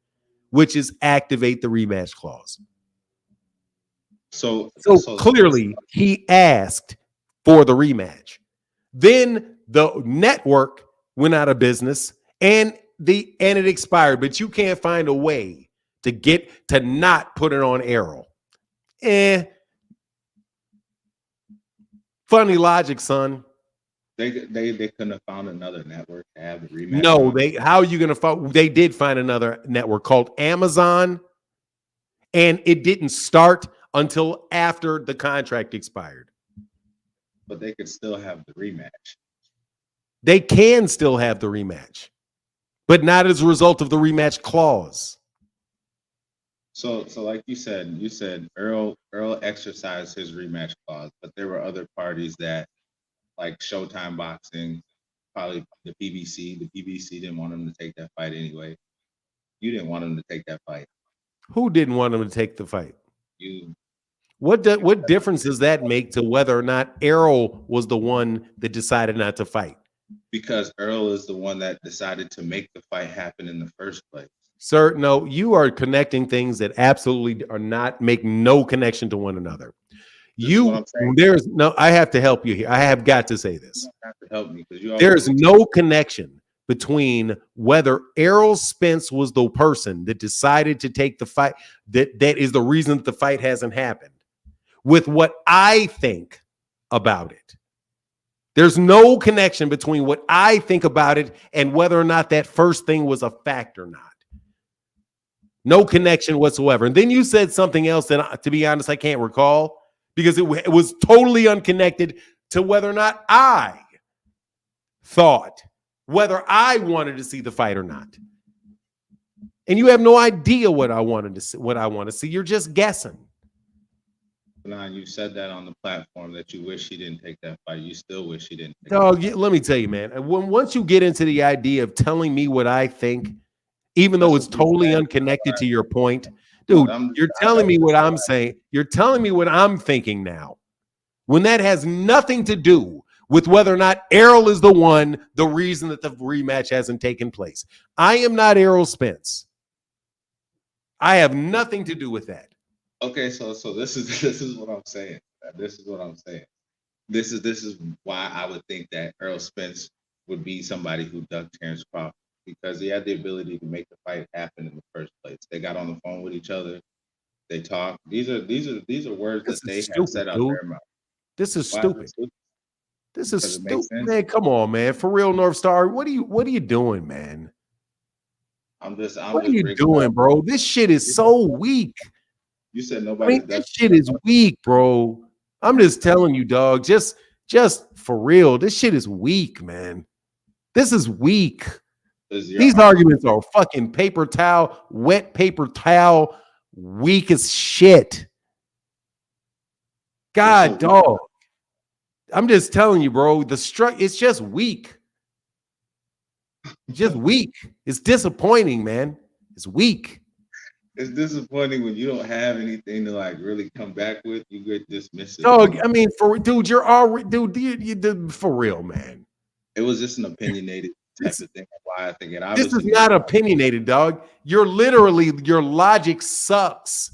which is activate the rematch clause. So clearly he asked for the rematch. Then the network went out of business and it expired, but you can't find a way to not put it on Errol. Funny logic, son. They couldn't have found another network to have the rematch. No, how are you going to find? They did find another network called Amazon, and it didn't start until after the contract expired. But they could still have the rematch. They can still have the rematch, but not as a result of the rematch clause. So like you said Earl exercised his rematch clause, but there were other parties that, like Showtime Boxing, probably the PBC. The PBC didn't want him to take that fight anyway. You didn't want him to take that fight. Who didn't want him to take the fight? You. What difference does that make to whether or not Errol was the one that decided not to fight? Because Earl is the one that decided to make the fight happen in the first place. Sir, no, you are connecting things that absolutely make no connection to one another. I have to help you here. I have got to say this. You have to help me because there's no connection between whether Errol Spence was the person that decided to take the fight, that is the reason that the fight hasn't happened, with what I think about it. There's no connection between what I think about it and whether or not that first thing was a fact or not. No connection whatsoever. And then you said something else that, to be honest, I can't recall because it was totally unconnected to whether or not I thought whether I wanted to see the fight or not. And you have no idea what I wanted to see, what I want to see. You're just guessing. Now, you said that on the platform that you wish he didn't take that fight. You still wish he didn't take Dog, let me tell you, man. Once you get into the idea of telling me what I think, even though it's totally unconnected to your point, dude, you're telling me what I'm saying. You're telling me what I'm thinking now. When that has nothing to do with whether or not Errol is the reason that the rematch hasn't taken place. I am not Errol Spence. I have nothing to do with that. Okay, so this is what I'm saying. This is what I'm saying. This is why I would think that Errol Spence would be somebody who ducked Terence Crawford, because he had the ability to make the fight happen in the first place. They got on the phone with each other. They talked. These are words that they have said out their mouth. This is stupid. This is stupid, man. Come on, man. For real, North Star. What are you doing, man? What are you doing, bro? This shit is so weak. You said nobody. This shit is weak, bro. I'm just telling you, dog. Just for real, this shit is weak, man. This is weak. These arguments are fucking paper towel, wet paper towel, weak as shit. God, dog. I'm just telling you, bro. It's just weak. Just weak. It's disappointing, man. It's weak. It's disappointing when you don't have anything to like really come back with. You get dismissive. Dog, I mean, you're already, dude, for real, man. It was just an opinionated type of thing. Why I think it. This is not opinionated, dog. Your logic sucks.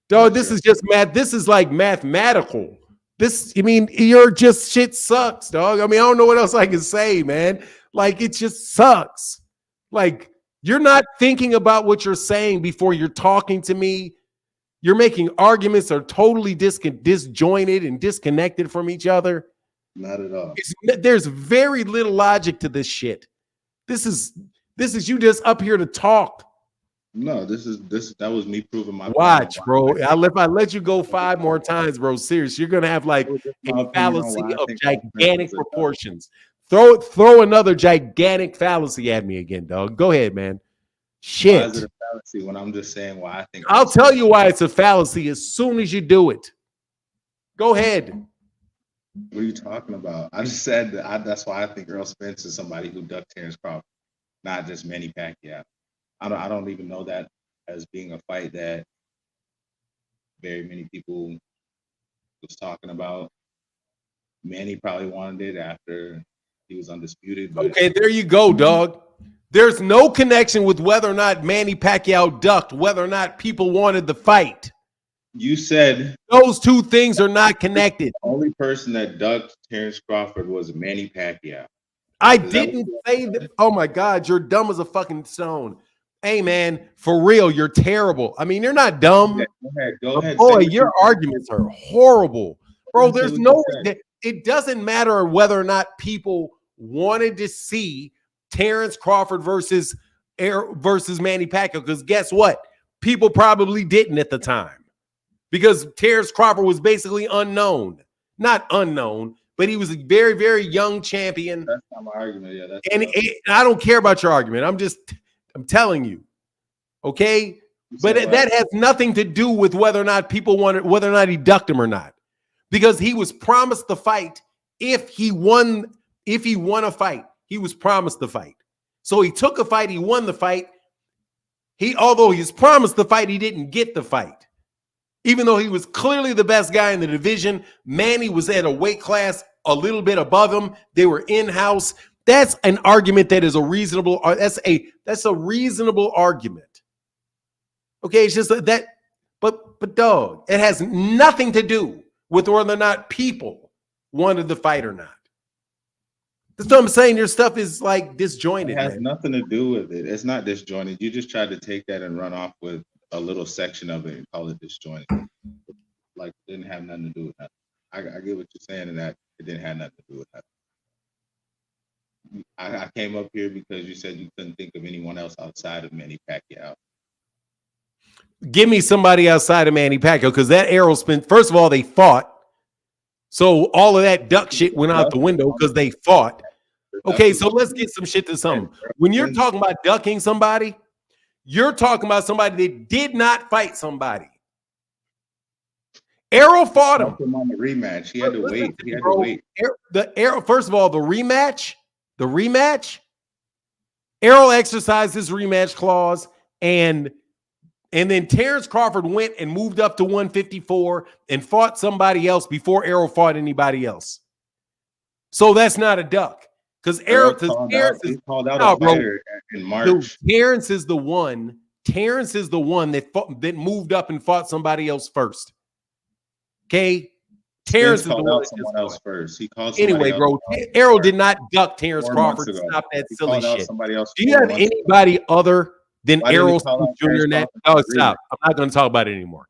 Dog, this is just math. This is like mathematical. You're just shit sucks, dog. I mean, I don't know what else I can say, man. Like, it just sucks. Like, you're not thinking about what you're saying before you're talking to me. You're making arguments that are totally disjointed and disconnected from each other. Not at all. There's very little logic to this shit. This is you just up here to talk. No, that was me proving my watch, bro. I let you go 5 more times, bro. Serious, you're gonna have like a fallacy of gigantic proportions. Throw another gigantic fallacy at me again, dog. Go ahead, man. Shit. Why is it a fallacy when I'm just saying why I think? I'll tell you why it's a fallacy as soon as you do it. Go ahead. What are you talking about? I just said that's why I think Earl Spence is somebody who ducked Terence Crawford, not just Manny Pacquiao. I don't even know that as being a fight that very many people was talking about. Manny probably wanted it after he was undisputed. But okay, there you go, dog. There's no connection with whether or not Manny Pacquiao ducked, whether or not people wanted the fight. You said those two things are not connected. The only person that ducked Terence Crawford was Manny Pacquiao. I didn't say that. Oh my God, you're dumb as a fucking stone. Hey man, for real, you're terrible. I mean, you're not dumb. Go ahead. Boy, your arguments are horrible. Bro, there's no, it doesn't matter whether or not people wanted to see Terence Crawford versus Manny Pacquiao, because guess what? People probably didn't at the time, because Terence Crawford was basically unknown. Not unknown, but he was a very, very young champion. That's not my argument. Yeah, and I don't care about your argument. I'm telling you, okay? But that has nothing to do with whether or not people wanted, whether or not he ducked him or not, because he was promised the fight. If he won a fight, he was promised the fight. So he took a fight, he won the fight. Although he was promised the fight, he didn't get the fight. Even though he was clearly the best guy in the division, Manny was at a weight class a little bit above him. They were in-house. That's an argument that is a reasonable. That's a reasonable argument. Okay, it's just that. But dog, it has nothing to do with whether or not people wanted the fight or not. That's what I'm saying. Your stuff is like disjointed. It has nothing to do with it. It's not disjointed. You just tried to take that and run off with a little section of it and call it disjointed. Like it didn't have nothing to do with that. I get what you're saying, in that it didn't have nothing to do with that. I came up here because you said you couldn't think of anyone else outside of Manny Pacquiao. Give me somebody outside of Manny Pacquiao, because that arrow spin. First of all, they fought, so all of that duck shit went out the window because they fought. Okay, so let's get some shit to something. When you're talking about ducking somebody, you're talking about somebody that did not fight somebody. Errol fought him on the rematch. He had to wait. He had to wait. First of all, the rematch. Errol exercised his rematch clause, and then Terence Crawford went and moved up to 154 and fought somebody else before Errol fought anybody else. So that's not a duck. Because Terence is called out a fighter in March. Terence is the one that moved up and fought somebody else first. Okay, Terence is the one someone else first. He called anyway, bro. Errol did not duck Terence Crawford. Stop that silly shit. Do you have anybody other than Errol Jr. in that? Oh, stop. I'm not going to talk about it anymore.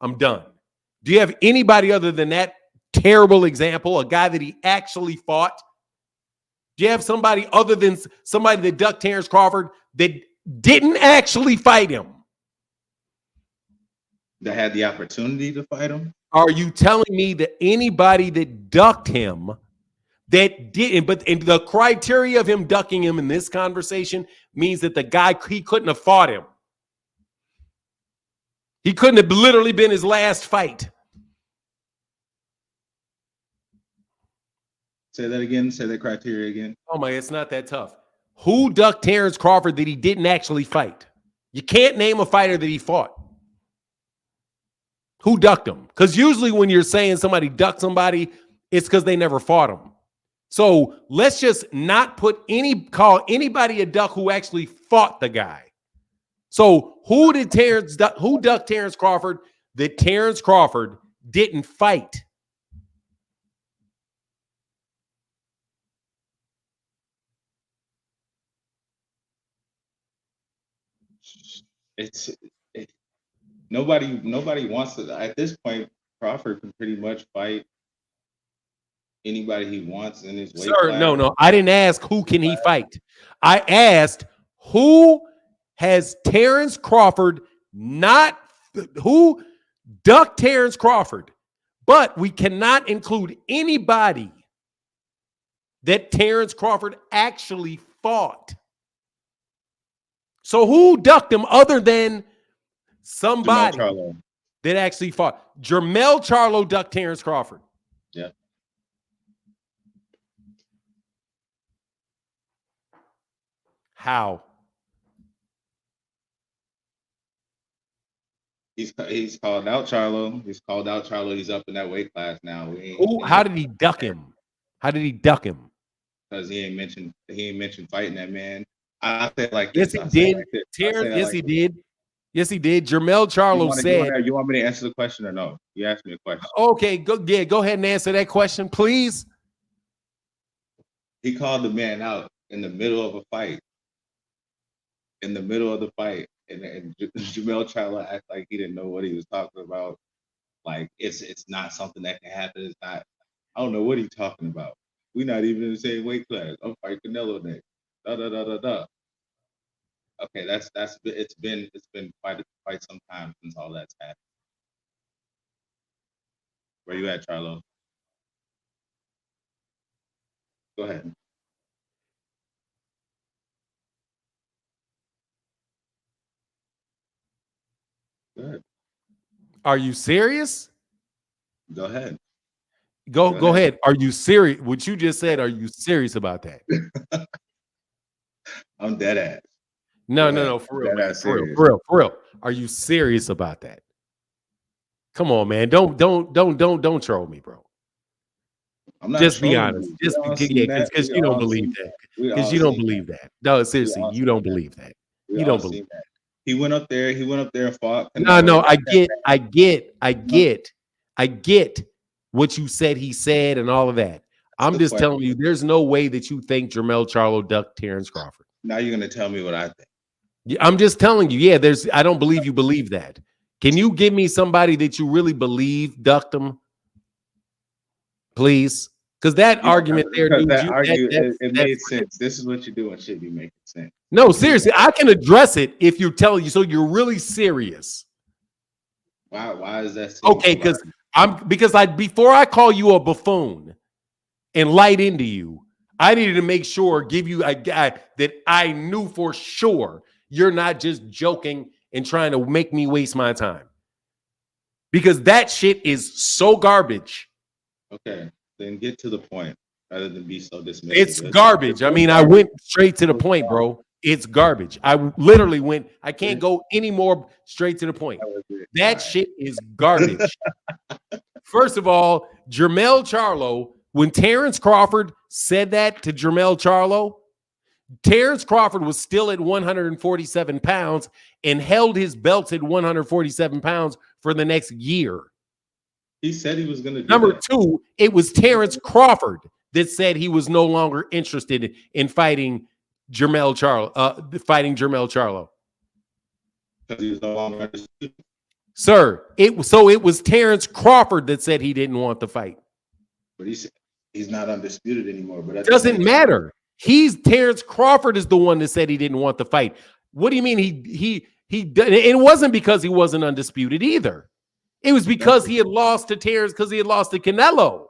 I'm done. Do you have anybody other than that terrible example, a guy that he actually fought? Do you have somebody other than somebody that ducked Terence Crawford that didn't actually fight him? That had the opportunity to fight him? Are you telling me that anybody that ducked him that didn't, but and the criteria of him ducking him in this conversation means that the guy, he couldn't have fought him. He couldn't have literally been his last fight. Say that again. Say that criteria again. Oh my, it's not that tough. Who ducked Terence Crawford that he didn't actually fight? You can't name a fighter that he fought. Who ducked him? Because usually when you're saying somebody ducked somebody, it's because they never fought him. So let's just not call anybody a duck who actually fought the guy. So who ducked Terence Crawford that Terence Crawford didn't fight? Nobody wants to. At this point, Crawford can pretty much fight anybody he wants in his weight Sir, class. no. I didn't ask who can he fight. I asked who has Terence Crawford who ducked Terence Crawford, but we cannot include anybody that Terence Crawford actually fought. So who ducked him other than somebody that actually fought? Jermell Charlo ducked Terence Crawford. Yeah. How? He's called out Charlo. He's called out Charlo. He's up in that weight class now. How did he duck him? How did he duck him? Because he ain't mentioned fighting that man. I say it like yes, this. he did. Terence, yes, he did. Yes, he did. Jermell Charlo said. You want me to answer the question or no? You asked me a question. Okay, go ahead and answer that question, please. He called the man out in the middle of a fight. In the middle of the fight, and Jermell Charlo acted like he didn't know what he was talking about. Like it's not something that can happen. It's not. I don't know what he's talking about. We're not even in the same weight class. I'm fighting Canelo next. Da. Okay, it's been quite some time since all that's happened. Where you at, Charlo? Go ahead. Go ahead. Are you serious? Go ahead. Go ahead. Are you serious? What you just said, are you serious about that? I'm dead ass. No, for real, man. For real. Are you serious about that? Come on, man. Don't troll me, bro. I'm not just be honest. Just because you don't believe that. Because you don't believe that. No, seriously, you don't believe that. You don't believe that. He went up there and fought. No, I get what you said he said and all of that. I'm just telling you, there's no way that you think Jermell Charlo ducked Terence Crawford. Now you're gonna tell me what I think. I'm just telling you, I don't believe you believe that. Can you give me somebody that you really believe ducked him? Please. Because that argument there, dude, it made sense. This is what you're doing should be making sense. No, seriously, I can address it if you're telling you. So you're really serious. Why is that? Okay, because before I call you a buffoon and light into you, I needed to make sure, give you a guy that I knew for sure you're not just joking and trying to make me waste my time. Because that shit is so garbage. Okay, then get to the point rather than be so dismissive. It's garbage. I mean, I went straight to the point, bro. It's garbage. I literally went, I can't go any more straight to the point. That shit is garbage. First of all, Jermell Charlo, when Terence Crawford said that to Jermell Charlo, Terence Crawford was still at 147 pounds and held his belts at 147 pounds for the next year. He said he was going to do Number that. two, it was Terence Crawford that said he was no longer interested in fighting Jermell Charlo. Because he was no longer undisputed. Sir, it was Terence Crawford that said he didn't want the fight. But he said he's not undisputed anymore. But it doesn't matter. Terence Crawford is the one that said he didn't want the fight. What do you mean he it wasn't because he wasn't undisputed either. It was because he had lost to Terence because he had lost to Canelo.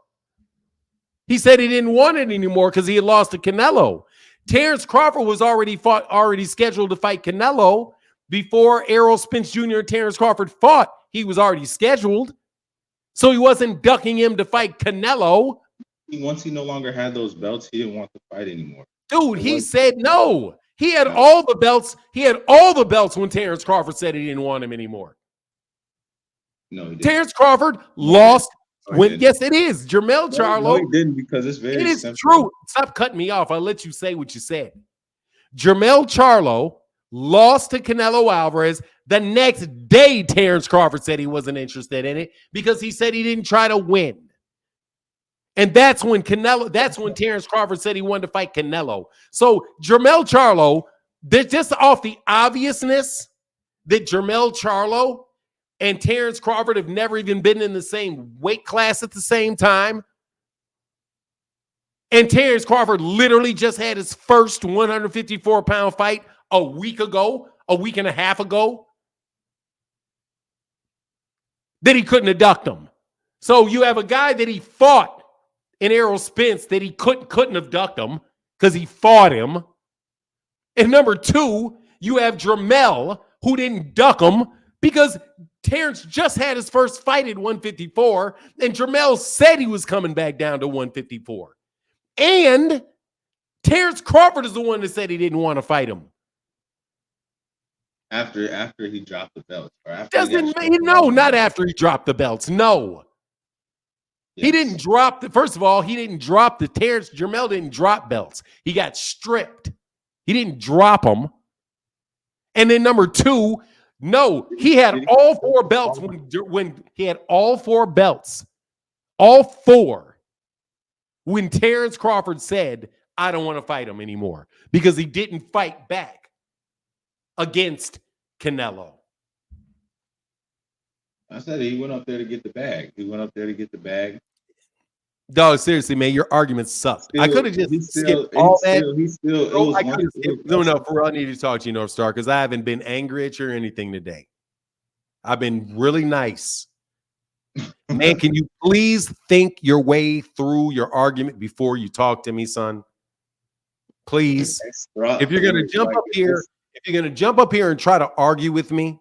He said he didn't want it anymore because he had lost to Canelo. Terence Crawford was already scheduled to fight Canelo before Errol Spence Jr. and Terence Crawford fought. He was already scheduled. So he wasn't ducking him to fight Canelo. Once he no longer had those belts, he didn't want to fight anymore. Dude, he said no. He had all the belts. He had all the belts when Terence Crawford said he didn't want him anymore. No, he didn't. Terence Crawford lost. Yes, it is. Jermell Charlo. No, he didn't because it's very It is simple. true. Stop cutting me off. I'll let you say what you said. Jermell Charlo lost to Canelo Alvarez. The next day, Terence Crawford said he wasn't interested in it because he said he didn't try to win. And that's when Terence Crawford said he wanted to fight Canelo. So Jermell Charlo, just off the obviousness that Jermell Charlo and Terence Crawford have never even been in the same weight class at the same time. And Terence Crawford literally just had his first 154-pound fight a week and a half ago, that he couldn't have ducked him. So you have a guy that he fought in Errol Spence that he couldn't have ducked him because he fought him. And number two, you have Jermell who didn't duck him because Terence just had his first fight at 154, and Jermell said he was coming back down to 154. And Terence Crawford is the one that said he didn't want to fight him. After he dropped the belt. Not after he dropped the belts. No. Yes. He didn't drop first of all, he didn't drop the Terence. Jermell didn't drop belts. He got stripped. He didn't drop them. And then number two, no, he had all four belts when he had all four belts. All four. When Terence Crawford said, I don't want to fight him anymore because he didn't fight back against Canelo. I said he went up there to get the bag. Dog, seriously, man, your arguments sucked. I could have just skipped all that. For real, I need to talk to you, North Star, because I haven't been angry at you or anything today. I've been really nice. Man, can you please think your way through your argument before you talk to me, son? Please. If you're gonna jump up here and try to argue with me,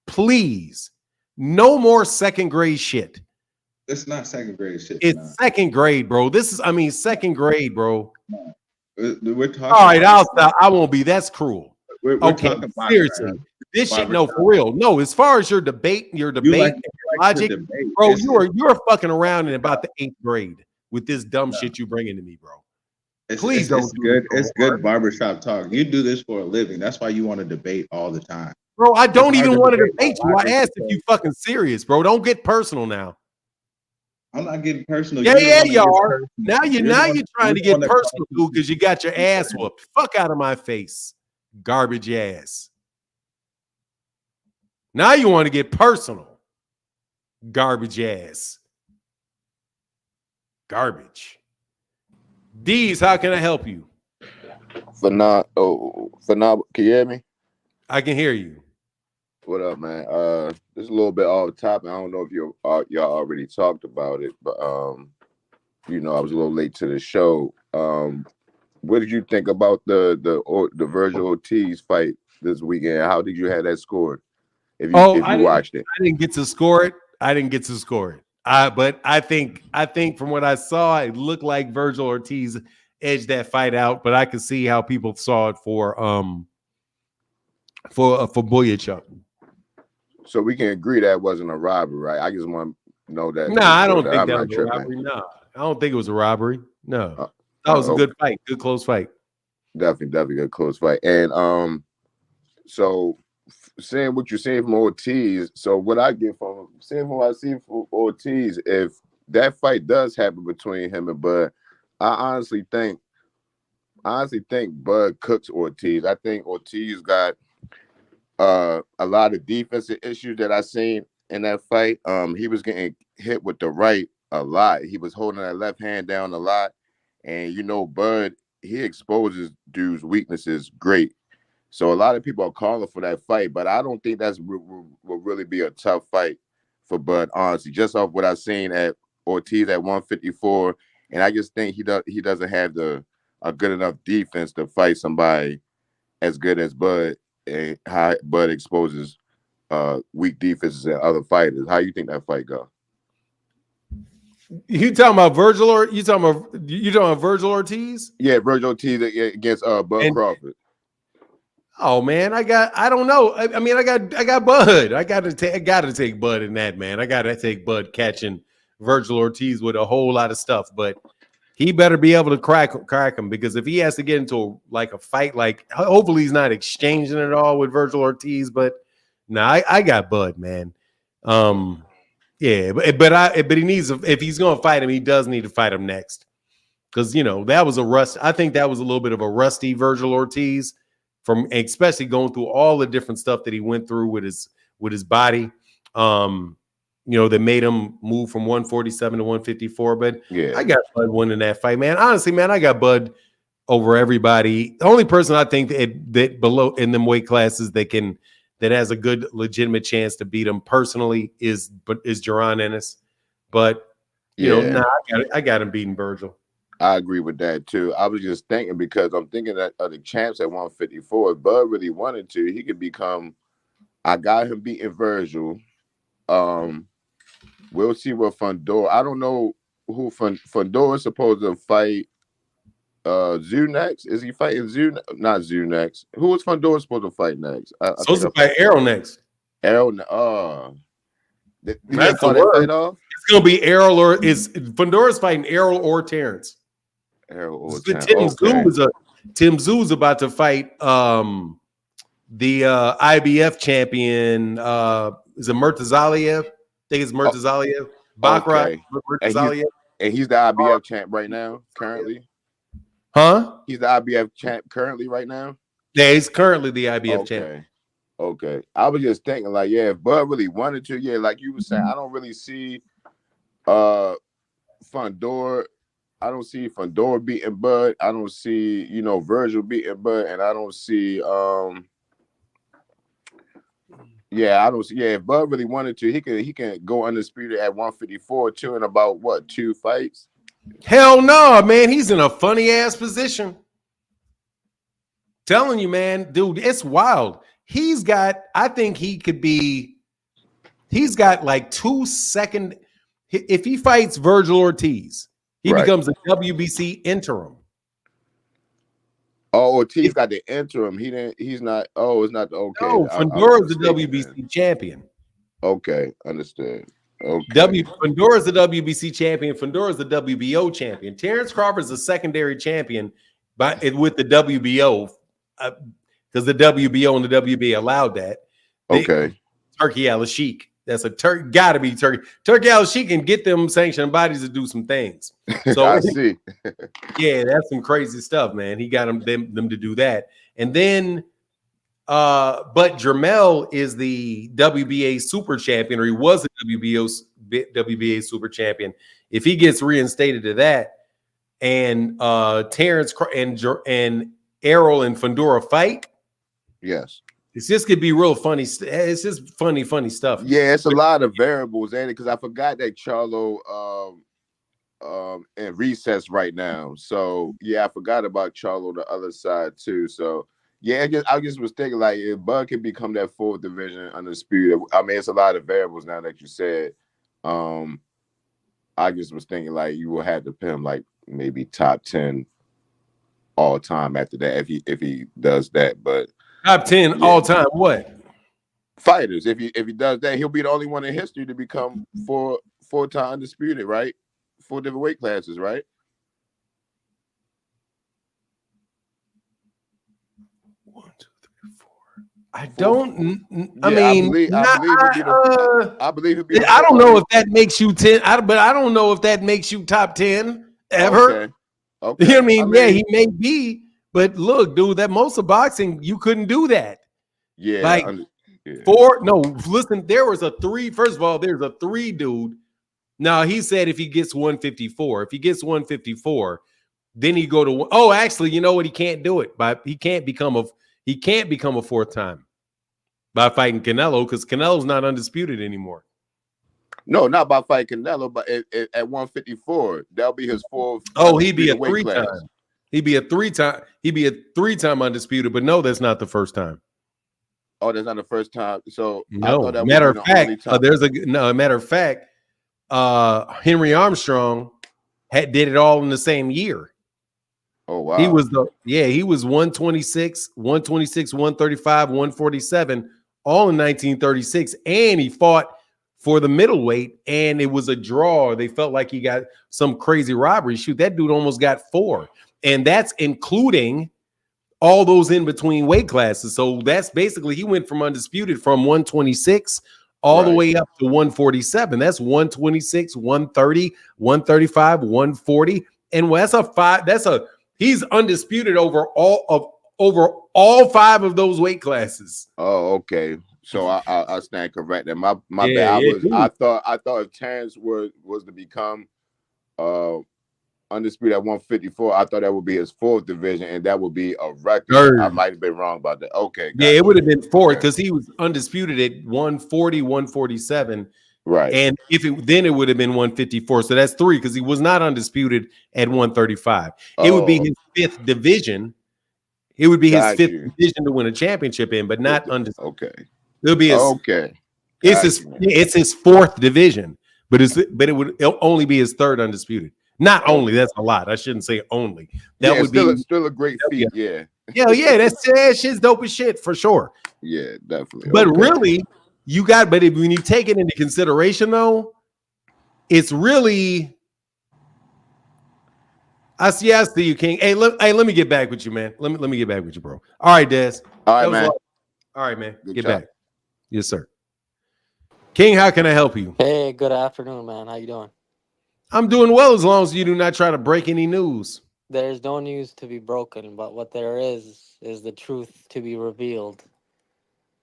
please, no more second grade shit. It's not second grade shit. It's second grade, bro. Second grade, bro. We're talking. All right, I'll stop. I won't be. That's cruel. We're talking about seriously. This shit, no, for real. No, as far as your debate and your logic, bro, you're fucking around in about the 8th grade with this dumb shit you bringing to me, bro. Please don't. It's good barbershop talk. You do this for a living. That's why you want to debate all the time. Bro, I don't even want to debate you. I asked if you fucking serious, bro. Don't get personal now. I'm not getting personal. Yeah, you are. Now you're trying to get personal, dude, because you got your ass whooped. Fuck out of my face. Garbage ass. Now you want to get personal. Garbage ass. Garbage. D's, how can I help you? For now, can you hear me? I can hear you. What up, man? This is a little bit off topic. I don't know if y'all already talked about it, but I was a little late to the show. What did you think about the Virgil Ortiz fight this weekend? How did you have that scored? If you watched it, I didn't get to score it. But I think from what I saw, it looked like Virgil Ortiz edged that fight out. But I could see how people saw it for Boyachuk. So we can agree that wasn't a robbery, right? I just want to know that. No, I don't think that was a robbery. No, I don't think it was a robbery. No, that was a good fight, good close fight. Definitely a close fight. And so saying what you're saying from Ortiz, so what I get from saying what I see from Ortiz, if that fight does happen between him and Bud, I honestly think Bud cooks Ortiz. I think Ortiz got a lot of defensive issues that I seen in that fight. He was getting hit with the right a lot. He was holding that left hand down a lot. And Bud, he exposes dudes' weaknesses great. So a lot of people are calling for that fight, but I don't think will really be a tough fight for Bud, honestly, just off what I've seen at Ortiz at 154, and I just think he doesn't have a good enough defense to fight somebody as good as Bud, and how Bud exposes weak defenses and other fighters. How you think that fight go? You talking about Virgil or you talking about Virgil Ortiz? Yeah, Virgil Ortiz against Bud Crawford. Oh man, I don't know. I mean, I got Bud. I gotta take Bud in that, man. I gotta take Bud catching Virgil Ortiz with a whole lot of stuff, but he better be able to crack him, because if he has to get into a fight, hopefully he's not exchanging it all with Virgil Ortiz. But I got Bud, man. Yeah, but he needs, if he's gonna fight him, he does need to fight him next, because that was a rust. I think that was a little bit of a rusty Virgil Ortiz, from especially going through all the different stuff that he went through with his body. That made him move from 147 to 154. But yeah, I got Bud winning that fight, man. Honestly, man, I got Bud over everybody. The only person I think that below in them weight classes that has a good legitimate chance to beat him personally is Jaron Ennis. But I got him beating Virgil. I agree with that too. I was just thinking, because I'm thinking that the champs at 154, if Bud really wanted to, he could become. I got him beating Virgil. We'll see what Fundora. I don't know who Fundora is supposed to fight. Zoo next? Is he fighting Zoo? Not Zoo next. Who is Fundora supposed to fight next? Supposed to fight Errol next. Errol. That's the word. It's gonna be Errol Fundora's fighting Errol or Terence. Errol or Terence. Tim Zoo's about to fight the IBF champion. Is it Murtazaliev? I think it's Murtazaliev. Bakrat Murtazaliev. And he's the IBF champ right now, currently. Huh? He's the IBF champ currently right now? Yeah, he's currently the IBF champ. Okay. I was just thinking, if Bud really wanted to, like you were saying, I don't really see Fundora. I don't see Fundora beating Bud. I don't see, Virgil beating Bud, and I don't see I don't see. If Bud really wanted to, he can go undisputed at 154 too in about 2 fights. Hell no, man. He's in a funny ass position. Telling you, man, dude, it's wild. He's got 2 second. If he fights Virgil Ortiz, he becomes a WBC interim. Oh, Ortiz got the interim. He's not. Oh, it's not. Okay. No, Fundora's the WBC champion. Okay, understood. Okay. Fundora's the WBC champion. Fundora's the WBO champion. Terence Crawford's a secondary champion, with the WBO, because the WBO and the WBA allowed that. Turkey Al-Sheikh. That's gotta be Turkey. Turkey Al-Sheikh can get them sanctioned bodies to do some things. So I see. Yeah, that's some crazy stuff, man. He got them to do that. And then but Jermell is the WBA super champion, or he was the WBA super champion. If he gets reinstated to that, and Terence and Errol and Fundora fight, yes, it's just could be real funny. It's just funny stuff. Yeah, it's a lot of variables, Andy, because I forgot that Charlo in recess right now. So yeah, I forgot about Charlo the other side too. So yeah, I just was thinking, if Bud can become that 4th division undisputed. I mean, it's a lot of variables now that you said. I just was thinking you will have to put him maybe top 10 all time after that if he does that. But top 10 all time what? Fighters. If he does that, he'll be the only one in history to become 4-time undisputed, right? 4 different weight classes, right? I don't. I believe he'll be. I don't know if that makes you 10. But I don't know if that makes you top 10 ever. Okay. You know what I mean? Yeah, he may be. But look, dude, that most of boxing, you couldn't do that. Yeah. Listen, there was a 3. First of all, there's a 3 dude. Now, he said if he gets 154, then he go to. Oh, actually, you know what? He can't do it. He can't become a 4th time by fighting Canelo, because Canelo's not undisputed anymore. No, not by fighting Canelo, but at 154, that'll be his fourth. Oh, he'd be a undisputed weight three-time. class. He'd be a three-time undisputed, but no, that's not the first time. Oh, that's not the first time. So I No. thought that Matter would of be the only fact, time. matter of fact, Henry Armstrong did it all in the same year. Oh wow. He was 126, 135, 147, all in 1936, and he fought for the middleweight, and it was a draw. They felt like he got some crazy robbery. Shoot, that dude almost got 4, and that's including all those in between weight classes. So that's basically he went from undisputed from 126 all the way up to 147. That's 126, 130, 135, 140, and he's undisputed over all 5 of those weight classes. Oh, okay. So I stand corrected. My Yeah, bad. yeah, I thought if Terence was to become undisputed at 154, I thought that would be his 4th division, and that would be a record. Third. I might have been wrong about that. Okay. Yeah, it would have been 4th because he was undisputed at 140, 147. Right. And then it would have been 154. So that's 3 because he was not undisputed at 135. It would be his 5th division. It would be his 5th division to win a championship in, but not undisputed. Okay. It'll be It's his 4th division, but it'll only be his 3rd undisputed. Not only, that's a lot. I shouldn't say only. That would be still a great feat. Yeah. Yeah, that shit's dope as shit for sure. Yeah, definitely. But really, when you take it into consideration, though, it's really I see you, King. Hey, let me get back with you, man. Let me get back with you, bro. All right, Des. All right, man. All right, man. Good get job. back. Yes, sir. King, how can I help you? Hey, good afternoon, man. How you doing? I'm doing well as long as you do not try to break any news. There's no news to be broken, but what there is the truth to be revealed.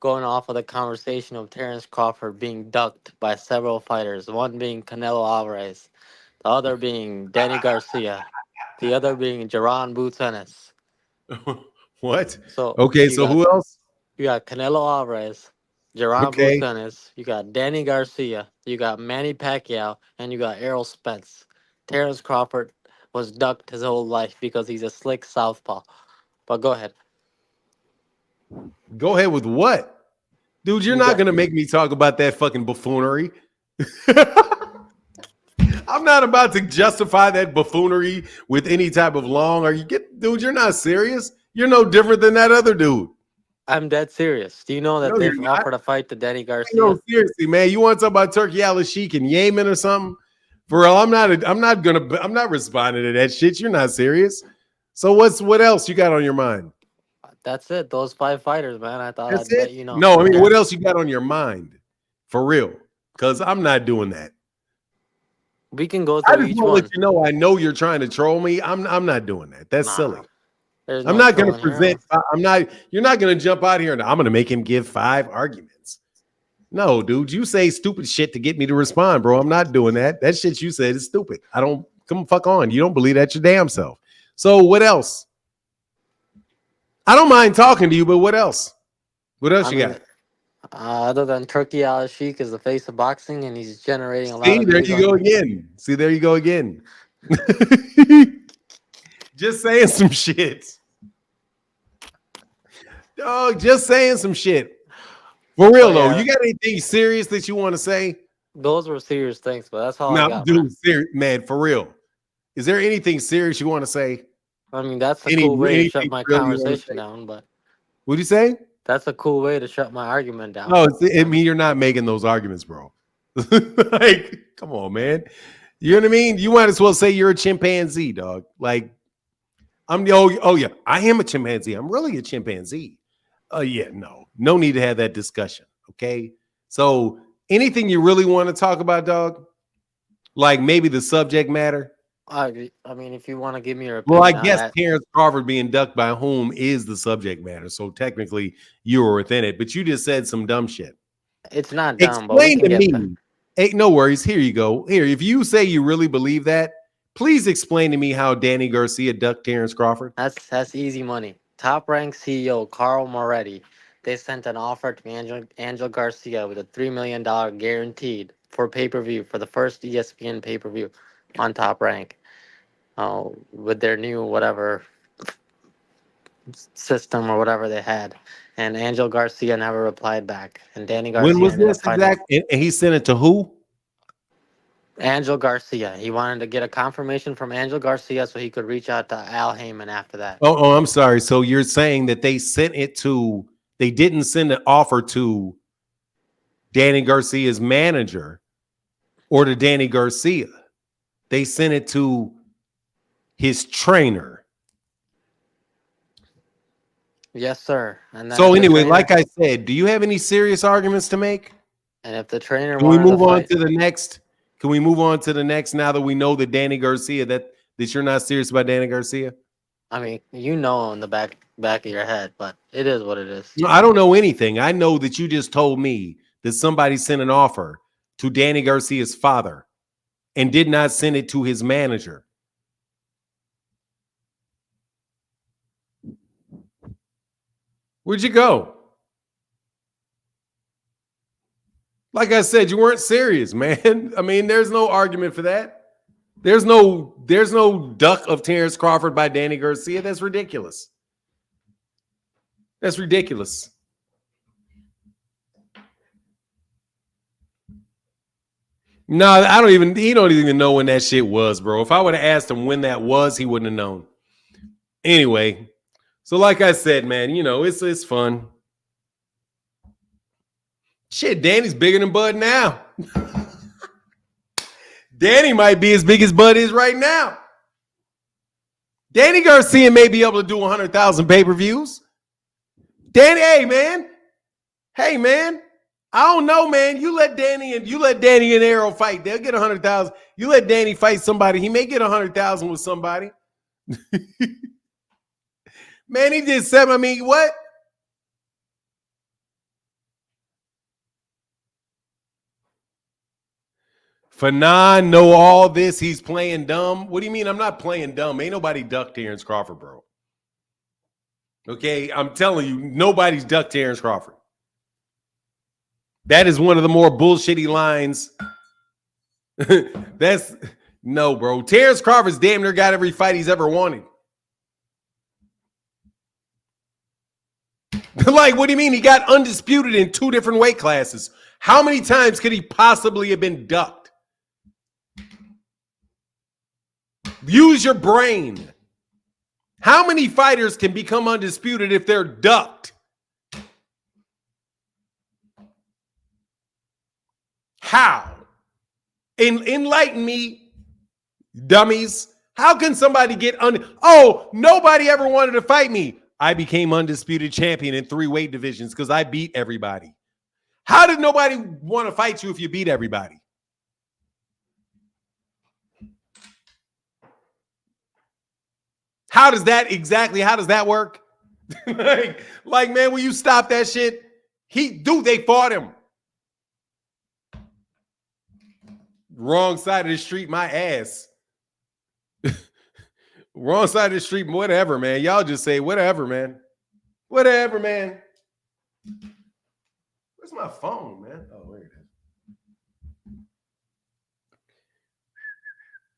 Going off of the conversation of Terence Crawford being ducked by several fighters, one being Canelo Alvarez, the other being Danny Garcia, the other being Jaron Boots. What? So who else? You got Canelo Alvarez, Jaron Boots, you got Danny Garcia, you got Manny Pacquiao, and you got Errol Spence. Terence Crawford was ducked his whole life because he's a slick southpaw. But go ahead. Go ahead with what? Dude, you're not going to make me talk about that fucking buffoonery. I'm not about to justify that buffoonery with any type of dude, you're not serious. You're no different than that other dude. I'm dead serious. Do you know that they've offered a fight to Danny Garcia? No, seriously, man. You want to talk about Turkey Al-Sheikh in Yemen or something? For real, I'm not responding to that shit. You're not serious. So what else you got on your mind? That's it. Those 5 fighters, man. I thought That's I'd it? let you know. No, I mean, what else you got on your mind? For real. Because I'm not doing that. We can go I through just each want to one. let you know I know you're trying to troll me. I'm not doing that. That's silly. I'm not going to present. You're not going to jump out here and I'm going to make him give 5 arguments. No, dude, you say stupid shit to get me to respond, bro. I'm not doing that. That shit you said is stupid. Come fuck on. You don't believe that your damn self. So what else? I don't mind talking to you, but what else? What else you got? Other than Turkey Al-Sheikh is the face of boxing, and he's generating a lot of. See, there you go again. Just saying some shit. Dog, just saying some shit. For real, though, you got anything serious that you want to say? Those were serious things, but that's all I got. Dude, man, for real. Is there anything serious you want to say? I mean, that's a cool way to shut my conversation down, but... What'd you say? That's a cool way to shut my argument down. No, I mean, you're not making those arguments, bro. Like, come on, man. You know what I mean? You might as well say you're a chimpanzee, dog. Like, yeah, I am a chimpanzee. I'm really a chimpanzee. Yeah, no need to have that discussion, okay? So anything you really want to talk about, dog? Like maybe the subject matter? I mean, if you want to give me your opinion. Well, I guess Terence Crawford being ducked by whom is the subject matter. So technically you were within it, but you just said some dumb shit. It's not dumb, but we can get to me. Hey, no worries. Here you go. Here, if you say you really believe that, please explain to me how Danny Garcia ducked Terence Crawford. That's easy money. Top-ranked CEO Carl Moretti, they sent an offer to Angel Garcia with a $3 million guaranteed for pay-per-view, for the first ESPN pay-per-view on Top Rank, with their new whatever system or whatever they had. And Angel Garcia never replied back. And Danny When Garcia was ended this up fighting exact? And he sent it to who? Angel Garcia. He wanted to get a confirmation from Angel Garcia so he could reach out to Al Heyman after that. Oh, I'm sorry. So you're saying that they sent it to, they didn't send an offer to Danny Garcia's manager or to Danny Garcia. They sent it to his trainer. Yes, sir. And then So if the anyway, trainer, like I said, do you have any serious arguments to make? and if the trainer Can we wanted to move on fight, to the next? Can we move on to the next now that we know that Danny Garcia, that you're not serious about Danny Garcia? I mean, you know in the back of your head, but it is what it is. No, I don't know anything. I know that you just told me that somebody sent an offer to Danny Garcia's father and did not send it to his manager. Where'd you go? Like I said, you weren't serious, man. I mean, there's no argument for that. There's no duck of Terence Crawford by Danny Garcia. That's ridiculous. That's ridiculous. No, I don't even. He don't even know when that shit was, bro. If I would have asked him when that was, he wouldn't have known. Anyway, so like I said, man, you know, it's fun. Shit, Danny's bigger than Bud now. Danny might be as big as Bud is right now. Danny Garcia may be able to do 100,000 pay-per-views. Danny, hey man, I don't know, man. You let Danny and Arrow fight, they'll get 100,000. You let Danny fight somebody, he may get 100,000 with somebody. Man, he did 7. I mean, what? Fanon know all this. He's playing dumb. What do you mean? I'm not playing dumb. Ain't nobody ducked Terence Crawford, bro. Okay, I'm telling you, nobody's ducked Terence Crawford. That is one of the more bullshitty lines. That's no, bro. Terence Crawford's damn near got every fight he's ever wanted. Like, what do you mean? He got undisputed in 2 different weight classes. How many times could he possibly have been ducked? Use your brain. How many fighters can become undisputed if they're ducked? How? Enlighten me, dummies. How can somebody get Oh, nobody ever wanted to fight me. I became undisputed champion in 3 weight divisions because I beat everybody. How did nobody want to fight you if you beat everybody? How does that work? like, man, will you stop that shit? They fought him. Wrong side of the street, my ass. Wrong side of the street, whatever, man. Y'all just say whatever, man. Whatever, man. Where's my phone, man? Oh, where it is.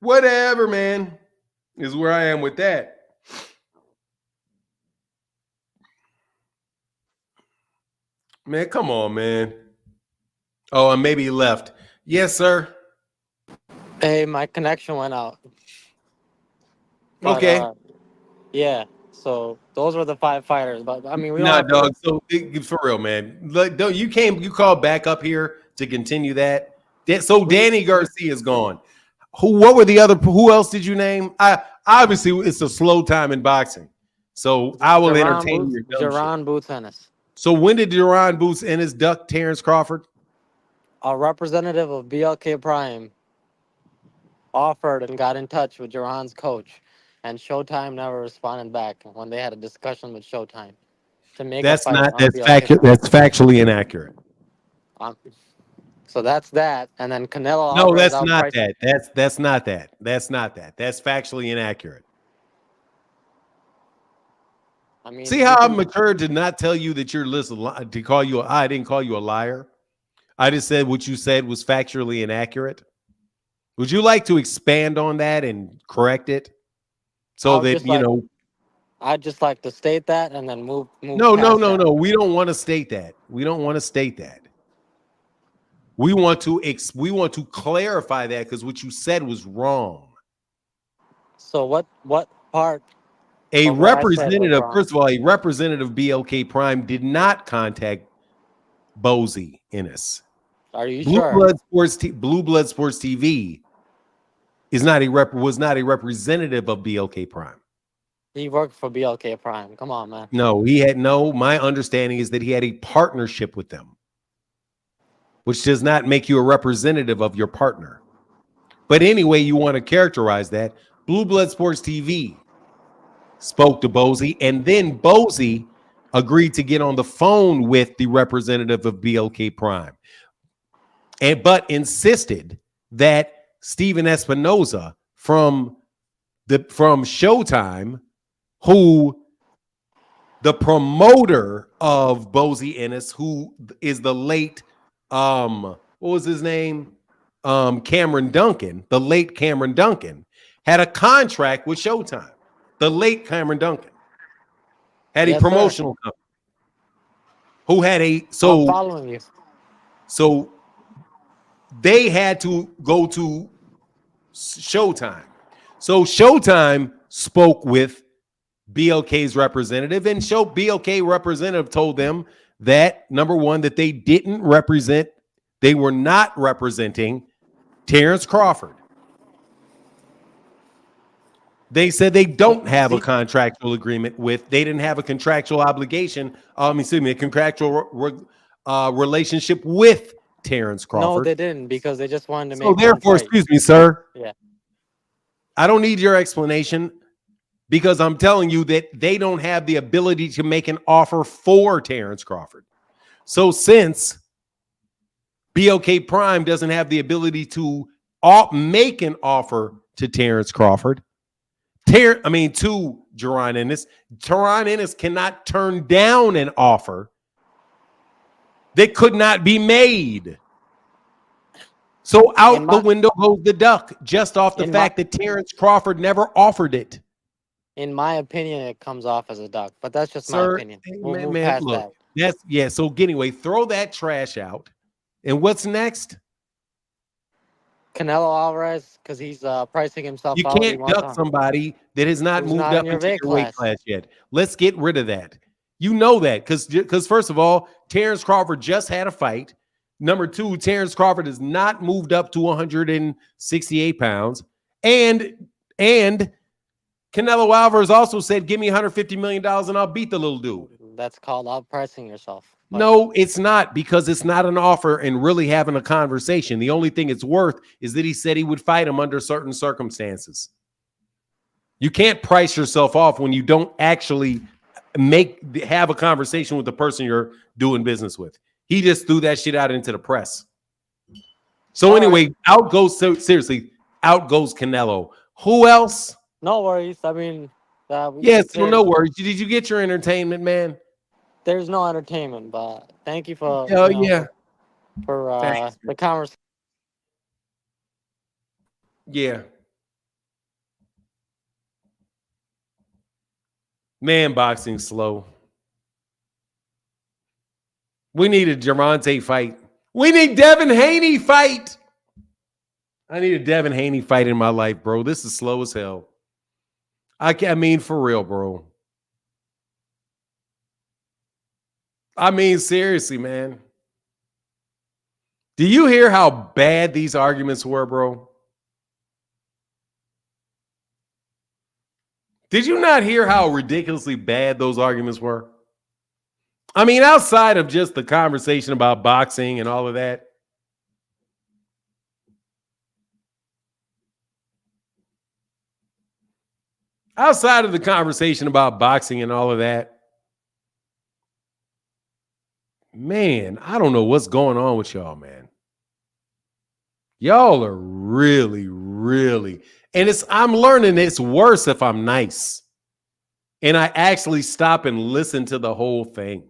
Whatever, man, is where I am with that. Man, come on, man. Oh, and maybe he left. Yes, sir. hey, my connection went out. But, Okay. yeah. So those were the 5 fighters. But I mean, we don't Nah, have to dog. So for real, man. Look, you called back up here to continue that. So Danny Garcia is gone. Who else did you name? Obviously it's a slow time in boxing. So I will entertain your dumb Jaron shit. Boots Ennis. So when did Jaron Boots Ennis duck Terence Crawford? A representative of BLK Prime offered and got in touch with Jaron's coach, and Showtime never responded back when they had a discussion with Showtime to make a fight on BLK Prime. That's factually inaccurate. So that's that, and then Canelo. No, that's not that. That's not that. That's not that. That's factually inaccurate. I mean, see how I'm mature to not tell you that you're listening, to call you. I didn't call you a liar. I just said what you said was factually inaccurate. Would you like to expand on that and correct it so that, I'd just like to state that and then move No. past that. We don't want to state that. We don't want to state that. We want to clarify that because what you said was wrong. So what part? A of what I said was representative, wrong? first of all, a representative of BLK Prime did not contact Bozy Ennis. Are you Blue sure? Blood Sports TV was not a representative of BLK Prime. He worked for BLK Prime. Come on, man. No, my understanding is that he had a partnership with them, which does not make you a representative of your partner. But anyway, you want to characterize that. Blue Blood Sports TV spoke to Bozy, and then Bozy agreed to get on the phone with the representative of BLK Prime, but insisted that Steven Espinoza from Showtime, who the promoter of Bozy Ennis, who is the late what was his name? Cameron Duncan, the late Cameron Duncan, had a contract with Showtime. The late Cameron Duncan had a promotional company who had I'm following you. So they had to go to Showtime. So Showtime spoke with BLK's representative, and BLK representative told them that, number one, that they were not representing Terence Crawford. They said they don't have a contractual agreement they didn't have a contractual obligation, a contractual relationship with Terence Crawford. No, they didn't, because they just wanted to make. So therefore, excuse me, sir. Yeah. I don't need your explanation, because I'm telling you that they don't have the ability to make an offer for Terence Crawford. So since BLK Prime doesn't have the ability to make an offer to Terence Crawford, to Gervonta Ennis, Gervonta Ennis cannot turn down an offer that could not be made. So out the window goes the duck, just off the fact that Terence Crawford never offered it. In my opinion, it comes off as a duck, but that's just my opinion. We'll move past that. So anyway, throw that trash out. And what's next? Canelo Alvarez, because he's pricing himself You out. can't duck somebody that has not moved up into your weight class yet. Let's get rid of that. You know that, because first of all, Terence Crawford just had a fight. Number two, Terence Crawford has not moved up to 168 pounds. And Canelo Alvarez also said, give me $150 million and I'll beat the little dude. That's called outpricing yourself. But no, it's not, because it's not an offer and really having a conversation. The only thing it's worth is that he said he would fight him under certain circumstances. You can't price yourself off when you don't actually have a conversation with the person you're doing business with. He just threw that shit out into the press. So anyway, out goes Canelo. Who else? No worries. I mean, no worries. Did you get your entertainment, man? There's no entertainment, but thank you for for the conversation. Yeah. Man, boxing's slow. We need a Gervonta fight. We need Devin Haney fight. I need a Devin Haney fight in my life, bro. This is slow as hell. I mean, for real, bro. I mean, seriously, man. Do you hear how bad these arguments were, bro? Did you not hear how ridiculously bad those arguments were? I mean, outside of just the conversation about boxing and all of that. Outside of the conversation about boxing and all of that. Man, I don't know what's going on with y'all, man. Y'all are really, really, and I'm learning it's worse if I'm nice. And I actually stop and listen to the whole thing.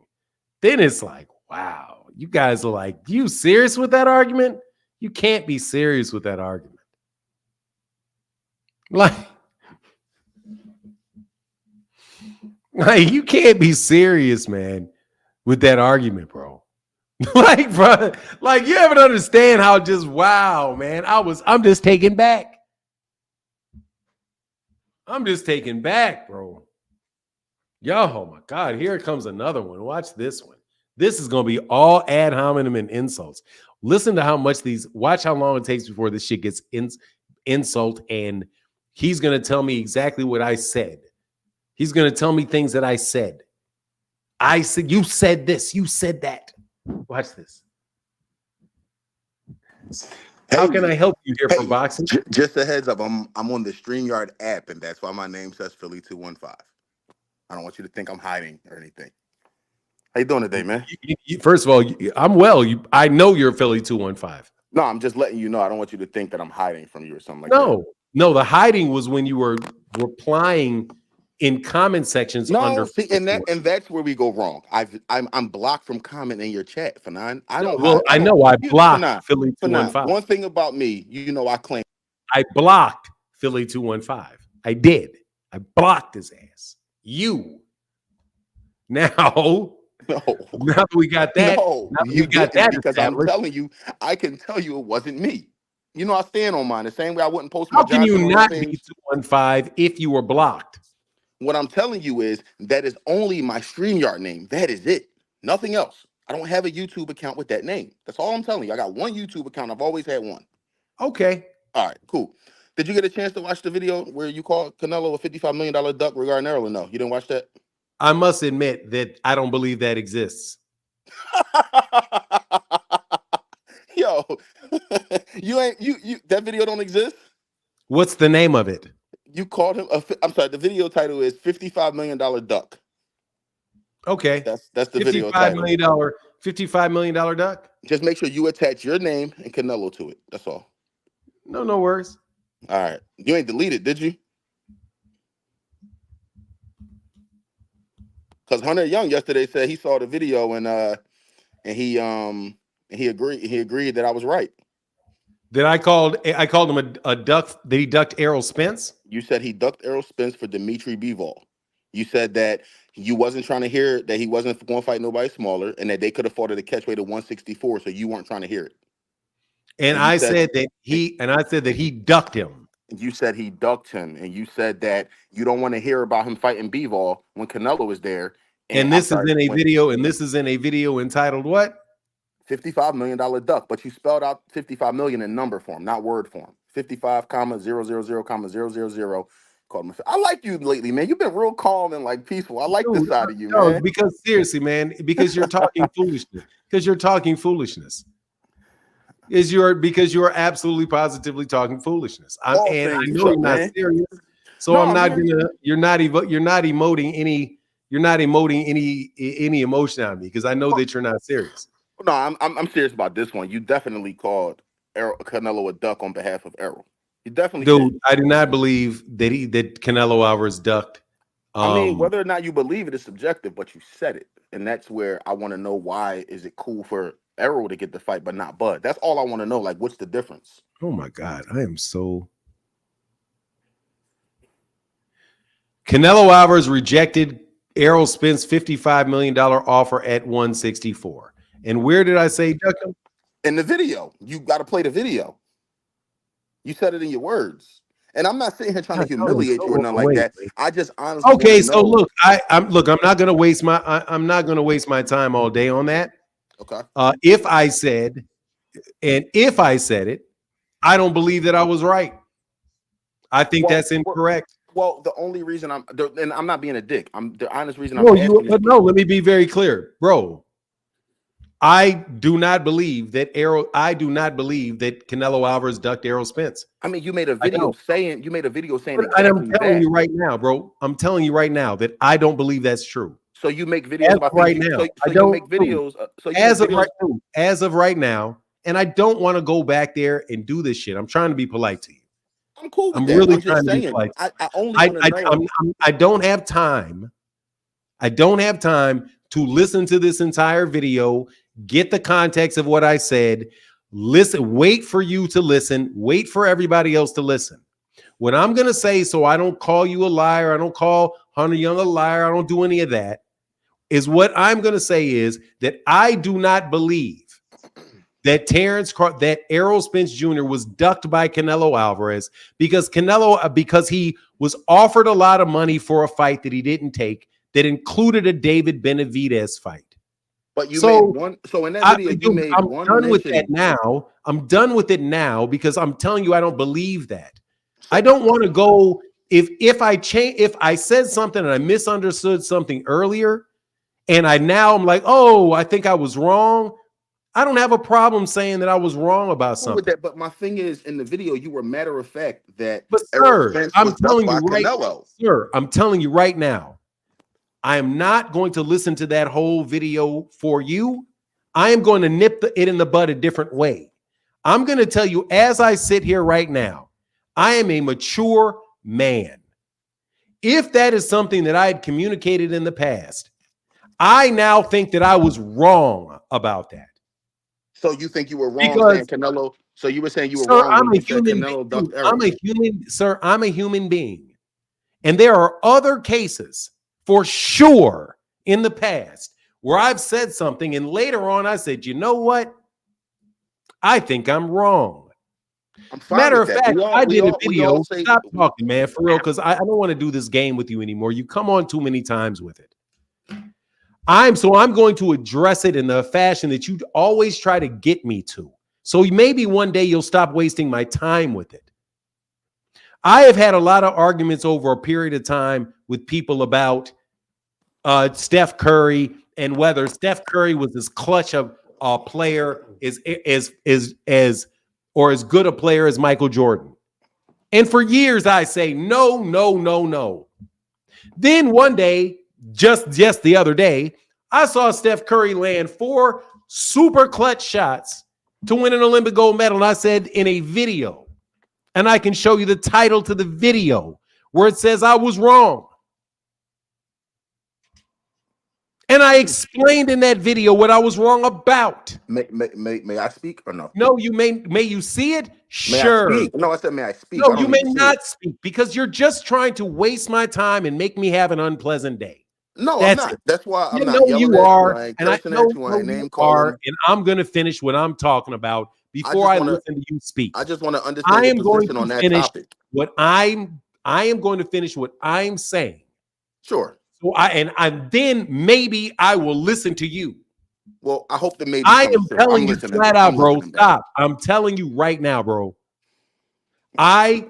Then it's like, wow, You guys are like, you serious with that argument? You can't be serious with that argument. Like you can't be serious, man, with that argument, bro. Bro, like you haven't understand how just wow, man. I'm just taken back. I'm just taken back, bro. Yo, oh my God, here comes another one. Watch this one. This is gonna be all ad hominem and insults. Listen to how much watch how long it takes before this shit gets insult, and he's gonna tell me exactly what I said. He's gonna tell me things that I said. I said, you said this, you said that. Watch this. How can I help you here for boxing? Just a heads up, I'm on the StreamYard app, and that's why my name says Philly 215. I don't want you to think I'm hiding or anything. How you doing today, man? First of all, I'm well. I know you're Philly 215. No, I'm just letting you know. I don't want you to think that I'm hiding from you or something like that. No, the hiding was when you were replying in comment sections. No, see, and that's where we go wrong. I'm blocked from commenting in your chat, Fanon. I blocked Philly 215. One thing about me, you know, I claim I blocked Philly 215. I did. I blocked his ass. You. Now that we got that, you got that because I'm telling you, I can tell you it wasn't me. You know, I stand on mine the same way I wouldn't post my. How can you not be 215 if you were blocked? What I'm telling you is that is only my StreamYard name. That is it. Nothing else. I don't have a YouTube account with that name. That's all I'm telling you. I got one YouTube account. I've always had one. Okay. All right, cool. Did you get a chance to watch the video where you called Canelo a $55 million duck regarding Errol? No, you didn't watch that? I must admit that I don't believe that exists. Yo, that video don't exist? What's the name of it? You called him I'm sorry, the video title is $55 million duck. Okay. That's the video title. $55 million duck? Just make sure you attach your name and Canelo to it. That's all. No worries. All right. You ain't deleted, did you? Because Hunter Young yesterday said he saw the video and he agreed that I was right. That I called him a duck. That he ducked Errol Spence? You said he ducked Errol Spence for Dimitri Bivol. You said that you wasn't trying to hear that he wasn't going to fight nobody smaller, and that they could have fought at a catch weight of 164, so you weren't trying to hear it. And I said that he ducked him. You said he ducked him, and you said that you don't want to hear about him fighting Bivol when Canelo was there. And this is in a video, and this is in a video entitled what? $55 million duck, but you spelled out 55 million in number form, not word form. 55,000,000,000. Called him. I like you lately, man. You've been real calm and like peaceful. I like this side of you, man. Because seriously, man, because you're talking foolishness. Because you're talking foolishness. Because you're absolutely positively talking foolishness. I know you're not serious. So I'm not gonna. You're not emoting any emotion on me because I know that you're not serious. No, I'm serious about this one. You definitely called Canelo a duck on behalf of Errol. You definitely did. I do not believe that Canelo Alvarez ducked. I mean, whether or not you believe it is subjective, but you said it, and that's where I want to know why is it cool for Errol to get the fight but not Bud? That's all I want to know. Like, what's the difference? Oh my God, I am so. Canelo Alvarez rejected Errol Spence $55 million offer at 164. And where did I say duck him? In the video. You got to play the video. You said it in your words. And I'm not sitting here trying to humiliate you or nothing like that. I just honestly okay. So look, I'm not going to waste my time all day on that. Okay. If I said it, I don't believe that I was right. I think that's incorrect. Well, the only reason I'm not being a dick. The honest reason I'm let me be very clear, bro. I do not believe that Canelo Alvarez ducked Errol Spence. I mean, you made a video saying exactly I'm telling you right now, bro. I'm telling you right now that I don't believe that's true. So you make videos about right now. So you make videos. As of right now, and I don't want to go back there and do this shit. I'm trying to be polite to you. I'm cool with I'm that. really trying to be polite. I don't have time. I don't have time to listen to this entire video get the context of what I said, listen, wait for you to listen, wait for everybody else to listen. What I'm going to say, so I don't call you a liar, I don't call Hunter Young a liar, I don't do any of that, is what I'm going to say is that I do not believe that that Errol Spence Jr. was ducked by Canelo Alvarez because he was offered a lot of money for a fight that he didn't take that included a David Benavidez fight. But you made one. So in that video, you made I'm one done with mention. that now. I'm done with it now because I'm telling you, I don't believe that. I don't want to go if I said something and I misunderstood something earlier, and I'm like, oh, I think I was wrong. I don't have a problem saying that I was wrong about something. With that, but my thing is, in the video, you were matter of fact that But Errol sir, Spence I'm was telling ducked you by right, Canelo. sir, I'm telling you right now, I am not going to listen to that whole video for you. I am going to nip it in the bud a different way. I'm going to tell you, as I sit here right now, I am a mature man. If that is something that I had communicated in the past, I now think that I was wrong about that. So you think you were wrong Because, saying Canelo? So you were saying you were sir, wrong I'm when a you said human Canelo being. ducked Errol. I'm a human being. And there are other cases for sure in the past where I've said something and later on I said, you know what? I think I'm wrong. I'm fine Matter with of that. fact, I did a We all video. say. Stop talking, man, for real, because I don't want to do this game with you anymore. You come on too many times with it. I'm going to address it in the fashion that you always try to get me to. So maybe one day you'll stop wasting my time with it. I have had a lot of arguments over a period of time with people about Steph Curry and whether Steph Curry was as clutch of a player or as good a player as Michael Jordan. And for years I say no, no, no, no. Then one day, just the other day, I saw Steph Curry land 4 super clutch shots to win an Olympic gold medal. And I said in a video, and I can show you the title to the video where it says I was wrong. And I explained in that video what I was wrong about. May I speak or no? No, you may you see it? May Sure. I speak? No, I said may I speak. No, you may not speak because you're just trying to waste my time and make me have an unpleasant day. No, That's I'm not. it. That's why I'm You not know yelling you at are, you. I ain't and I cursing know at you. I ain't you name are, calling. and I'm going to finish what I'm talking about before I listen to you speak. I just want to I understand your am going position to on that finish topic. I am going to finish what I'm saying. Sure. So then maybe I will listen to you. Well, I hope the maybe I comes am through. telling I'm you listening. flat out, I'm bro. listening back. Stop. I'm telling you right now, bro. I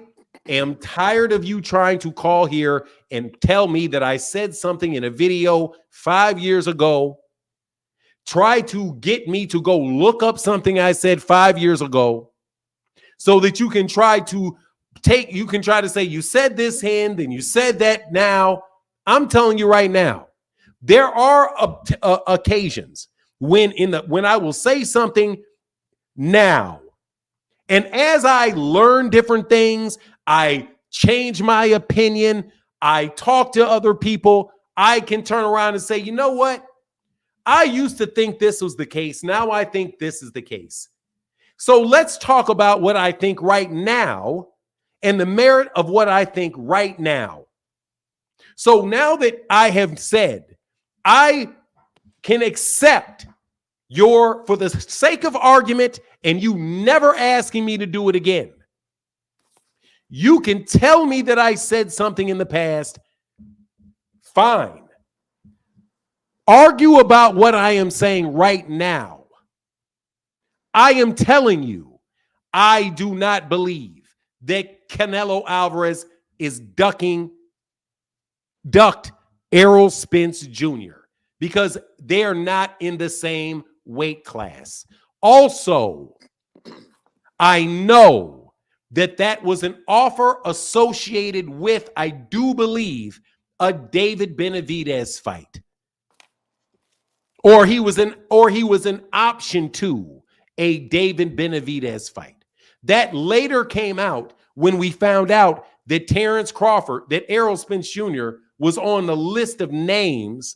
am tired of you trying to call here and tell me that I said something in a video 5 years ago. Try to get me to go look up something I said 5 years ago so that you can try to say you said this then, then you said that now. I'm telling you right now, there are occasions when I will say something now. And as I learn different things, I change my opinion, I talk to other people, I can turn around and say, you know what? I used to think this was the case. Now I think this is the case. So let's talk about what I think right now and the merit of what I think right now. So now that I have said, I can accept for the sake of argument and you never asking me to do it again. You can tell me that I said something in the past. Fine. Argue about what I am saying right now. I am telling you, I do not believe that Canelo Alvarez is ducked Errol Spence Jr. because they are not in the same weight class. Also, I know that was an offer associated with, I do believe, a David Benavidez fight. Or he was an option to a David Benavidez fight. That later came out when we found out that Terence Crawford, that Errol Spence Jr. was on the list of names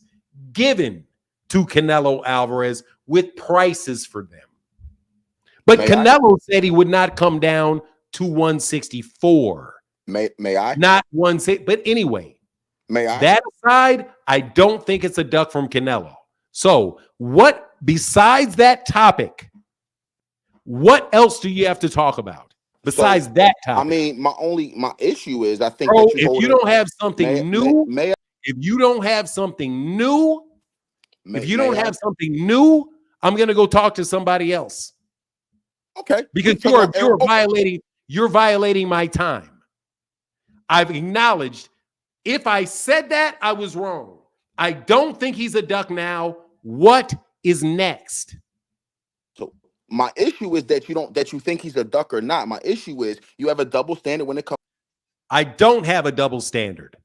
given to Canelo Alvarez with prices for them. But Canelo said he would not come down to 164. May I? Not 160. But anyway, May I? that aside, I don't think it's a duck from Canelo. So what, besides that topic, what else do you have to talk about besides that topic? I mean, my issue is I think Bro, that if you don't have something new, if you don't have something new, I'm gonna go talk to somebody else. Okay. Because you're violating my time. I've acknowledged if I said that, I was wrong. I don't think he's a duck now. What is next? So my issue is that you think he's a duck or not. My issue is you have a double standard when it comes. I don't have a double standard.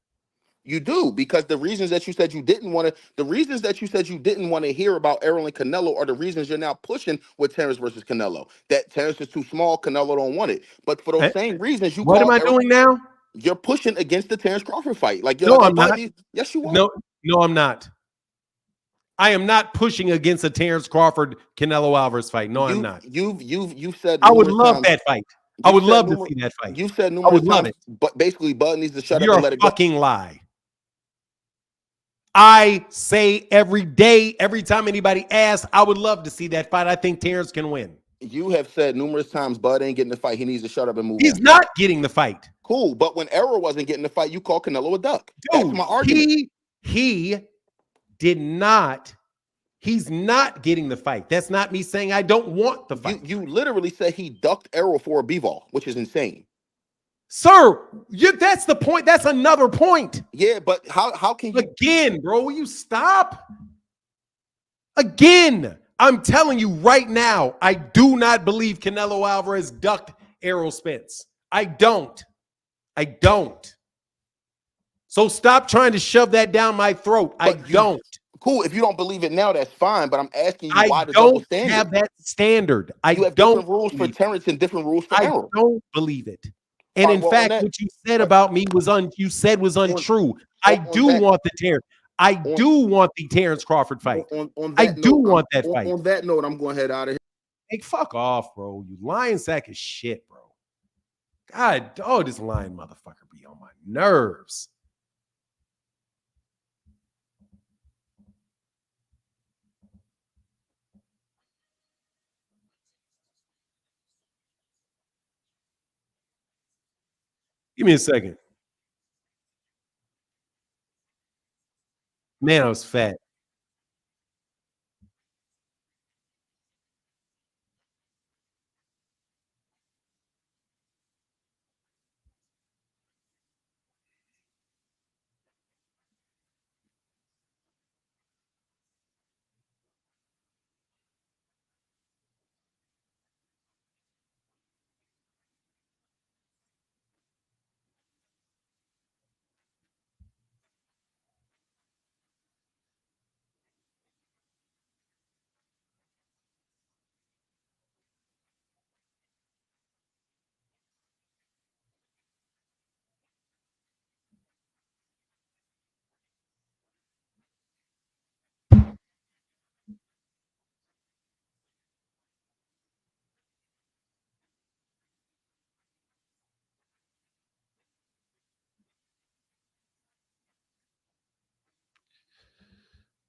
You do, because the reasons that you said you didn't want to hear about Errol and Canelo are the reasons you're now pushing with Terence versus Canelo. That Terence is too small, Canelo don't want it. But for those same reasons, what am I doing now? You're pushing against the Terence Crawford fight. Like you're no, like, I'm not. Yes, you are. No, I'm not. I am not pushing against a Terence Crawford Canelo Alvarez fight. No, I'm not. You've said I would love that fight. I would love to see that fight. You said numerous times, but basically Bud needs to shut up and let it go. You're a fucking lie. I say every day, every time anybody asks, I would love to see that fight. I think Terence can win. You have said numerous times Bud ain't getting the fight. He needs to shut up and move on. He's not getting the fight. Cool. But when Errol wasn't getting the fight, you called Canelo a duck. Dude, that's my argument. He did not. He's not getting the fight. That's not me saying I don't want the fight. You literally said he ducked Errol for a Bivol, which is insane. Sir, that's the point. That's another point. Yeah, but how can you again, bro? Will you stop? Again, I'm telling you right now, I do not believe Canelo Alvarez ducked Errol Spence. I don't. So stop trying to shove that down my throat. I don't. Cool. If you don't believe it now, that's fine. But I'm asking you why the double standard. I don't have that standard. You have different rules for Terence and different rules for Errol. I don't believe it. And in fact, what you said about me was untrue. I do want the Terence Crawford fight. I do want that fight. On that note, I'm going to head out of here. Hey, fuck off, bro. You lying sack of shit, bro. God, this lying motherfucker be on my nerves. Give me a second. Man, I was fat.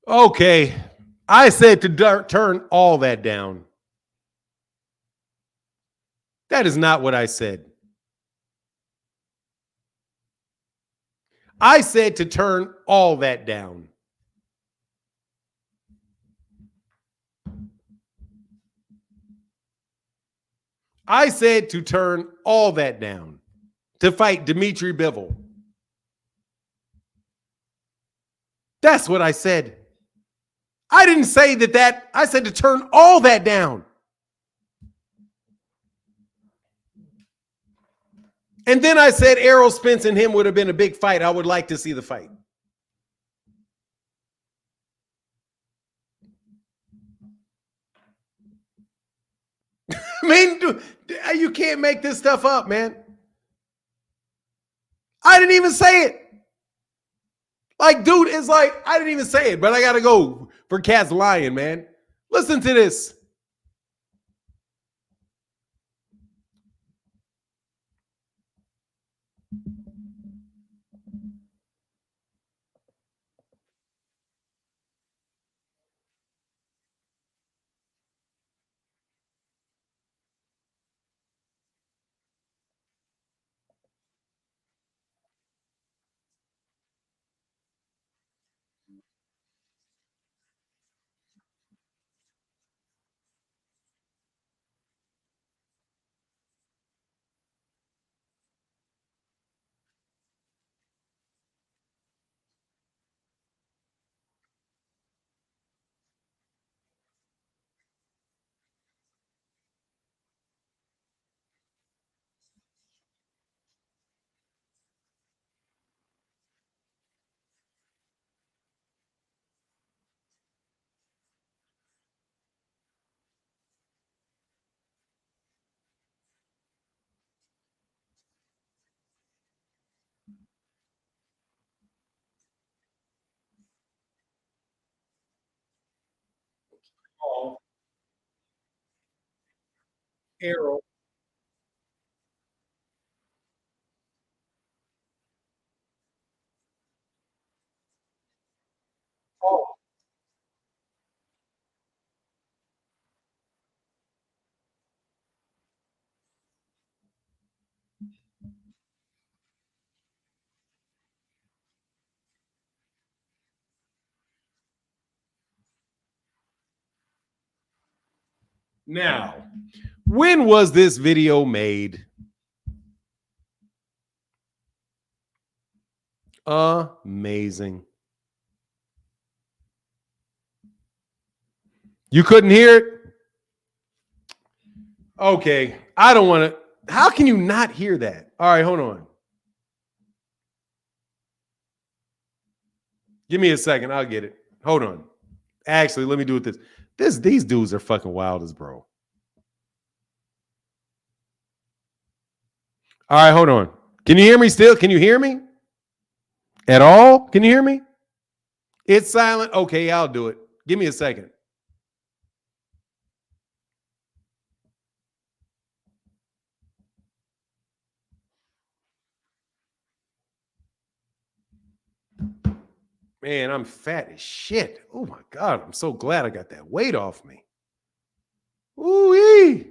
Okay. I said to turn all that down. That is not what I said. I said to turn all that down. I said to turn all that down to fight Dimitri Bivol. That's what I said. I didn't say that. I said to turn all that down. And then I said Errol Spence and him would have been a big fight. I would like to see the fight. I mean, dude, you can't make this stuff up, man. I didn't even say it. Like, dude, it's like, I didn't even say it, but I got to go for cats lying, man. Listen to this. Arrow. Now, when was this video made? Amazing. You couldn't hear it? Okay. I don't want to. How can you not hear that? All right, hold on. Give me a second. I'll get it. Hold on. Actually, let me do it this. These dudes are fucking wild as bro. All right, hold on. Can you hear me still? Can you hear me? At all? Can you hear me? It's silent. Okay, I'll do it. Give me a second. Man, I'm fat as shit. Oh my God. I'm so glad I got that weight off me. Ooh-wee.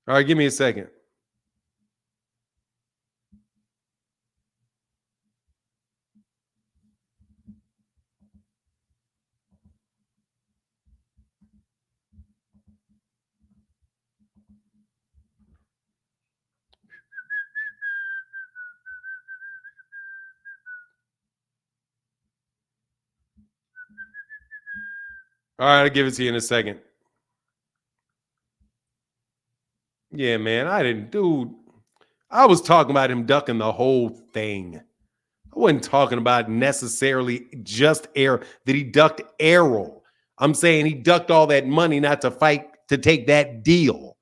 All right, give me a second. All right, I'll give it to you in a second. Yeah, man, I was talking about him ducking the whole thing. I wasn't talking about necessarily just Errol, that he ducked Errol. I'm saying he ducked all that money not to fight, to take that deal.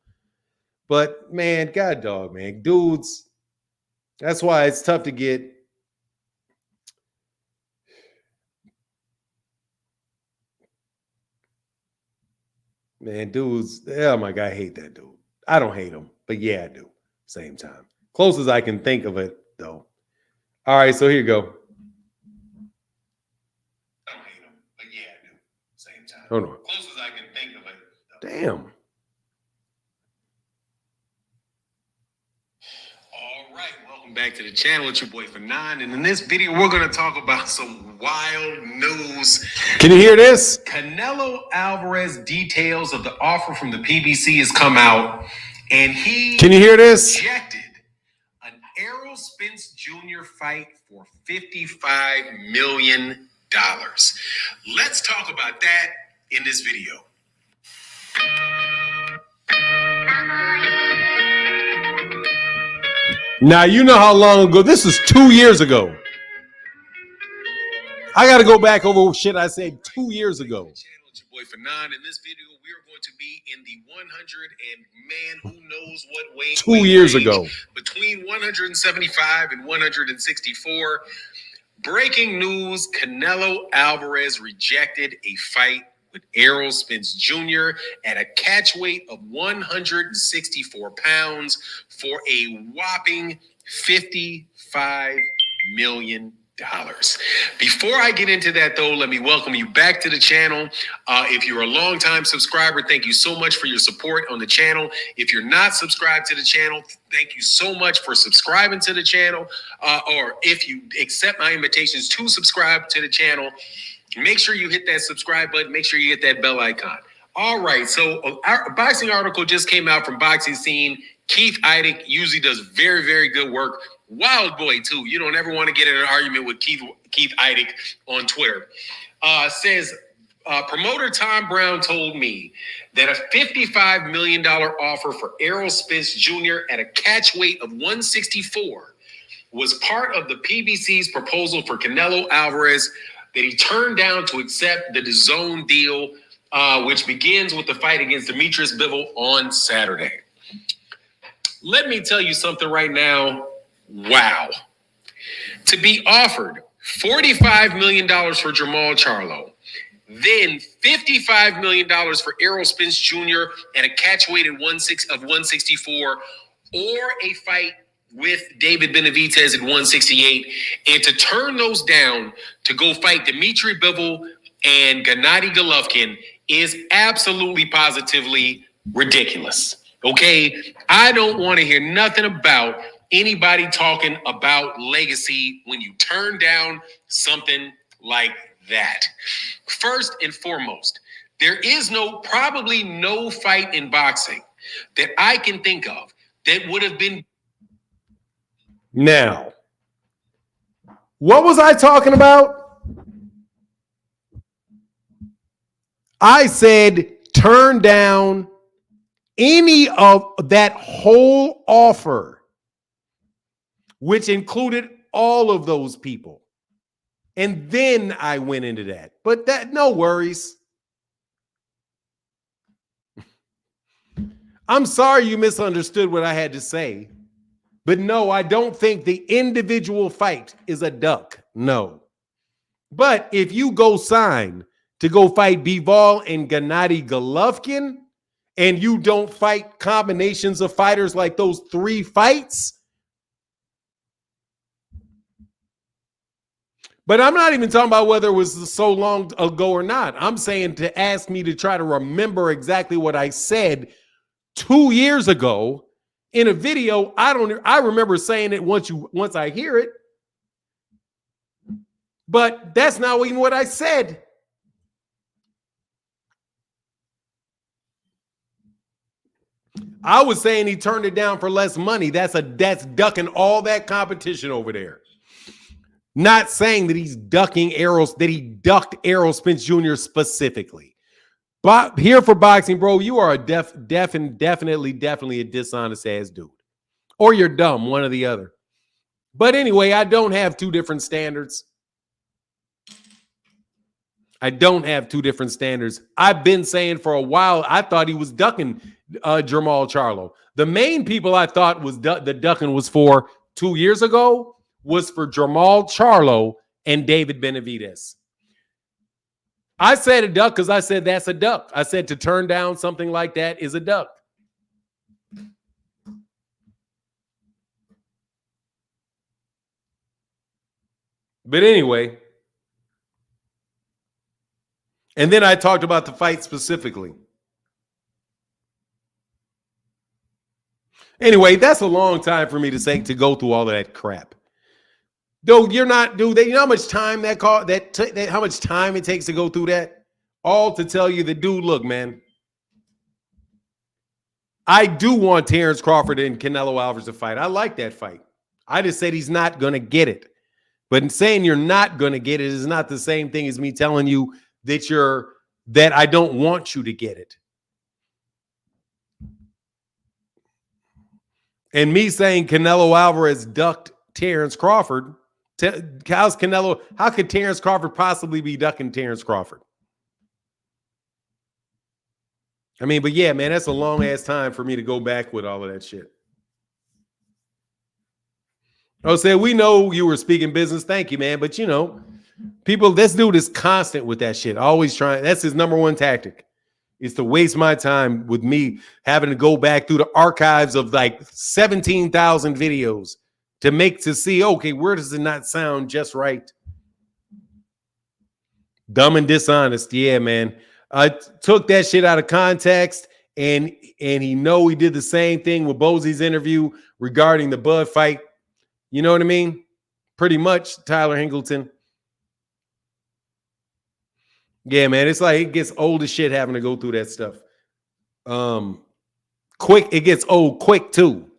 But, man, God dog, man, dudes, that's why it's tough to get. Man, dudes, oh my God, I hate that dude. I don't hate him, but yeah, I do. Same time. Close as I can think of it, though. All right, so here you go. I don't hate him, but yeah, I do. Same time. Hold on. Close as I can think of it, though. Damn. All right, welcome back to the channel. It's your boy Fanon, and in this video, we're going to talk about some wild news. Can you hear this? Canelo Alvarez details of the offer from the PBC has come out, and he can you hear this? Rejected an Errol Spence Jr. fight for $55 million. Let's talk about that in this video. Now, you know how long ago, this is 2 years ago. I got to go back over shit I said 2 years ago. It's your boy Fanon. In this video, we are going to be in the 100 and man, who knows what weight. 2 years ago. Between 175 and 164. Breaking news, Canelo Alvarez rejected a fight with Errol Spence Jr. at a catch weight of 164 pounds for a whopping $55 million. Before I get into that, though, let me welcome you back to the channel. If you're a longtime subscriber, thank you so much for your support on the channel. If you're not subscribed to the channel, thank you so much for subscribing to the channel. Or if you accept my invitations to subscribe to the channel, make sure you hit that subscribe button. Make sure you hit that bell icon. All right, so a boxing article just came out from Boxing Scene. Keith Idec usually does very, very good work. Wild boy, too. You don't ever want to get in an argument with Keith Idec on Twitter. Says, promoter Tom Brown told me that a $55 million offer for Errol Spence Jr. at a catch weight of 164 was part of the PBC's proposal for Canelo Alvarez that he turned down to accept the DAZN deal, which begins with the fight against Demetrius Bivol on Saturday. Let me tell you something right now. Wow. To be offered $45 million for Jermall Charlo, then $55 million for Errol Spence Jr. at a catch weight of 164, or a fight with David Benavidez at 168, and to turn those down to go fight Dmitry Bivol and Gennady Golovkin is absolutely positively ridiculous. Okay, I don't want to hear nothing about anybody talking about legacy when you turn down something like that. First and foremost, there is probably no fight in boxing that I can think of that would have been. Now, what was I talking about? I said turn down any of that whole offer, which included all of those people. And then I went into that. But no worries. I'm sorry you misunderstood what I had to say. But no, I don't think the individual fight is a duck. No. But if you go sign to go fight Bivol and Gennady Golovkin, and you don't fight combinations of fighters like those 3 fights. But I'm not even talking about whether it was so long ago or not. I'm saying to ask me to try to remember exactly what I said 2 years ago in a video. I remember saying it once I hear it. But that's not even what I said. I was saying he turned it down for less money. That's ducking all that competition over there. Not saying that he ducked Errol Spence Jr. specifically. But here for boxing, bro, you are definitely a dishonest ass dude. Or you're dumb, one or the other. But anyway, I don't have 2 different standards. I've been saying for a while, I thought he was ducking Jermall Charlo. The main people I thought was the ducking was for 2 years ago was for Jermall Charlo and David Benavidez. I said a duck because I said that's a duck. I said to turn down something like that is a duck. But anyway, and then I talked about the fight specifically. Anyway, that's a long time for me to go through all of that crap. Though you're not, dude. You know how much time how much time it takes to go through that? All to tell you that, dude, look, man. I do want Terence Crawford and Canelo Alvarez to fight. I like that fight. I just said he's not going to get it. But saying you're not going to get it is not the same thing as me telling you that I don't want you to get it. And me saying Canelo Alvarez ducked Terence Crawford, how could Terence Crawford possibly be ducking Terence Crawford? I mean, but yeah, man, that's a long ass time for me to go back with all of that shit. Oh, say we know you were speaking business. Thank you, man. But people, this dude is constant with that shit. Always trying. That's his number one tactic. Is to waste my time with me having to go back through the archives of like 17,000 videos to see, okay, where does it not sound just right? Dumb and dishonest. Yeah, man. I took that shit out of context, and he did the same thing with Bosey's interview regarding the Bud fight. You know what I mean? Pretty much, Tyler Hingleton. Yeah, man. It's like it gets old as shit having to go through that stuff. Quick, it gets old quick too.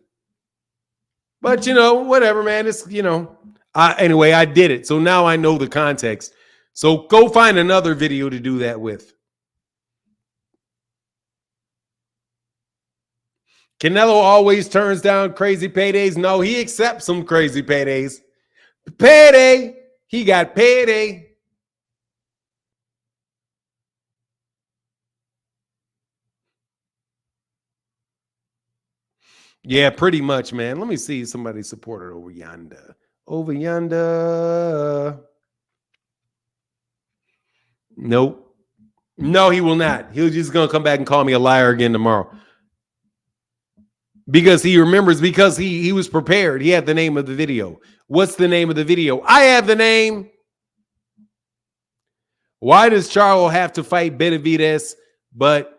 But whatever, man. It's anyway, I did it. So now I know the context. So go find another video to do that with. Canelo always turns down crazy paydays. No, he accepts some crazy paydays. Payday. He got payday. Yeah, pretty much, man. Let me see somebody supported over yonder. Over yonder. Nope. No, he will not. He's just going to come back and call me a liar again tomorrow. Because he remembers, because he was prepared. He had the name of the video. What's the name of the video? I have the name. Why does Charlo have to fight Benavidez, but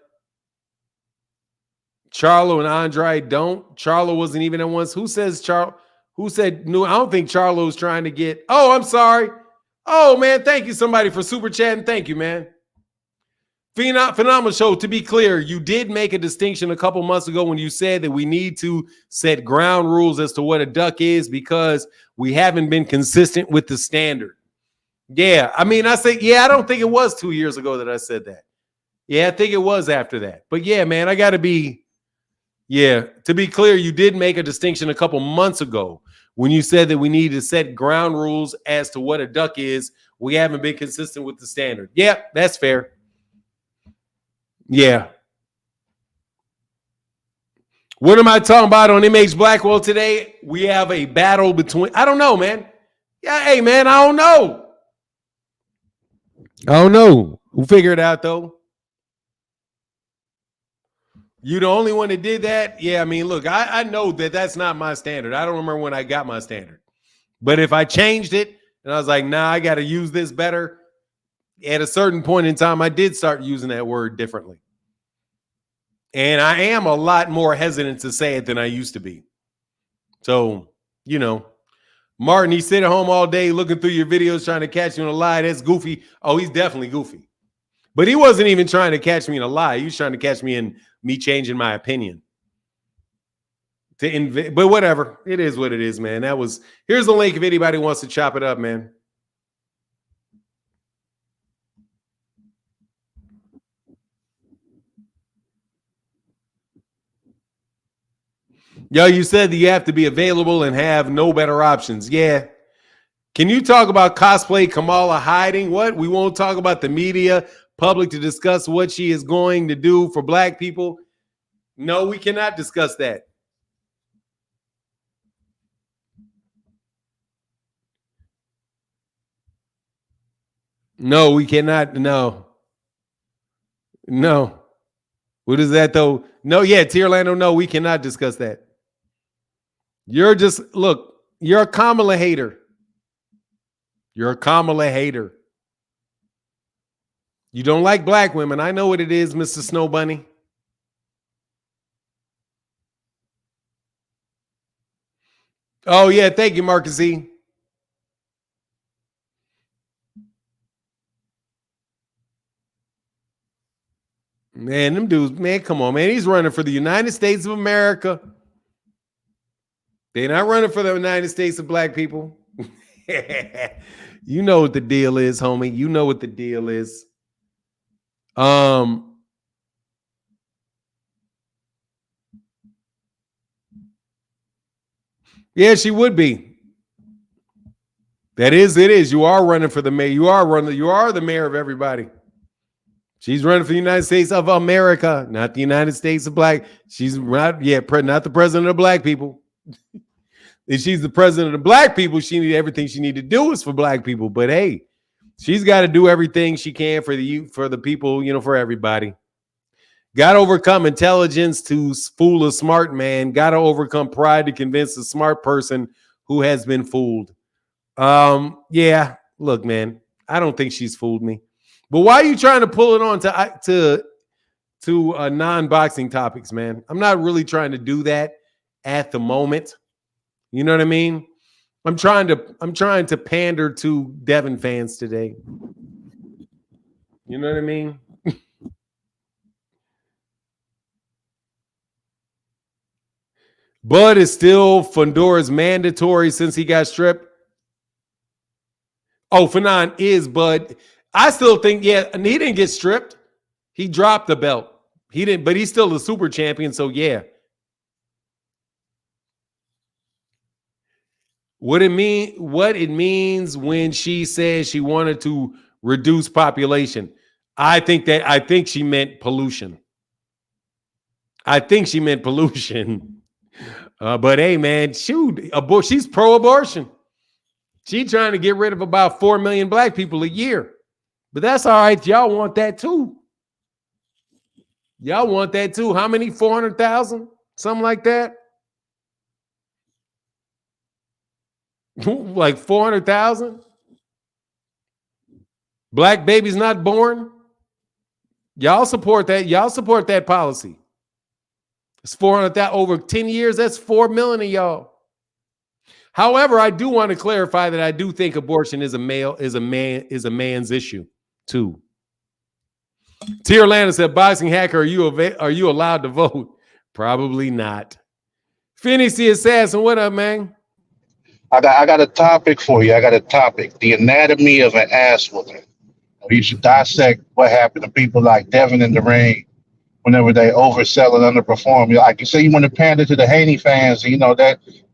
Charlo and Andrade don't? Charlo wasn't even at once. Who says Charlo? Who said no? I don't think Charlo's trying to get. Oh, I'm sorry. Oh, man. Thank you, somebody, for super chatting. Thank you, man. Phenomenal show. To be clear, you did make a distinction a couple months ago when you said that we need to set ground rules as to what a duck is because we haven't been consistent with the standard. Yeah. I mean, I don't think it was 2 years ago that I said that. Yeah, I think it was after that. But yeah, man, I got to be. Yeah, to be clear, you did make a distinction a couple months ago when you said that we need to set ground rules as to what a duck is. We haven't been consistent with the standard. Yeah, that's fair. Yeah. What am I talking about on MH Blackwell today? We have a battle between, I don't know, man. Yeah, hey, man, I don't know. We'll figure it out, though. You the only one that did that? Yeah, I mean, look, I know that that's not my standard. I don't remember when I got my standard. But if I changed it and I was like, nah, I got to use this better, at a certain point in time, I did start using that word differently. And I am a lot more hesitant to say it than I used to be. So, Martin, he sit at home all day looking through your videos trying to catch you in a lie. That's goofy. Oh, he's definitely goofy. But he wasn't even trying to catch me in a lie. He was trying to catch me in me changing my opinion. But whatever. It is what it is, man. Here's the link if anybody wants to chop it up, man. Yo, you said that you have to be available and have no better options. Yeah. Can you talk about cosplay Kamala hiding? What? We won't talk about the media, public to discuss what she is going to do for black people. No, we cannot discuss that. No, we cannot. No. What is that, though? No, yeah, Tierlando, no, we cannot discuss that. You're a Kamala hater. You're a Kamala hater. You don't like black women. I know what it is, Mr. Snow Bunny. Oh, yeah, thank you, Marcus E. Man, them dudes, man, come on, man. He's running for the United States of America. They're not running for the United States of black people. You know what the deal is, homie. You know what the deal is. Yeah, she would be. That is, it is. You are running for the mayor. You are the mayor of everybody. She's running for the United States of America, not the United States of black. She's not the president of black people. If she's the president of the black people, she need everything she need to do is for black people. But hey, she's got to do everything she can for the youth, for the people, for everybody. Got to overcome intelligence to fool a smart man. Got to overcome pride to convince a smart person who has been fooled. Yeah, look, man, I don't think she's fooled me. But why are you trying to pull it on to non-boxing topics, man? I'm not really trying to do that at the moment. You know what I mean? I'm trying to pander to Devin fans today. You know what I mean? Bud is still Fundora's mandatory since he got stripped. Oh, Fanon is Bud. I still think, yeah, and he didn't get stripped. He dropped the belt. He didn't, but he's still the super champion, so yeah. What it means when she says she wanted to reduce population. I think she meant pollution. But hey, man, shoot, she's pro-abortion. She's trying to get rid of about 4 million black people a year. But that's all right. Y'all want that too. How many? 400,000? Something like that? Like 400,000? Black babies not born? Y'all support that. Y'all support that policy. It's 400,000 over 10 years. That's 4 million of y'all. However, I do want to clarify that I do think abortion is a man's issue too. Tier Landa said, "Boxing hacker, are you allowed to vote?" Probably not. Finney the Assassin, what up, man? I got a topic for you. The anatomy of an ass whooping. We should dissect what happened to people like Devin in the ring whenever they oversell and underperform. Like you say, you want to pander to the Haney fans.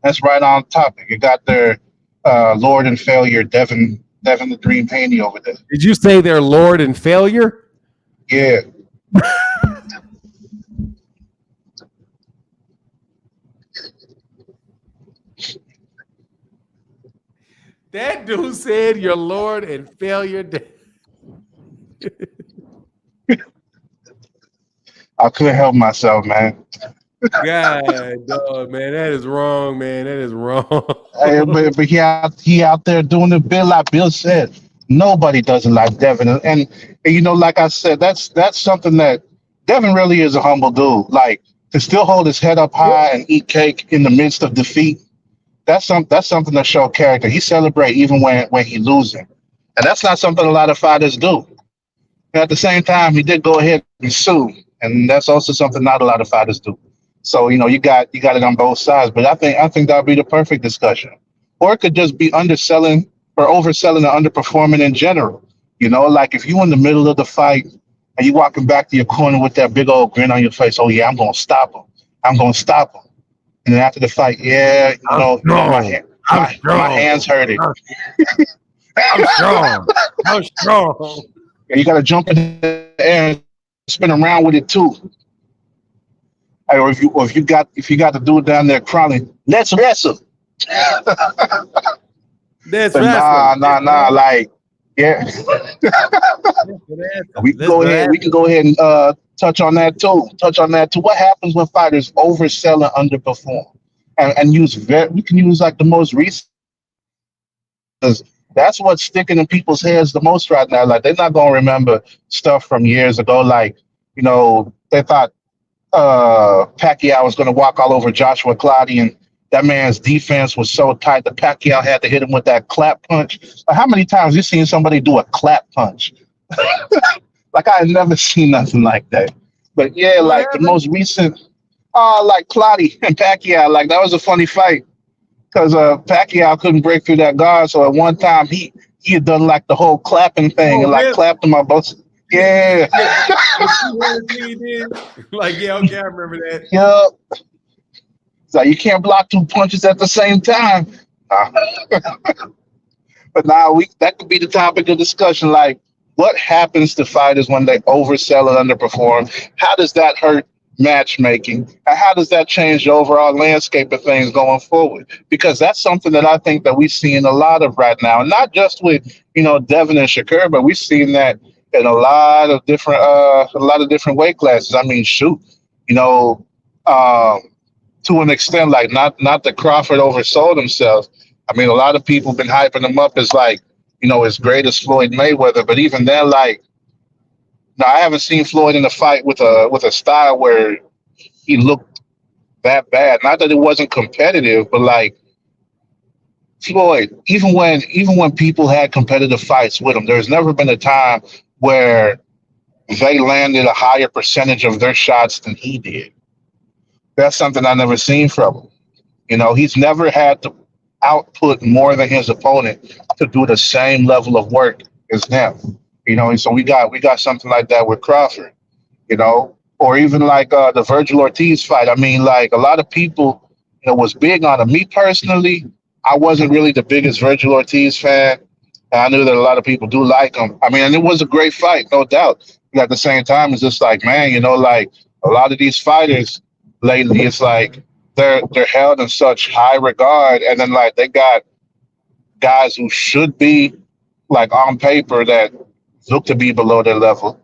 That's right on topic. You got their Lord and failure, Devin the Dream Haney over there. Did you say they're Lord and failure? Yeah. That dude said you're Lord and failure. I couldn't help myself, man. God, dog, man, that is wrong, man. That is wrong. Hey, but he out there doing the bill like Bill said. Nobody does it like Devin, and like I said, that's something that Devin really is a humble dude. Like to still hold his head up high and eat cake in the midst of defeat. That's something that show character. He celebrate even when he losing, and that's not something a lot of fighters do. And at the same time, he did go ahead and sue, and that's also something not a lot of fighters do. So you got it on both sides, but I think that'd be the perfect discussion, or it could just be underselling or overselling and underperforming in general. Like if you in the middle of the fight and you walking back to your corner with that big old grin on your face, oh yeah, I'm gonna stop him. And then after the fight, yeah, my hands hurting. I'm strong. And you got to jump in the air and spin around with it too. Or if you got to do it down there crawling, let's wrestle. That's nah. Like, yeah. We can go ahead and touch on that too. What happens when fighters oversell and underperform, and we can use like the most recent. That's what's sticking in people's heads the most right now. Like they're not gonna remember stuff from years ago. Like they thought Pacquiao was gonna walk all over Joshua Clottey, and that man's defense was so tight that Pacquiao had to hit him with that clap punch. How many times you seen somebody do a clap punch? Like I had never seen nothing like that. But yeah, like the most recent, like Clottey and Pacquiao, like that was a funny fight because Pacquiao couldn't break through that guard. So at one time he had done like the whole clapping thing and like clapped him on both. Yeah. Like yeah, okay, I remember that. Yep. So you can't block two punches at the same time. But now that could be the topic of discussion. Like, what happens to fighters when they oversell and underperform? How does that hurt matchmaking, and how does that change the overall landscape of things going forward? Because that's something that I think that we're seeing a lot of right now, and not just with Devin and Shakur, but we're seeing that in a lot of different weight classes. I mean, shoot, you know, um, to an extent, like not that Crawford oversold himself. I mean, a lot of people been hyping him up as like as great as Floyd Mayweather, but even then, like, no, I haven't seen Floyd in a fight with a style where he looked that bad. Not that it wasn't competitive, but like Floyd, even when people had competitive fights with him, there's never been a time where they landed a higher percentage of their shots than he did. That's something I never seen from him. He's never had to output more than his opponent to do the same level of work as them. And so we got something like that with Crawford. Or even like the Virgil Ortiz fight. I mean, like a lot of people, was big on him. Me personally, I wasn't really the biggest Virgil Ortiz fan. And I knew that a lot of people do like him. I mean, and it was a great fight, no doubt. But at the same time, it's just like, man, like a lot of these fighters lately, it's like they're held in such high regard, and then like they got guys who should be like on paper that look to be below their level,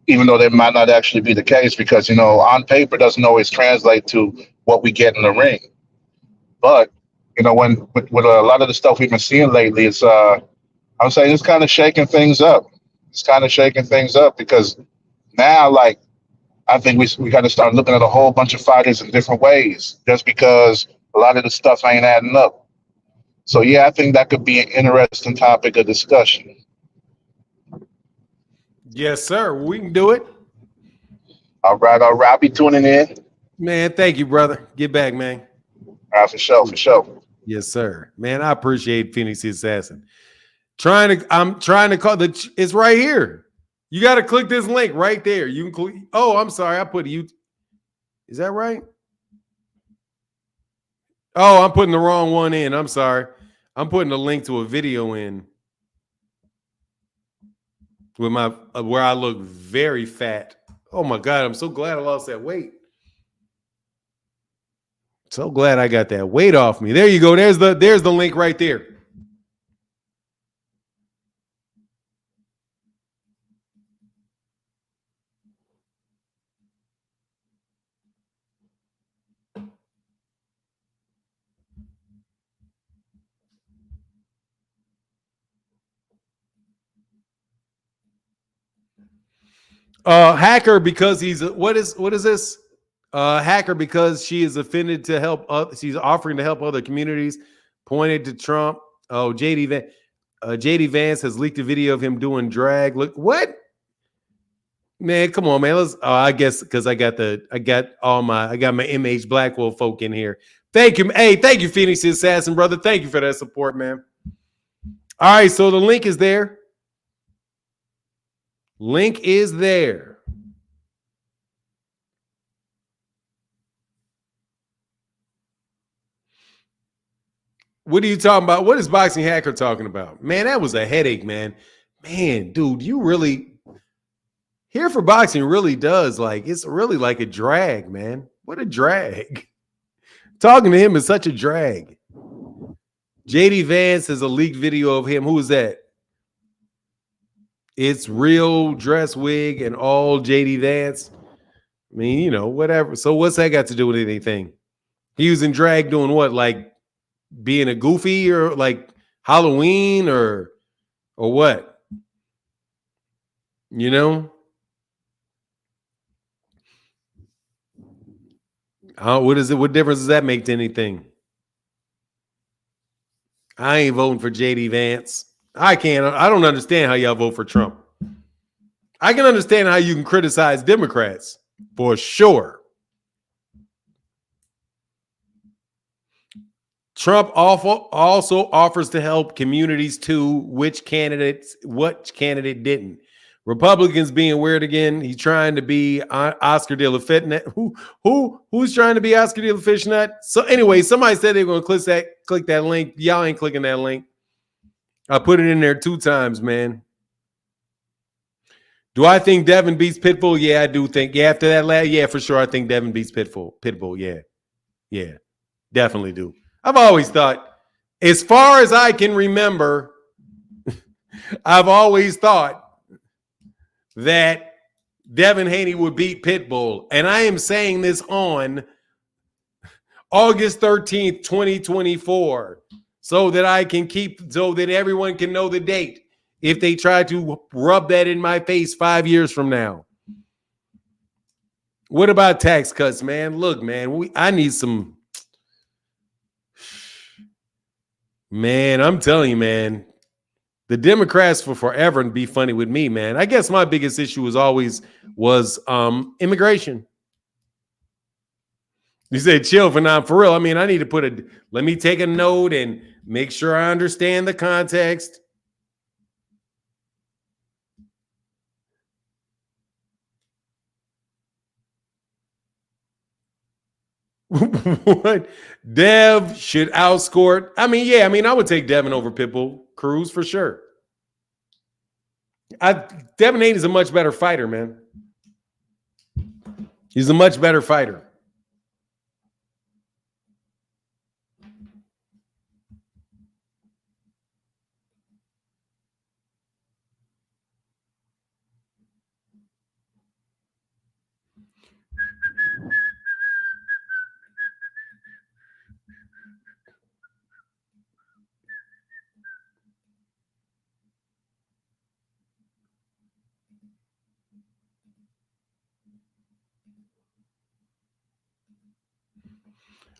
even though they might not actually be the case, because on paper doesn't always translate to what we get in the ring. But when with a lot of the stuff we've been seeing lately, it's I'm saying it's kind of shaking things up. It's kind of shaking things up because now, like, I think we got to start looking at a whole bunch of fighters in different ways, just because a lot of the stuff ain't adding up. So yeah, I think that could be an interesting topic of discussion. Yes, sir. We can do it. All right. I'll be tuning in. Man, thank you, brother. Get back, man. All right, for sure. Yes, sir. Man, I appreciate Phoenix the Assassin. I'm trying to call it's right here. You got to click this link right there. You can click. Oh, I'm sorry. I put you. Is that right? Oh, I'm putting the wrong one in. I'm sorry. I'm putting a link to a video in with my where I look very fat. Oh my God, I'm so glad I lost that weight. So glad I got that weight off me. There you go. There's the link right there. Hacker because what is this? Hacker because she is offended to help. She's offering to help other communities. Pointed to Trump. Oh, JD Vance has leaked a video of him doing drag. Look, what? Man, come on, man. I guess because I got my MH Blackwell folk in here. Thank you. Hey, thank you, Phoenix the Assassin, brother. Thank you for that support, man. All right, so the link is there. Link is there. What are you talking about? What is Boxing Hacker talking about? Man, that was a headache, man. Man, dude, you really here for boxing really does it's really like a drag, man. What a drag. Talking to him is such a drag. JD Vance has a leaked video of him. Who is that? It's real dress wig and all JD Vance. I mean, whatever. So what's that got to do with anything? He was in drag doing what? Like being a goofy or like Halloween or what? What is it? What difference does that make to anything? I ain't voting for JD Vance. I don't understand how y'all vote for Trump. I can understand how you can criticize Democrats for sure. Trump also offers to help communities too. What candidate didn't? Republicans being weird again. He's trying to be Oscar de la Fitness. Who's trying to be Oscar de la Fitness? So anyway, somebody said they were going to click that link. Y'all ain't clicking that link. I put it in there 2 times, man. Do I think Devin beats Pitbull? Yeah, I do think. Yeah, after that yeah, for sure. I think Devin beats Pitbull. Yeah. Yeah. Definitely do. I've always thought, as far as I can remember, I've always thought that Devin Haney would beat Pitbull. And I am saying this on August 13th, 2024, so that everyone can know the date if they try to rub that in my face 5 years from now. What about tax cuts, man? Look, man, I need some. Man, I'm telling you, man, the Democrats will forever be funny with me, man. I guess my biggest issue was immigration. You said chill for real. I mean, I need to let me take a note and make sure I understand the context. What? Dev should outscore. I mean, yeah, I would take Devin over Pitbull Cruz for sure. Devin Haney is a much better fighter, man. He's a much better fighter.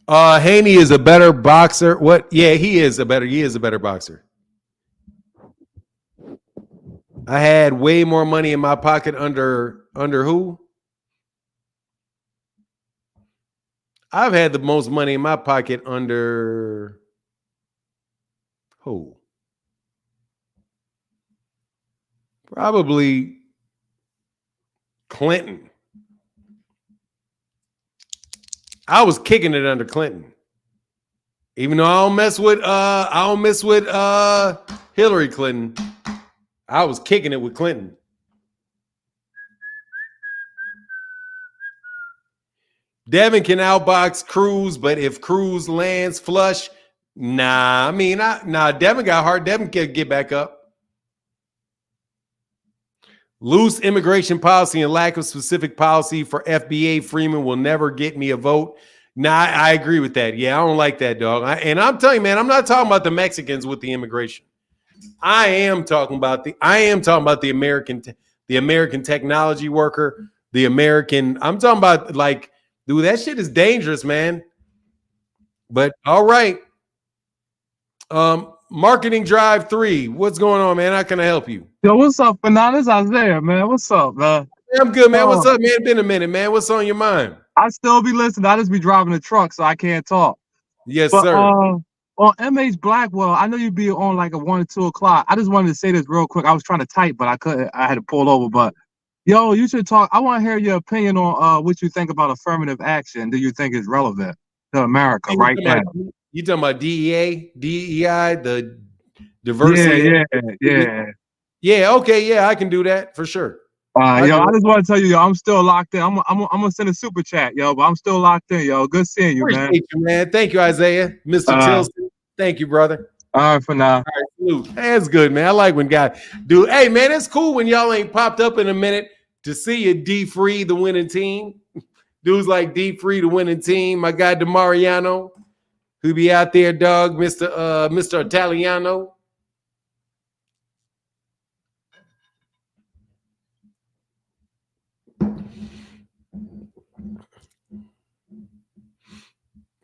Haney is a better boxer. What? Yeah, he is a better boxer. I had way more money in my pocket under who? I've had the most money in my pocket under who? Probably Clinton. I was kicking it under Clinton. Even though I don't mess with Hillary Clinton. I was kicking it with Clinton. Devin can outbox Cruz, but if Cruz lands flush, nah. Devin got hard. Devin can get back up. Loose immigration policy and lack of specific policy for FBA Freeman will never get me a vote. Nah, I agree with that. Yeah, I don't like that, dog. And I'm telling you, man, I'm not talking about the Mexicans with the immigration. I am talking about the American technology worker, the American. I'm talking about, like, dude, that shit is dangerous, man. But all right. Marketing Drive 3. What's going on, man? How can I help you? Yo, what's up, Fernandez? Isaiah, man. What's up, man? I'm good, man. What's up, man? Been a minute, man. What's on your mind? I still be listening. I just be driving the truck, so I can't talk. Yes, but, sir. On MH Blackwell, I know you'd be on like at 1 or 2 o'clock. I just wanted to say this real quick. I was trying to type, but I couldn't. I had to pull over. But yo, you should talk. I want to hear your opinion on what you think about affirmative action. Do you think is relevant to America right now? You talking about DEI, the diversity? Yeah. Okay. Yeah, I can do that for sure. I just want to tell you, yo, I'm still locked in. I'm gonna send a super chat, yo, but I'm still locked in, yo. Good seeing you, man. Appreciate you, man. Thank you, Isaiah. Mr. Tilson. Thank you, brother. All right, for now. All right, salute. That's good, man. I like when guys do. Hey, man, it's cool when y'all ain't popped up in a minute to see you D-Free, the winning team. Dudes like D-Free, the winning team. My guy DeMariano, who be out there, dog. Mr. Italiano.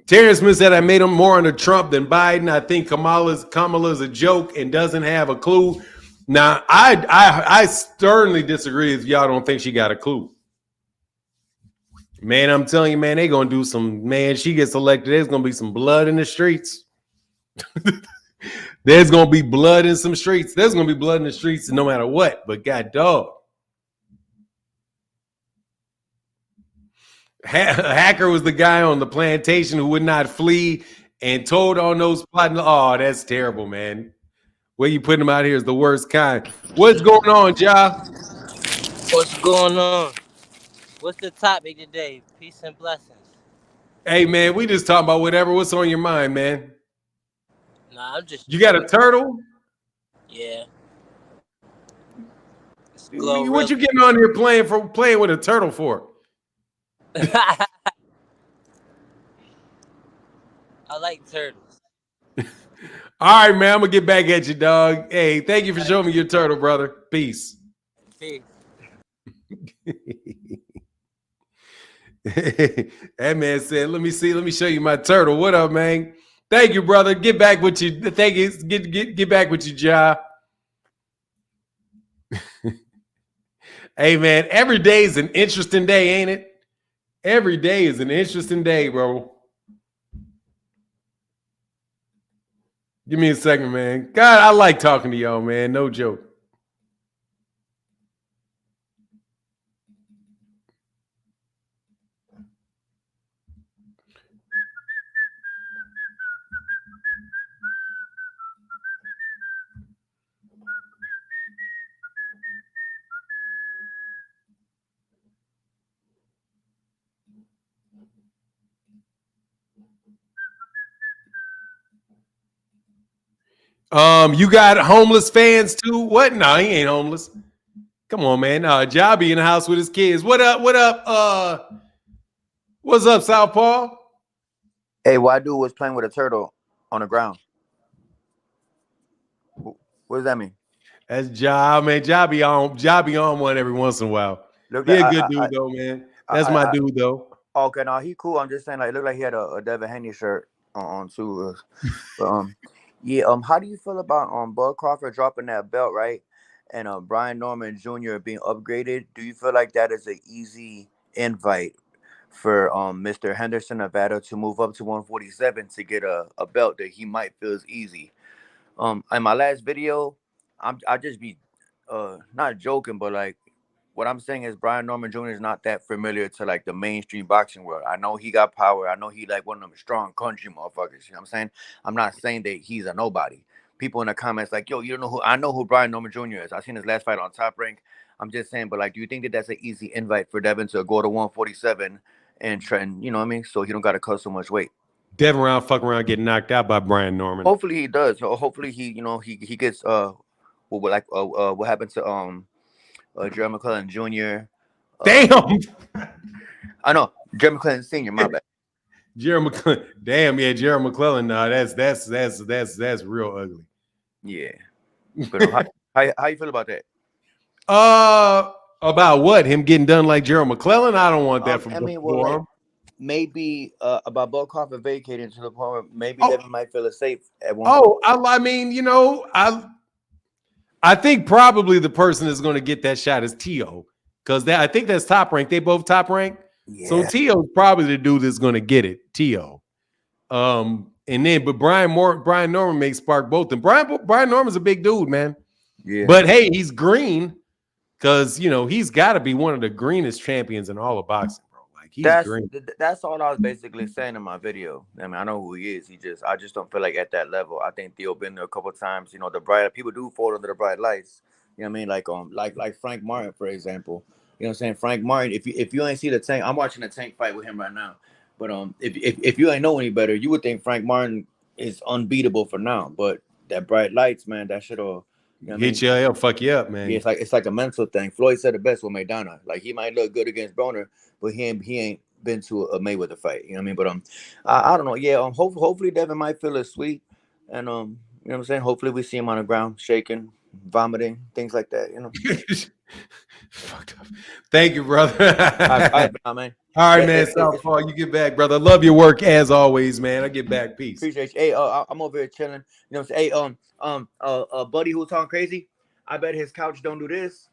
Terence Smith said I made him more under Trump than Biden. I think Kamala's a joke and doesn't have a clue. Now, I sternly disagree if y'all don't think she got a clue. Man, I'm telling you, man, they gonna do some. Man, she gets elected. There's gonna be some blood in the streets. There's gonna be blood in some streets. There's gonna be blood in the streets no matter what. But God dog. Hacker was the guy on the plantation who would not flee and told on those plotting. Oh, that's terrible, man. Where you putting him out here is the worst kind. What's going on, Ja? What's going on? What's the topic today? Peace and blessings. Hey, man, we just talking about what's on your mind, man. Nah, I'm just You got a chilling. turtle? Yeah, it's What Glorilla. you getting on here playing with a turtle for? I like turtles. All right, man, I'm gonna get back at you, dog. Hey, thank you for All right, showing me your turtle, brother. Peace. peace. That man said, let me show you my turtle. What up, man? Thank you, brother. Get back with you. Thank you. Get back with you, Ja. Hey, man, every day is an interesting day, ain't it? Every day is an interesting day, bro. Give me a second, man. God, I like talking to y'all, man. No joke. You got homeless fans too? What? No, he ain't homeless. Come on, man. Jobby in the house with his kids. What up? What up? What's up, Southpaw? Hey, why dude was playing with a turtle on the ground? What does that mean? That's Job, man. Jobby on one every once in a while. Look He like a good dude though, man. That's my dude though. okay, no, he cool. I'm just saying, like, it looked like he had a Devin Haney shirt on too. But yeah. How do you feel about Bud Crawford dropping that belt, right? And Brian Norman Jr. being upgraded? Do you feel like that is an easy invite for Mr. Henderson Nevada to move up to 147 to get a belt that he might feel is easy? In my last video, I just be not joking, but like what I'm saying is Brian Norman Jr. is not that familiar to like the mainstream boxing world. I know he got power. I know he like one of them strong country motherfuckers. You know what I'm saying? I'm not saying that he's a nobody. People in the comments like, yo, you don't know who I know who Brian Norman Jr. is. I seen his last fight on Top Rank. I'm just saying, but like, do you think that that's an easy invite for Devin to go to 147 and trend? You know what I mean? So he don't got to cut so much weight. Devin fuck around, getting knocked out by Brian Norman. Hopefully he does. Hopefully he, he gets what happened to Jerry McClellan Jr. Damn. I know Jerry McClellan Sr. My bad. Jerry McClellan. Damn, yeah, Jerry McClellan. Nah, that's real ugly. Yeah. But how you feel about that? About what? Him getting done like Gerald McClellan? I don't want that I mean, well, for like him. maybe about Bud Crawford vacating to the point where maybe Oh, Devin might feel it safe at one point. I mean, I think probably the person that's going to get that shot is T.O. because I think that's Top Rank. They both Top Rank. So Yeah. T.O. is probably the dude that's going to get it. T.O. But Brian Norman may spark both. And Brian Norman's a big dude, man. Yeah. But hey, he's green because he's got to be one of the greenest champions in all of boxing, bro. Like he's green. That's all I was basically saying in my video. I mean, I know who he is. I just don't feel like at that level. I think Theo been there a couple of times. The bright people do fall under the bright lights. You know what I mean? Like Frank Martin, for example. You know what I'm saying? Frank Martin. If you ain't see the Tank, I'm watching the Tank fight with him right now. But if you ain't know any better, you would think Frank Martin is unbeatable for now. But that bright lights, man, that shit will. You know what I mean? Hit you, it'll fuck you up, man. Yeah, it's like a mental thing. Floyd said it best with Maidana. Like he might look good against Broner, but he ain't been to a Mayweather fight. You know what I mean? But I don't know. Yeah, hopefully Devin might feel it sweet, and you know what I'm saying. Hopefully we see him on the ground shaking, vomiting, things like that. Fucked up. Thank you, brother. All right, man. All right, man. Southpaw, you get back, brother. Love your work as always, man. I get back. Peace. Appreciate you. Hey, I'm over here chilling. You know what I'm saying? Hey, buddy who's talking crazy. I bet his couch don't do this.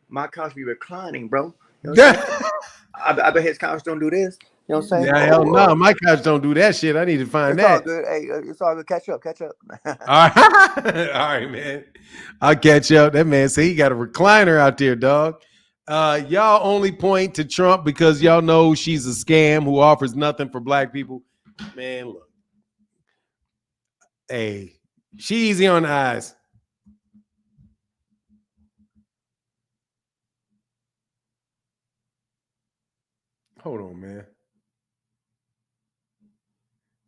My couch be reclining, bro. You know what I'm saying? I bet his couch don't do this. You know what I'm saying? Yeah, hell no. My couch don't do that shit. I need to find it's that. All good. Hey, it's all good. Catch up. All right. All right, man. I'll catch up. That man say he got a recliner out there, dog. Y'all only point to Trump because y'all know she's a scam who offers nothing for black people. Man, look. Hey, she easy on the eyes. hold on, man.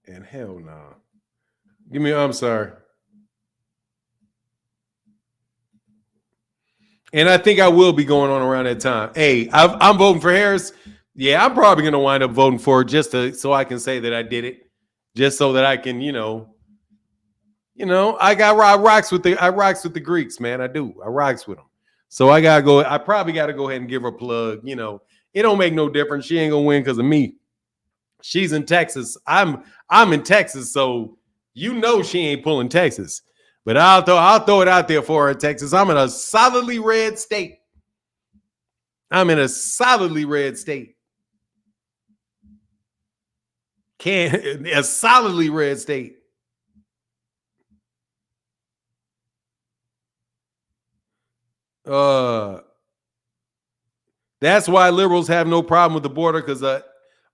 And hell no. Nah. I'm sorry. And I think I will be going on around that time. Hey, I'm voting for Harris. Yeah, I'm probably going to wind up voting for it just so I can say that I did it, just so that I can, I rocks with the Greeks, man. I do. I rocks with them. So I probably gotta go ahead and give her a plug. It don't make no difference. She ain't gonna win because of me. She's in Texas. I'm in Texas, so she ain't pulling Texas. But I'll throw it out there for her, Texas. I'm in a solidly red state. A solidly red state. That's why liberals have no problem with the border, because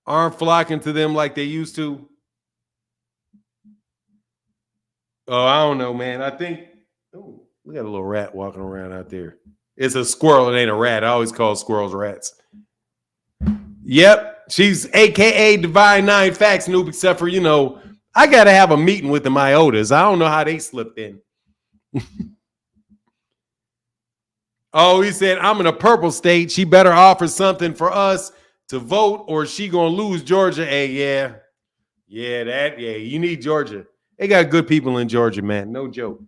aren't flocking to them like they used to. Oh, I don't know, man. I think we got a little rat walking around out there. It's a squirrel. It ain't a rat. I always call squirrels rats. Yep. She's AKA Divine Nine Facts Noob, except for, I got to have a meeting with the Myotas. I don't know how they slipped in. Oh, he said, I'm in a purple state. She better offer something for us to vote or she going to lose Georgia. Hey, yeah. Yeah, you need Georgia. They got good people in Georgia, man. No joke.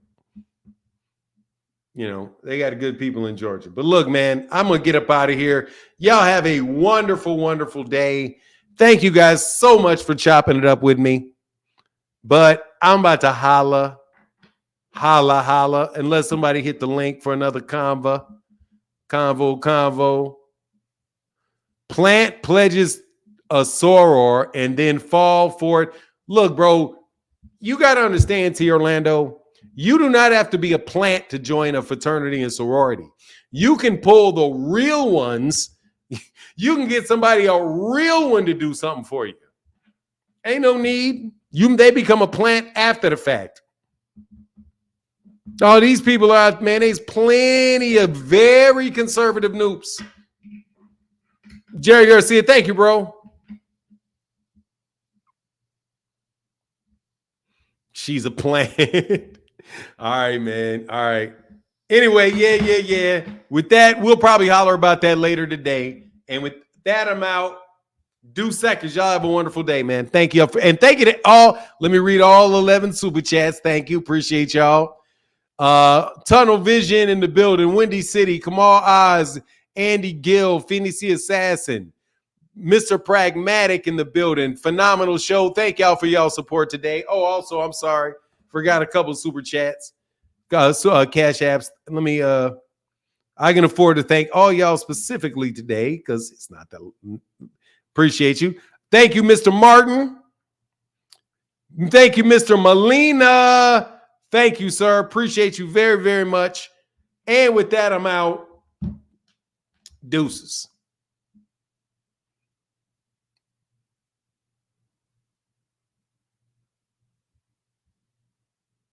They got good people in Georgia. But look, man, I'm going to get up out of here. Y'all have a wonderful, wonderful day. Thank you guys so much for chopping it up with me. But I'm about to holla, unless somebody hit the link for another convo. Plant pledges a soror and then fall for it. Look, bro, you got to understand, T. Orlando, you do not have to be a plant to join a fraternity and sorority. You can pull the real ones. You can get somebody, a real one, to do something for you. Ain't no need. They become a plant after the fact. Oh, these people are out, man. There's plenty of very conservative noobs. Jerry Garcia, thank you, bro. She's a plant. All right, man. All right. Anyway, yeah. With that, we'll probably holler about that later today. And with that, I'm out. Due seconds. Y'all have a wonderful day, man. Thank you. And thank you to all. Let me read all 11 super chats. Thank you. Appreciate y'all. Tunnel Vision in the building. Windy City. Kamal Oz. Andy Gill. Phoenix Assassin. Mr. Pragmatic in the building. Phenomenal show. Thank y'all for y'all support today. Oh, also, I'm sorry. Forgot a couple super chats. Cash apps. Let me I can afford to thank all y'all specifically today because it's not that. Appreciate you. Thank you, Mr. Martin. Thank you, Mr. Molina. Thank you, sir. Appreciate you very, very much. And with that, I'm out. Deuces.